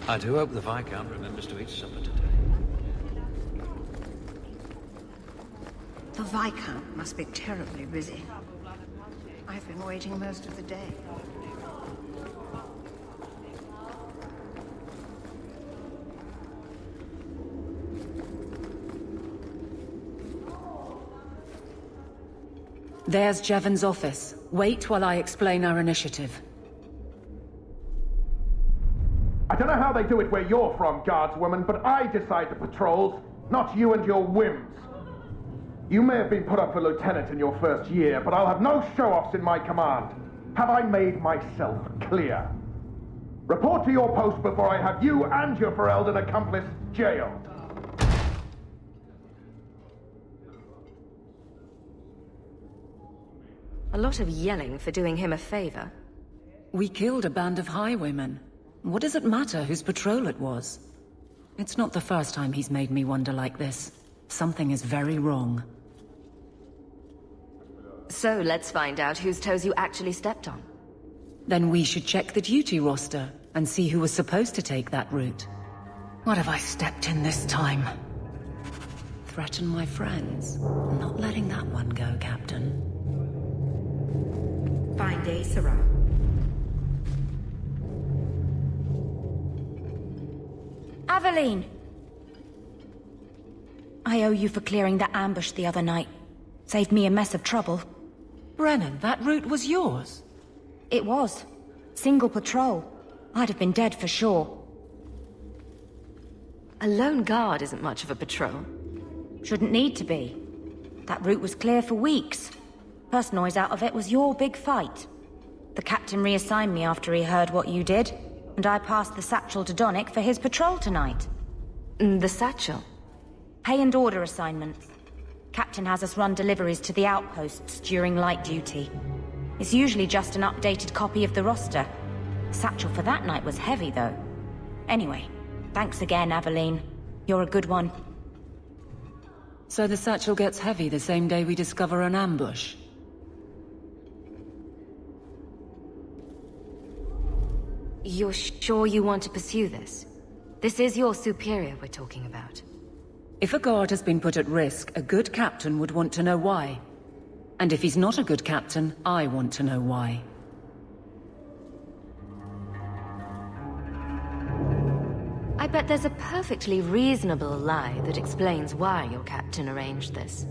I do hope the Viscount remembers to eat supper today. The Viscount must be terribly busy. I've been waiting most of the day. There's Jevon's office. Wait while I explain our initiative. I don't know how they do it where you're from, guardswoman, but I decide the patrols, not you and your whims. You may have been put up for lieutenant in your first year, but I'll have no show-offs in my command. Have I made myself clear? Report to your post before I have you and your Ferelden accomplice jailed. A lot of yelling for doing him a favor. We killed a band of highwaymen. What does it matter whose patrol it was? It's not the first time he's made me wonder like this. Something is very wrong. So let's find out whose toes you actually stepped on. Then we should check the duty roster and see who was supposed to take that route. What have I stepped in this time? Threaten my friends? I'm not letting that one go, Captain. Fine day, Sirrah. Aveline! I owe you for clearing that ambush the other night. Saved me a mess of trouble. Brennan, that route was yours? It was. Single patrol. I'd have been dead for sure. A lone guard isn't much of a patrol. Shouldn't need to be. That route was clear for weeks. First noise out of it was your big fight. The captain reassigned me after he heard what you did, and I passed the satchel to Donnick for his patrol tonight. The satchel? Pay and order assignments. Captain has us run deliveries to the outposts during light duty. It's usually just an updated copy of the roster. Satchel for that night was heavy, though. Anyway, thanks again, Aveline. You're a good one. So the satchel gets heavy the same day we discover an ambush. You're sure you want to pursue this? This is your superior we're talking about. If a guard has been put at risk, a good captain would want to know why. And if he's not a good captain, I want to know why. I bet there's a perfectly reasonable lie that explains why your captain arranged this.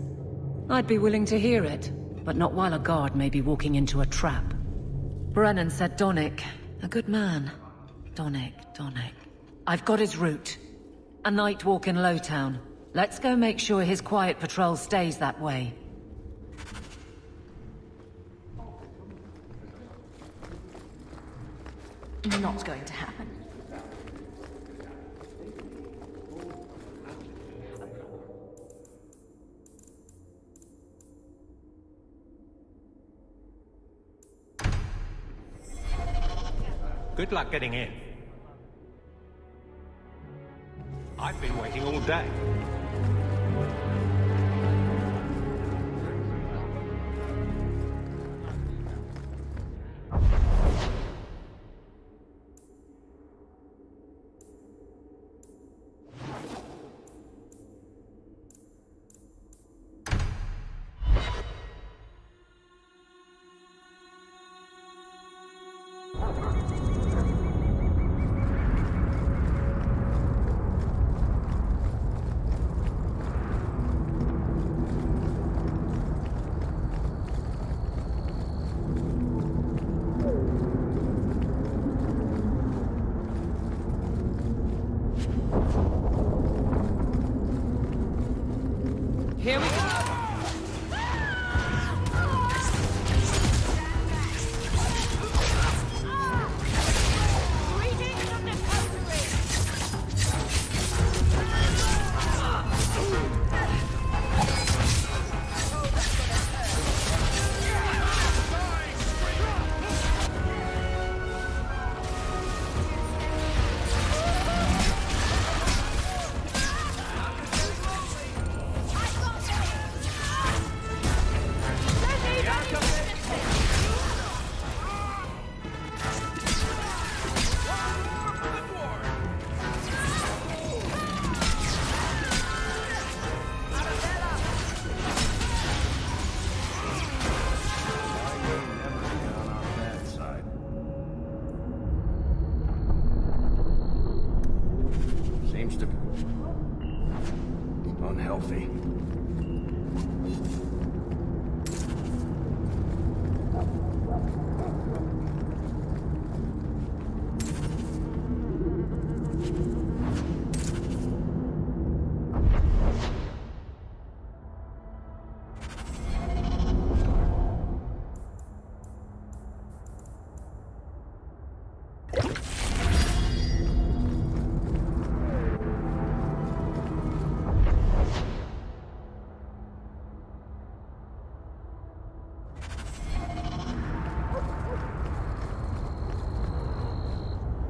I'd be willing to hear it, but not while a guard may be walking into a trap. Brennan said Donnic. A good man. Donnic. I've got his route. A night walk in Lowtown. Let's go make sure his quiet patrol stays that way. Not going to happen. Good luck getting in. I've been waiting all day. Here we go! Seems to be unhealthy.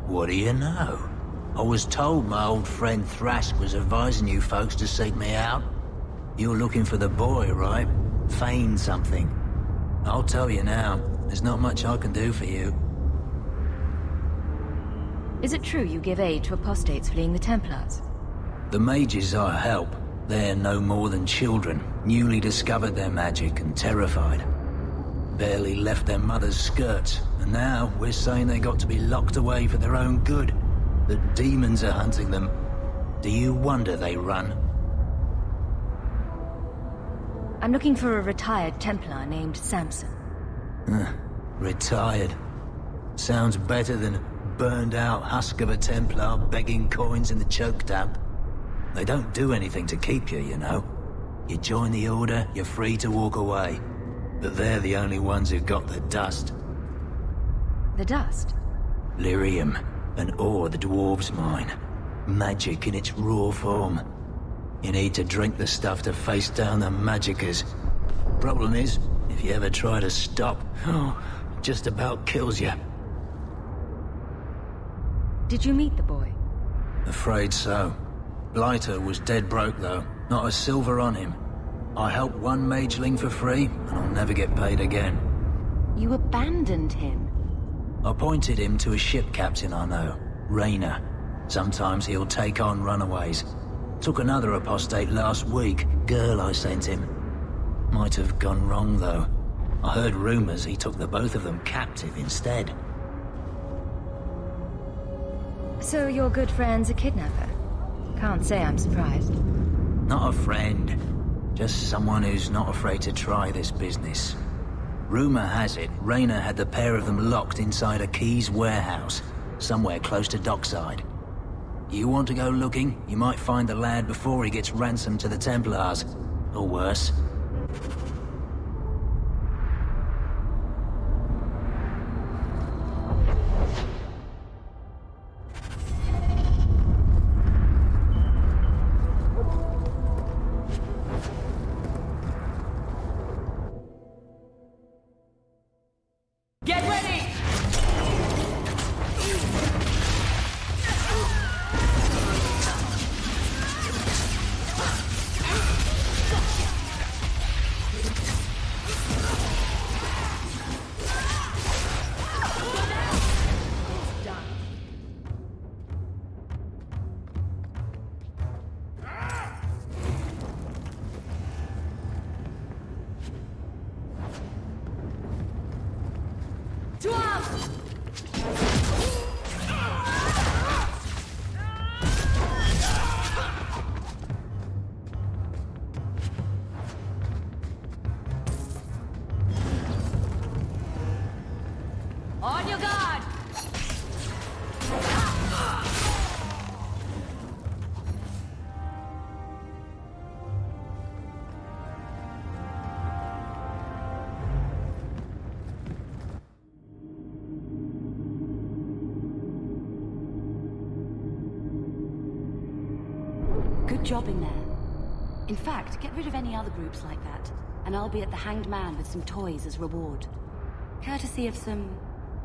What do you know? I was told my old friend Thrask was advising you folks to seek me out. You're looking for the boy, right? Feign something. I'll tell you now, there's not much I can do for you. Is it true you give aid to apostates fleeing the Templars? The mages I help, they're no more than children, newly discovered their magic and terrified. Barely left their mother's skirts, and now we're saying they got to be locked away for their own good. The demons are hunting them. Do you wonder they run? I'm looking for a retired Templar named Samson. Retired. Sounds better than burned out husk of a Templar begging coins in the choke damp. They don't do anything to keep you, you know. You join the Order, you're free to walk away. But they're the only ones who've got the dust. The dust? Lyrium, an ore the dwarves mine. Magic in its raw form. You need to drink the stuff to face down the magicers. Problem is, if you ever try to stop, it just about kills you. Did you meet the boy? Afraid so. Blighter was dead broke though, not a silver on him. I helped one mageling for free, and I'll never get paid again. You abandoned him? Appointed him to a ship captain I know, Rayner. Sometimes he'll take on runaways. Took another apostate last week, girl I sent him. Might have gone wrong though. I heard rumors he took the both of them captive instead. So your good friend's a kidnapper? Can't say I'm surprised. Not a friend. Just someone who's not afraid to try this business. Rumor has it, Rayner had the pair of them locked inside a Keys warehouse, somewhere close to dockside. You want to go looking? You might find the lad before he gets ransomed to the Templars. Or worse. Get ready! On your guard! Good job in there. In fact, get rid of any other groups like that, and I'll be at the Hanged Man with some toys as reward. Courtesy of some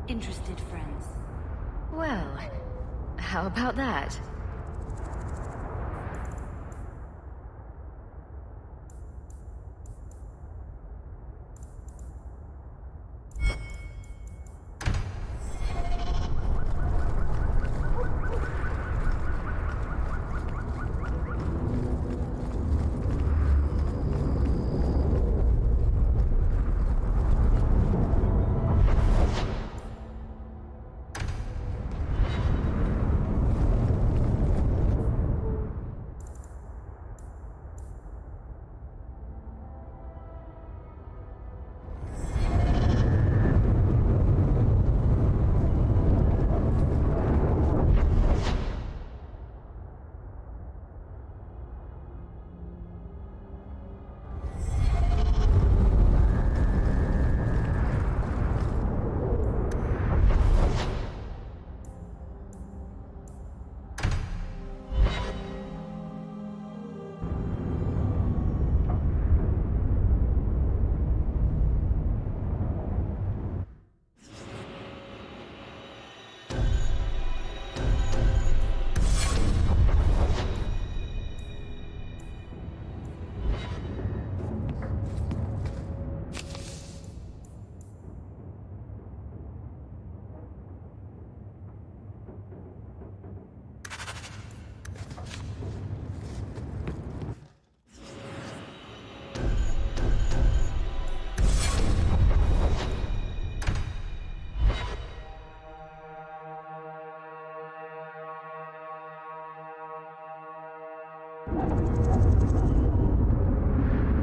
interested friends. Well, how about that?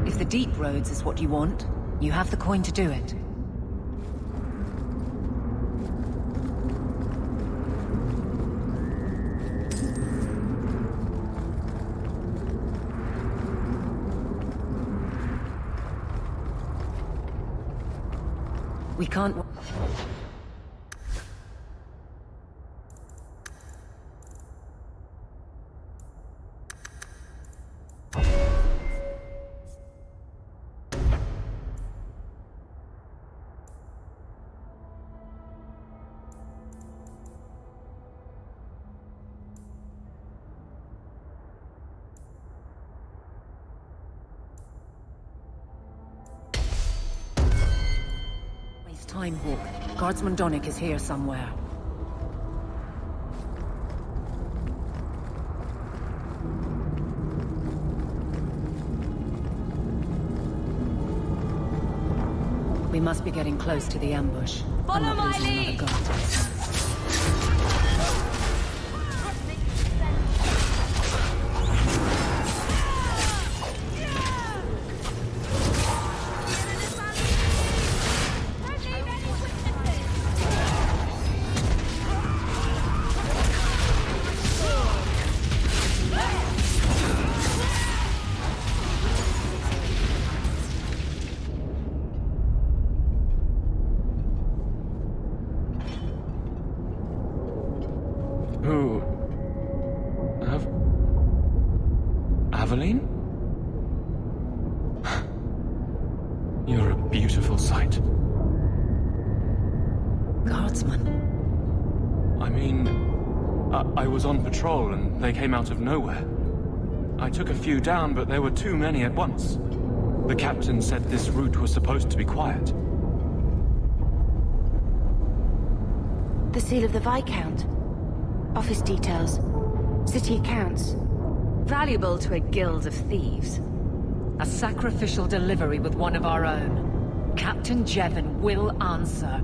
If the deep roads is what you want, you have the coin to do it. We can't... time, Hawk. Guardsman Donnick is here somewhere. We must be getting close to the ambush. Follow my lead! Aveline? You're a beautiful sight. Guardsman? I mean, I was on patrol and they came out of nowhere. I took a few down, but there were too many at once. The captain said this route was supposed to be quiet. The seal of the Viscount. Office details. City accounts. Valuable to a guild of thieves. A sacrificial delivery with one of our own. Captain Jevon will answer.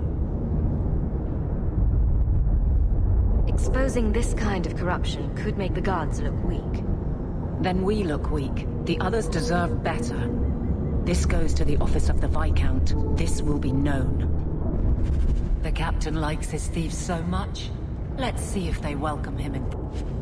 Exposing this kind of corruption could make the guards look weak. Then we look weak. The others deserve better. This goes to the office of the Viscount. This will be known. The captain likes his thieves so much. Let's see if they welcome him in.